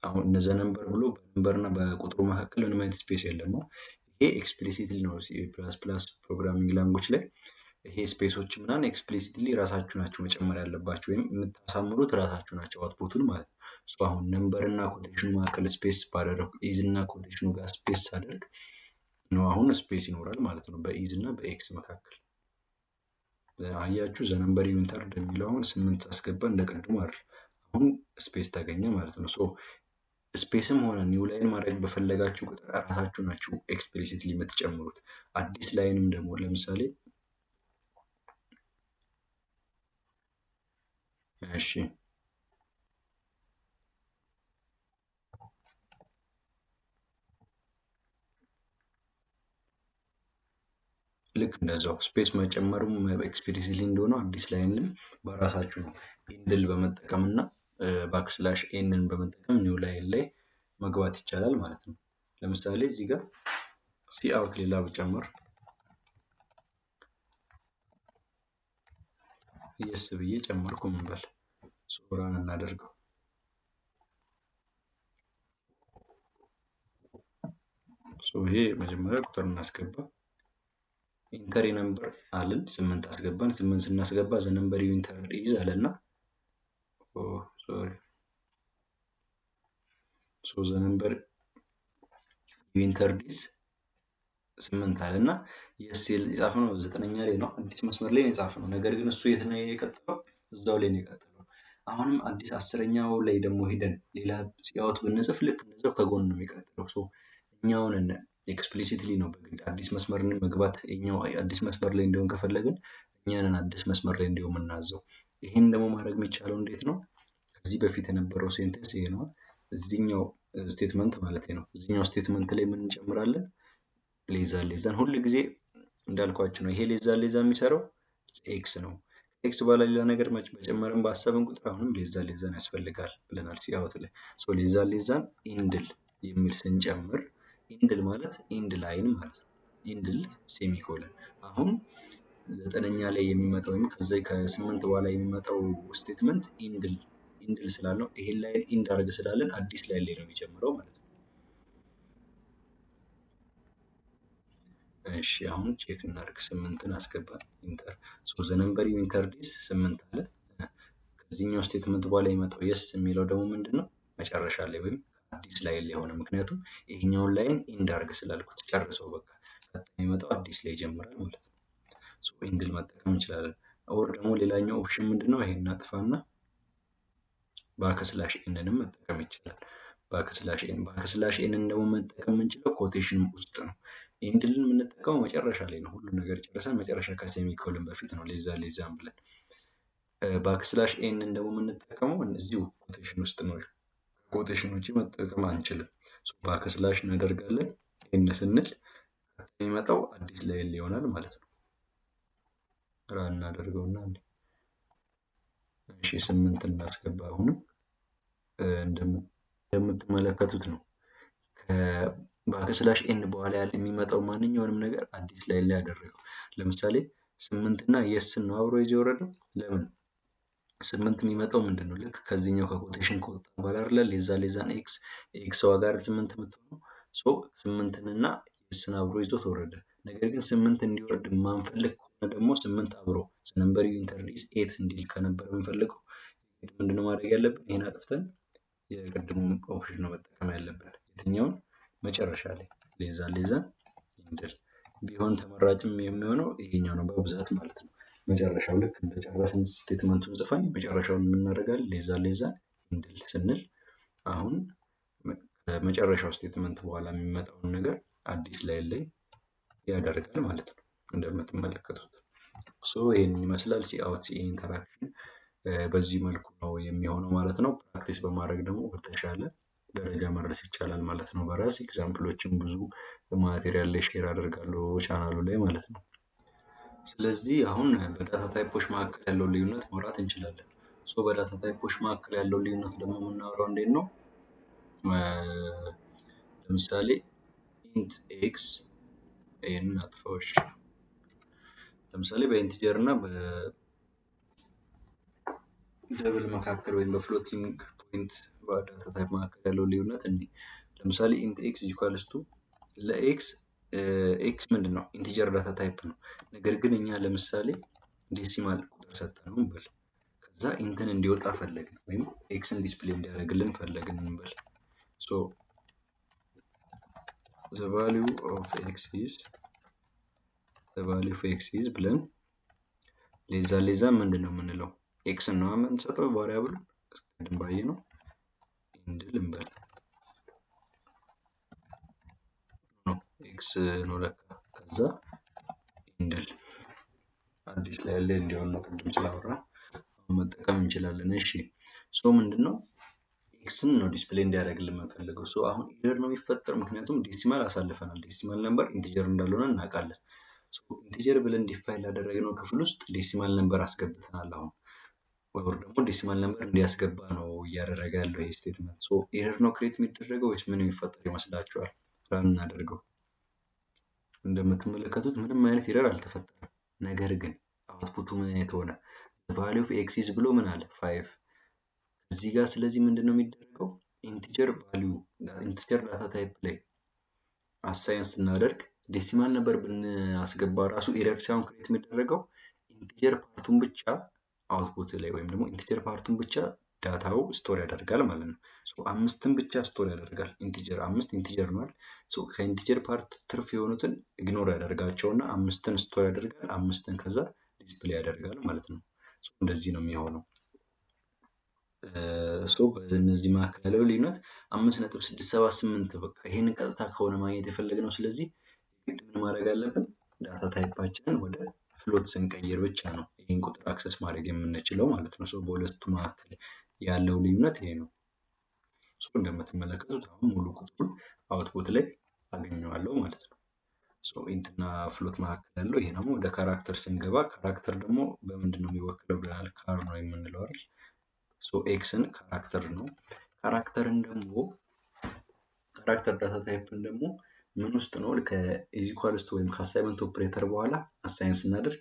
አሁን እነዛ ነምበር ብሎ በነምበር እና በቁጥሩ መካከል ምንም አይነት ስፔስ የለም ነው። ይሄ ኤክስፕሊሲትሊ ነው ሲ++ ፕሮግራሚንግ ላንጉጅ ላይ ይሄ ስፔሶች ምናምን ኤክስፕሊሲትሊ ራሳችሁ ናችሁ መጨመር ያለባችሁ ወይም የምታሳምሩት ራሳችሁ ናቸው አውትፑቱን ማለት ነው። አሁን ነምበር እና ኮቴሽኑ መካከል ስፔስ ባደረኩ ኢዝ እና ኮቴሽኑ ጋር ስፔስ ሳደርግ ነው አሁን ስፔስ ይኖራል ማለት ነው በኢዝ እና በኤክስ መካከል። አያችሁ ዘነምበር ዩኒተርድ የሚለው አሁን 8 አስገባ እንደቀድሞ አይደል፣ አሁን ስፔስ ተገኘ ማለት ነው። ስፔስም ሆነ ኒው ላይን ማድረግ በፈለጋችሁ ቁጥር ራሳችሁ ናችሁ ኤክስፕሊሲትሊ የምትጨምሩት። አዲስ ላይንም ደግሞ ለምሳሌ እሺ ልክ እንደዛው ስፔስ መጨመሩም ኤክስፕሊሲትሊ እንደሆነው አዲስ ላይንም በራሳችሁ ነው ኢንድል በመጠቀም እና ባክስላሽ ኤንን በመጠቀም ኒው ላይን ላይ መግባት ይቻላል ማለት ነው። ለምሳሌ እዚህ ጋር ሲ አውት ሌላ ብጨምር የስ ብዬ ጨመርኩ ምንበል ሶራን እናደርገው። ይሄ መጀመሪያ ቁጥር እናስገባ ኢንተር ነምበር አለን 8 አስገባን። 8 ስናስገባ ዘ ነምበር ዩ ኢንተር ኢዝ አለና ዘ ነምበር ዩ ኢንተር ኢዝ 8 አለና የስ የጻፍነው 9ኛ ላይ ነው፣ አዲስ መስመር ላይ የጻፍነው። ነገር ግን እሱ የት ነው የቀጠለው? እዛው ላይ ነው የቀጠለው። አሁንም አዲስ 10ኛው ላይ ደግሞ ሄደን ሌላ ሲያወት ብንጽፍ ልክ እንደዛው ከጎን ነው የሚቀጥለው። እኛውን ኤክስፕሊሲትሊ ነው በግድ አዲስ መስመር መግባት እኛው አዲስ መስመር ላይ እንዲሆን ከፈለግን እኛንን አዲስ መስመር ላይ እንዲሆን የምናዘው። ይህን ደግሞ ማድረግ የሚቻለው እንዴት ነው? ከዚህ በፊት የነበረው ሴንቴንስ ይሄ ነው። እዚህኛው ስቴትመንት ማለት ነው። እዚህኛው ስቴትመንት ላይ ምን እንጨምራለን? ሌዛን ሁል ጊዜ እንዳልኳችሁ ነው። ይሄ ሌዛ የሚሰራው ኤክስ ነው። ኤክስ በኋላ ሌላ ነገር መጨመርን ባሰብን ቁጥር አሁንም ሌዛን ያስፈልጋል ብለናል ሲያወት ላይ። ሌዛን ኢንድል የሚል ስንጨምር ኢንድል ማለት ኢንድ ላይን ማለት ነው። ኢንድል ሴሚኮለን። አሁን 9ኛ ላይ የሚመጣው ወይም ከዚህ ከ8 በኋላ የሚመጣው ስቴትመንት ኢንድል ስላለው ይሄን ላይን ኢንድ አድርግ ስላለን አዲስ ላይን ላይ ነው የሚጀምረው ማለት ነው። እሺ አሁን ቼክ እናድርግ። 8ን አስገባን ኢንተር ዘ ነምበር ዩ ኢንተር ዲስ 8 አለ። ከዚህኛው ስቴትመንት በኋላ የሚመጣው የስ የሚለው ደግሞ ምንድነው? መጨረሻ ላይ ወይም አዲስ ላይን ላይ ሆነ። ምክንያቱም ይሄኛውን ላይን ኢንድ አድርግ ስላልኩት ጨርሰው በቃ የሚመጣው አዲስ ላይ ይጀምራል ማለት ነው። ኢንድል መጠቀም እንችላለን። ኦር ደግሞ ሌላኛው ኦፕሽን ምንድነው? ይሄን እናጥፋና ባክስላሽ ኤንንም መጠቀም ይችላል። ባክስላሽ ኤንን ደግሞ መጠቀም የምንችለው ኮቴሽን ውስጥ ነው። ኢንድልን የምንጠቀመው መጨረሻ ላይ ነው። ሁሉ ነገር ጨርሰን መጨረሻ ከሴሚኮልን በፊት ነው ሌዛን ብለን። ባክስላሽ ኤንን ደግሞ የምንጠቀመው እዚሁ ኮቴሽን ውስጥ ነው። ኮቴሽን ውጭ መጠቀም አንችልም። ባክስላሽ እናደርጋለን። ኤን ስንል የሚመጣው አዲስ ላይን ይሆናል ማለት ነው። ራን እናደርገውና እሺ 8 እናስገባ። አሁንም እንደምትመለከቱት ነው ከባክስላሽ ኤን በኋላ ያለ የሚመጣው ማንኛውንም ነገር አዲስ ላይን ላይ ያደረገው። ለምሳሌ 8 እና የስን ነው አብሮ ይዞ የወረደው። ለምን 8 የሚመጣው ምንድነው? ልክ ከዚህኛው ከኮቴሽን ከወጣ በኋላ አይደለ ሌዛን ኤክስ ዋጋ 8 የምትሆነው 8ን እና የስን አብሮ ይዞ ተወረደ። ነገር ግን 8 እንዲወርድ ማንፈልግ ከሆነ ደግሞ 8 አብሮ ነምበር ዩ ኢንተር ኢዝ 8 እንዲል ከነበረ የምንፈልገው ምንድነው ማድረግ ያለብን? ይሄን አጥፍተን የቅድሙን ኦፕሽን ነው መጠቀም ያለብን። የትኛውን? መጨረሻ ላይ ሌዛን ኢንድል ቢሆን ተመራጭም የሚሆነው ይሄኛው ነው በብዛት ማለት ነው። መጨረሻው ልክ እንደጨረስን ስቴትመንቱን ጽፈን መጨረሻውን የምናደርጋለን ሌዛን ኢንድል ስንል አሁን ከመጨረሻው ስቴትመንት በኋላ የሚመጣውን ነገር አዲስ ላይ ያደርጋል ማለት ነው። እንደምትመለከቱት ይህንን ይመስላል ሲአውት ሲኢን ኢንተራክሽን በዚህ መልኩ ነው የሚሆነው ማለት ነው። ፕራክቲስ በማድረግ ደግሞ በተሻለ ደረጃ መድረስ ይቻላል ማለት ነው። በራስ ኤግዛምፕሎችን ብዙ ማቴሪያል ላይ ሼር አደርጋለሁ ቻናሉ ላይ ማለት ነው። ስለዚህ አሁን በዳታ ታይፖች መካከል ያለው ልዩነት ማውራት እንችላለን። በዳታ ታይፖች መካከል ያለው ልዩነት ደግሞ የምናወራው እንዴት ነው? ለምሳሌ ኢንት ኤክስ ይህንን አጥፋዎች። ለምሳሌ በኢንቲጀር እና በደብል መካከል ወይም በፍሎቲንግ ፖይንት በዳታ ታይፕ መካከል ያለው ልዩነት እንዲህ። ለምሳሌ ኢንት ኤክስ ኢኳልስ ቱ ለኤክስ ኤክስ ምንድን ነው? ኢንቲጀር ዳታ ታይፕ ነው። ነገር ግን እኛ ለምሳሌ ዴሲማል ቁጥር ሰጠነው እንበል። ከዛ ኢንትን እንዲወጣ ፈለግን ወይም ኤክስን ዲስፕሌይ እንዲያደርግልን ፈለግን እንበል። ሶ the value of x is ብለን ሌዛ ምንድን ነው የምንለው? ኤክስ ነው የምንሰጠው ቫሪያብል ቅድም ባየ ነው ኢንድል እንበል ኤክስ ነው ለካ። ከዛ ኢንድል አዲስ ላይ ያለ እንዲሆን ነው ቅድም ስላወራ መጠቀም እንችላለን። እሺ ሶ ምንድነው ኤክስን ነው ዲስፕሌይ እንዲያደርግልን የምንፈልገው። ሶ አሁን ኢረር ነው የሚፈጠር ምክንያቱም ዴሲማል አሳልፈናል። ዴሲማል ነምበር ኢንቲጀር እንዳልሆነ እናውቃለን። ኢንቲጀር ብለን ዲፋይን ላደረግነው ክፍል ውስጥ ዴሲማል ነምበር አስገብተናል። አሁን ወይም ደግሞ ዴሲማል ነምበር እንዲያስገባ ነው እያደረገ ያለው ይሄ ስቴትመንት። ሶ ኤረር ነው ክሬት የሚደረገው ወይስ ምን የሚፈጠር ይመስላችኋል? ራን እናደርገው። እንደምትመለከቱት ምንም አይነት ኤረር አልተፈጠረም። ነገር ግን አውትፑቱ ምን አይነት ሆነ? ቫልዩ ኦፍ ኤክስ ኢዝ ብሎ ምን አለ? 5 እዚህ ጋር። ስለዚህ ምንድነው የሚደረገው? ኢንቲጀር ቫልዩ ኢንቲጀር ዳታ ታይፕ ላይ አሳይን ስናደርግ ዴሲማል ነበር ብናስገባ ራሱ ኤረር ሳይሆን ክሬት የሚደረገው ኢንቲጀር ፓርቱን ብቻ አውትፑት ላይ ወይም ደግሞ ኢንቲጀር ፓርቱን ብቻ ዳታው ስቶር ያደርጋል ማለት ነው። አምስትን ብቻ ስቶር ያደርጋል። ኢንቲጀር 5 ኢንቲጀር ነው። ከኢንቲጀር ፓርት ትርፍ የሆኑትን ኢግኖር ያደርጋቸውና አምስትን ስቶር ያደርጋል። አምስትን ከዛ ዲስፕሌይ ያደርጋል ማለት ነው። እንደዚህ ነው የሚሆነው። በእነዚህ መካከል ያለው ልዩነት 5.678 በቃ ይሄንን ቀጥታ ከሆነ ማግኘት የፈለግነው። ስለዚህ ምን ማድረግ አለብን? ዳታ ታይፓችንን ወደ ፍሎት ስንቀይር ብቻ ነው ይህን ቁጥር አክሰስ ማድረግ የምንችለው ማለት ነው። በሁለቱ መካከል ያለው ልዩነት ይሄ ነው። እንደምትመለከቱት አሁን ሙሉ ቁጥሩን አውትፑት ላይ አገኘዋለሁ ማለት ነው። ኢንትና ፍሎት መካከል ያለው ይሄ ደግሞ ወደ ካራክተር ስንገባ ካራክተር ደግሞ በምንድን ነው የሚወክለው ብለናል? ካር ነው የምንለው አይደል? ኤክስን ካራክተር ነው። ካራክተርን ደግሞ ካራክተር ዳታ ታይፕን ደግሞ ምን ውስጥ ነው? ከኢዚኳልስቱ ወይም ከአሳይመንት ኦፕሬተር በኋላ አሳይን ስናደርግ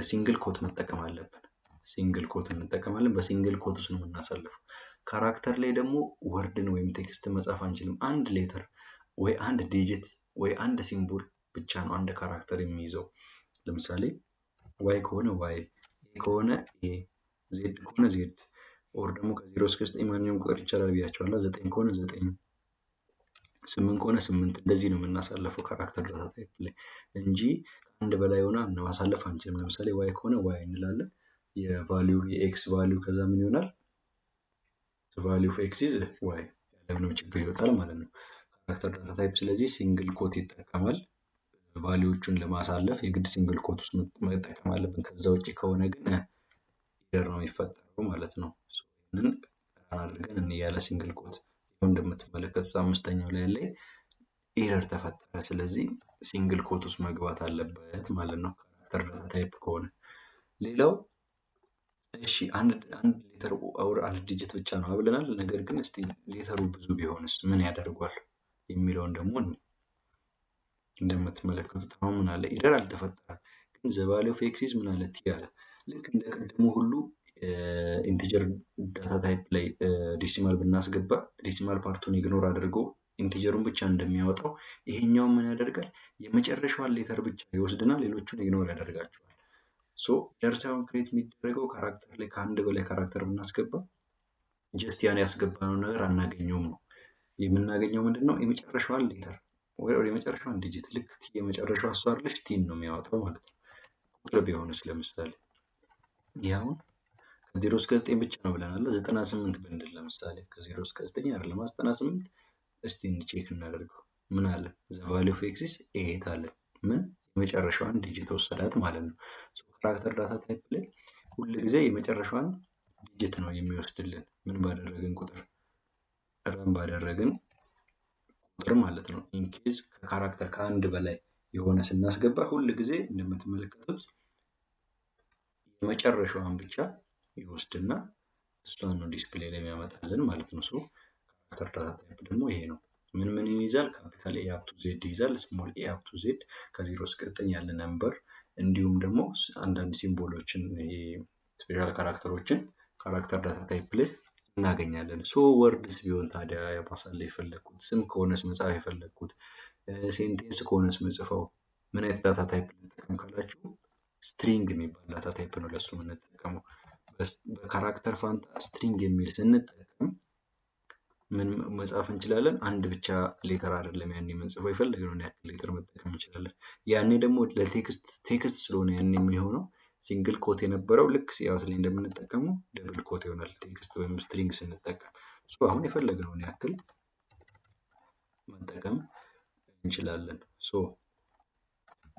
ሲንግል ኮት መጠቀም አለብን። ሲንግል ኮት እንጠቀማለን። በሲንግል ኮት ውስጥ ነው የምናሳልፈው። ካራክተር ላይ ደግሞ ወርድን ወይም ቴክስት መጻፍ አንችልም። አንድ ሌተር ወይ አንድ ዲጂት ወይ አንድ ሲምቦል ብቻ ነው አንድ ካራክተር የሚይዘው። ለምሳሌ ዋይ ከሆነ ዋይ፣ ኤ ከሆነ ኤ፣ ዜድ ከሆነ ዜድ፣ ኦር ደግሞ ከ0 እስከ 9 ማንኛውም ቁጥር ይቻላል ብያቸዋለሁ። 9 ከሆነ 9፣ 8 ከሆነ 8። እንደዚህ ነው የምናሳልፈው ካራክተር ዳታ ታይፕ ላይ እንጂ አንድ በላይ ሆነ ማሳለፍ አንችልም። ለምሳሌ ዋይ ከሆነ ዋይ እንላለን። የቫልዩ የኤክስ ቫልዩ ከዛ ምን ይሆናል? ቫልዩ ኦፍ ኤክስ ኢዝ ዋይ ያለምንም ችግር ይወጣል ማለት ነው ካራክተር ዳታ ታይፕ። ስለዚህ ሲንግል ኮት ይጠቀማል። ቫልዩዎቹን ለማሳለፍ የግድ ሲንግል ኮት ውስጥ መጠቀም አለብን። ከዛ ውጭ ከሆነ ግን ኤረር ነው የሚፈጠረው ማለት ነው። ይህንን አድርገን እንያለ ሲንግል ኮት ይኸው እንደምትመለከቱት አምስተኛው ላይ ያለ ኤረር ተፈጠረ። ስለዚህ ሲንግል ኮት ውስጥ መግባት አለበት ማለት ነው ካራክተር ዳታ ታይፕ ከሆነ። ሌላው እሺ አንድ ሌተር ኦር አንድ ዲጂት ብቻ ነው ብለናል። ነገር ግን እስቲ ሌተሩ ብዙ ቢሆንስ ምን ያደርጓል የሚለውን ደግሞ እንደምትመለከቱት አሁን ምን አለ? ኤረር አልተፈጠረም። ግን ዘ ቫልዩ ኦፍ ኤክስ ኢዝ ምን አለ? ቲ አለ። ልክ እንደ ቀድሞ ሁሉ ኢንቲጀር ዳታ ታይፕ ላይ ዴሲማል ብናስገባ ዴሲማል ፓርቱን ኢግኖር አድርጎ ኢንቲጀሩን ብቻ እንደሚያወጣው ይሄኛው ምን ያደርጋል? የመጨረሻዋን ሌተር ብቻ ይወስድና ሌሎቹን ኢግኖር ያደርጋቸዋል። ኤረር ሳይሆን ክሬት የሚደረገው ካራክተር ላይ ከአንድ በላይ ካራክተር ብናስገባ ጀስት ያን ያስገባነው ነገር አናገኘውም ነው። የምናገኘው ምንድነው? የመጨረሻዋን ሌተር ወይ የመጨረሻዋን ዲጂት። ልክ የመጨረሻዋ እሷ አይደለች ቲን ነው የሚያወጣው ማለት ነው። ቁጥር ቢሆንስ ለምሳሌ ይኸውን ከ0 እስከ 9 ብቻ ነው ብለናል። 98 ብንል ለምሳሌ ከ0 እስከ 9 አይደለም 98። እስቲ ቼክ እናደርገው። ምን አለ? ዘ ቫልዩ ኦፍ ኤክስ ኢዝ 8 አለ። ምን የመጨረሻዋን ዲጂት ወሰዳት ማለት ነው። ካራክተር ዳታ ታይፕ ላይ ሁል ጊዜ የመጨረሻዋን ዲጂት ነው የሚወስድልን። ምን ባደረግን ቁጥር? ረን ባደረግን ቁጥር ማለት ነው። ኢንኬዝ ከካራክተር ከአንድ በላይ የሆነ ስናስገባ ሁል ጊዜ እንደምትመለከቱት የመጨረሻዋን ብቻ ይወስድና እሷን ነው ዲስፕሌይ ላይ የሚያመጣልን ማለት ነው። ካራክተር ዳታ ታይፕ ደግሞ ይሄ ነው። ምን ይይዛል? ካፒታል ኤ አፕ ቱ ዜድ ይይዛል። ስሞል ኤ አፕ ቱ ዜድ ከ0 እስከ 9 ያለ ነምበር፣ እንዲሁም ደግሞ አንዳንድ ሲምቦሎችን ስፔሻል ካራክተሮችን ካራክተር ዳታ ታይፕ ላይ እናገኛለን። ወርድስ ቢሆን ታዲያ ማሳለፍ የፈለግኩት ስም ከሆነስ መጻፍ የፈለግኩት ሴንቴንስ ከሆነስ ምጽፈው ምን አይነት ዳታ ታይፕ ልጠቀም ካላችሁ ስትሪንግ የሚባል ዳታ ታይፕ ነው ለሱ የምንጠቀመው። በካራክተር ፋንታ ስትሪንግ የሚል ስንጠቀም ምን መጻፍ እንችላለን? አንድ ብቻ ሌተር አይደለም ያኔ የምንጽፈው የፈለግነውን ያክል ሌተር መጠቀም እንችላለን። ያኔ ደግሞ ለቴክስት ቴክስት ስለሆነ ያኔ የሚሆነው ሲንግል ኮት የነበረው ልክ ሲአውት ላይ እንደምንጠቀመው ደብል ኮት ይሆናል ቴክስት ወይም ስትሪንግ ስንጠቀም። አሁን የፈለግነውን ያክል መጠቀም እንችላለን።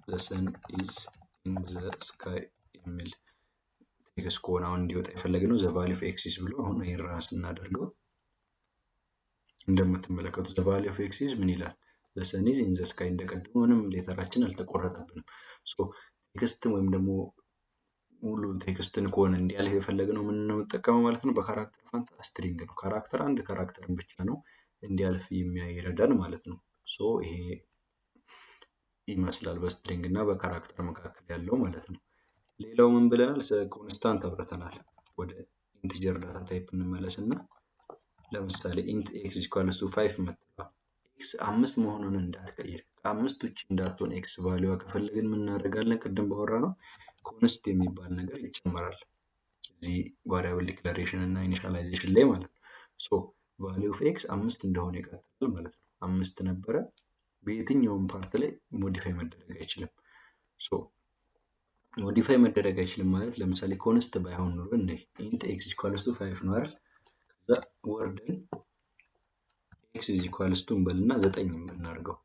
ዘ ሰን ኢዝ ኢን ዘ ስካይ የሚል ቴክስት ከሆነ አሁን እንዲወጣ የፈለግነው ዘ ቫልዩ ኦፍ ኤክስ ኢዝ ብሎ አሁን ይሄን ራስ እናደርገው እንደምትመለከቱት ዘ ቫልዩ ኦፍ ኤክስ ኢዝ ምን ይላል? ዘ ሰን ኢዝ ኢን ዘ ስካይ እንደቀደሙ ምንም ሌተራችን አልተቆረጠብንም። ቴክስት ወይም ደግሞ ሙሉ ቴክስትን ከሆነ እንዲያልፍ የፈለግነው ምን ነው የምንጠቀመው ማለት ነው። በካራክተር ፋንታ ስትሪንግ ነው። ካራክተር አንድ ካራክተርን ብቻ ነው እንዲያልፍ የሚያይረዳን ማለት ነው። ይሄ ይመስላል በስትሪንግ እና በካራክተር መካከል ያለው ማለት ነው። ሌላው ምን ብለናል? ኮንስታንት አብረተናል። ወደ ኢንቲጀር ዳታ ታይፕ እንመለስና ለምሳሌ ኢንት ኤክስ ኢኳልስ ቱ 5 መጥቷ ኤክስ 5 መሆኑን እንዳትቀይር ከ5 ውጭ እንዳትሆን ኤክስ ቫልዩዋ ከፈለግን ምን እናደርጋለን? ቅድም ባወራ ነው ኮንስት የሚባል ነገር ይጨመራል እዚህ ቫሪያብል ዲክላሬሽን እና ኢኒሻላይዜሽን ላይ ማለት ነው። ቫልዩ ኦፍ ኤክስ 5 እንደሆነ ይቀጥላል ማለት ነው። 5 ነበረ በየትኛውም ፓርት ላይ ሞዲፋይ መደረግ አይችልም። ሞዲፋይ መደረግ አይችልም ማለት ለምሳሌ ኮንስት ባይሆን ኖሮ ኢንት ኤክስ ኢኳልስ ቱ 5 ነው አይደል? ከዛ ወርደን ኤክስ ኢኳልስ ቱ እንበልና 9 እናድርገው።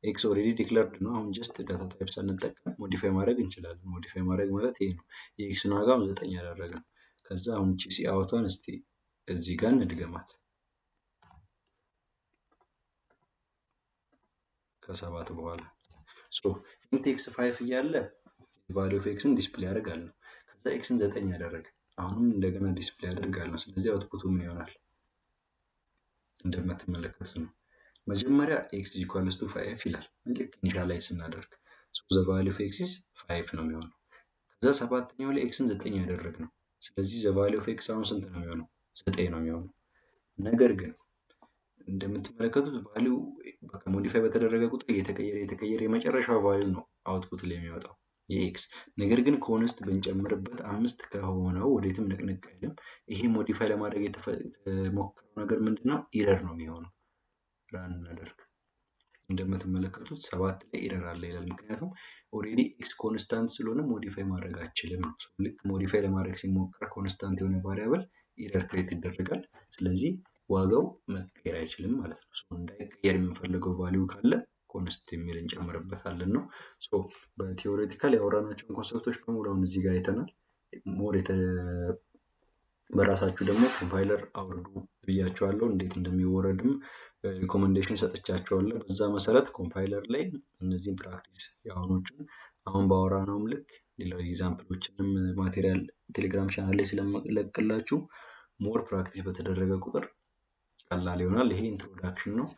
ኤክስ ኦልሬዲ ዲክለርድ ነው። አሁን ጀስት ዳታ ታይፕ ሳንጠቀም ሞዲፋይ ማድረግ እንችላለን። ሞዲፋይ ማድረግ ማለት ይሄ ነው። የኤክስን ዋጋ 9 ያደረግነው። ከዛ አሁን ቺ ሲአውቷን እስቲ እዚህ ጋር እንድገማት ከሰባት በኋላ ኢንት ኤክስ 5 እያለ ቫልዩ ኦፍ ኤክስን ዲስፕሌይ ያደርጋል ነው። ከዛ ኤክስን 9 ያደረገ አሁንም እንደገና ዲስፕሌይ ያደርጋል ነው። ስለዚህ አውትፑቱ ምን ይሆናል? እንደምትመለከቱት ነው። መጀመሪያ ኤክስ ኢኳልስ ቱ 5 ይላል። ልክ ኢኒሻላይዝ ስናደርግ ዘ ቫልዩ ኦፍ ኤክስ ኢዝ 5 ነው የሚሆነው። ከዛ ሰባተኛው ላይ ኤክስን 9 ያደረግ ነው። ስለዚህ ዘ ቫልዩ ኦፍ ኤክስ አሁን ስንት ነው የሚሆነው? 9 ነው የሚሆነው። ነገር ግን እንደምትመለከቱት ቫልዩ በቃ ሞዲፋይ በተደረገ ቁጥር እየተቀየረ የመጨረሻው ቫልዩ ነው አውትፑት ላይ የሚወጣው የኤክስ። ነገር ግን ኮንስት ብንጨምርበት 5 ከሆነው ወዴትም ንቅንቅ አይልም። ይሄ ሞዲፋይ ለማድረግ የተሞከረው ነገር ምንድነው? ኢረር ነው የሚሆነው። ራን እናደርግ። እንደምትመለከቱት 7 ላይ ኢረር አለ ይላል። ምክንያቱም ኦልሬዲ ኤክስ ኮንስታንት ስለሆነ ሞዲፋይ ማድረግ አችልም ነው። ልክ ሞዲፋይ ለማድረግ ሲሞከር ኮንስታንት የሆነ ቫሪያብል ኢረር ክሬት ይደረጋል። ስለዚህ ዋጋው መቀየር አይችልም ማለት ነው። እንዳይቀየር የምንፈልገው ቫልዩ ካለ ኮንስት የሚል እንጨምርበታለን ነው። በቲዎሬቲካል ያወራናቸውን ኮንሰፕቶች በሙሉ አሁን እዚህ ጋር አይተናል። ሞር በራሳችሁ ደግሞ ኮምፓይለር አውርዱ ብያቸዋለሁ። እንዴት እንደሚወረድም ሪኮመንዴሽን ሰጥቻቸዋለሁ። በዛ መሰረት ኮምፓይለር ላይ እነዚህን ፕራክቲስ የአሁኖቹን አሁን ባወራነውም ልክ ሌላ ኤግዛምፕሎችንም ማቴሪያል ቴሌግራም ቻናል ላይ ስለመለቅላችሁ ሞር ፕራክቲስ በተደረገ ቁጥር ቀላል ይሆናል። ይሄ ኢንትሮዳክሽን ነው።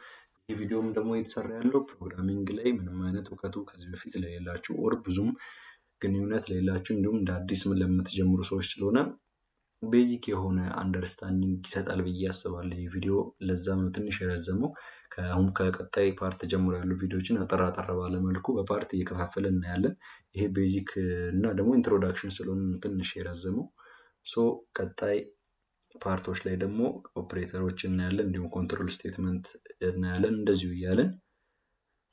ይህ ቪዲዮም ደግሞ የተሰራ ያለው ፕሮግራሚንግ ላይ ምንም አይነት እውቀቱ ከዚህ በፊት ለሌላችሁ ኦር ብዙም ግንኙነት ለሌላችሁ እንዲሁም እንደ አዲስ ለምትጀምሩ ሰዎች ስለሆነ ቤዚክ የሆነ አንደርስታንዲንግ ይሰጣል ብዬ አስባለሁ ይህ ቪዲዮ። ለዛም ነው ትንሽ የረዘመው። አሁን ከቀጣይ ፓርት ጀምሮ ያሉ ቪዲዮዎችን አጠር ባለ መልኩ በፓርት እየከፋፈለ እናያለን። ይሄ ቤዚክ እና ደግሞ ኢንትሮዳክሽን ስለሆነ ትንሽ የረዘመው። ቀጣይ ፓርቶች ላይ ደግሞ ኦፕሬተሮች እናያለን፣ እንዲሁም ኮንትሮል ስቴትመንት እናያለን። እንደዚሁ እያለን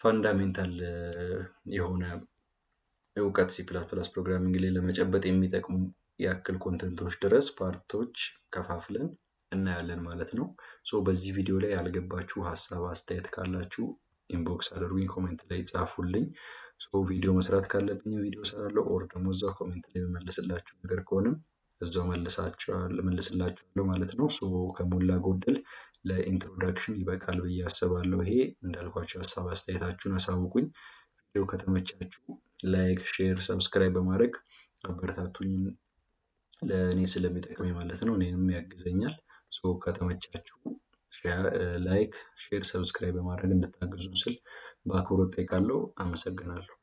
ፋንዳሜንታል የሆነ እውቀት ሲ ፕላስ ፕላስ ፕሮግራሚንግ ላይ ለመጨበጥ የሚጠቅሙ ያክል ኮንተንቶች ድረስ ፓርቶች ከፋፍለን እናያለን ማለት ነው። በዚህ ቪዲዮ ላይ ያልገባችሁ ሀሳብ አስተያየት ካላችሁ ኢንቦክስ አድርጉኝ፣ ኮሜንት ላይ ጻፉልኝ። ቪዲዮ መስራት ካለብኝ ቪዲዮ እሰራለሁ፣ ኦር ደግሞ እዛው ኮሜንት ላይ መመልስላችሁ ነገር ከሆነም እዛው መልስላችኋለሁ ማለት ነው። ከሞላ ጎደል ለኢንትሮዳክሽን ይበቃል ብዬ አስባለሁ። ይሄ እንዳልኳችሁ ሀሳብ አስተያየታችሁን አሳውቁኝ። ቪዲዮ ከተመቻችሁ ላይክ፣ ሼር፣ ሰብስክራይብ በማድረግ አበረታቱኝ። ለእኔ ስለሚጠቅመኝ ማለት ነው፣ እኔንም ያግዘኛል። ከተመቻችሁ ላይክ፣ ሼር፣ ሰብስክራይብ በማድረግ እንድታግዙ ስል በአክብሮት ጠይቃለሁ። አመሰግናለሁ።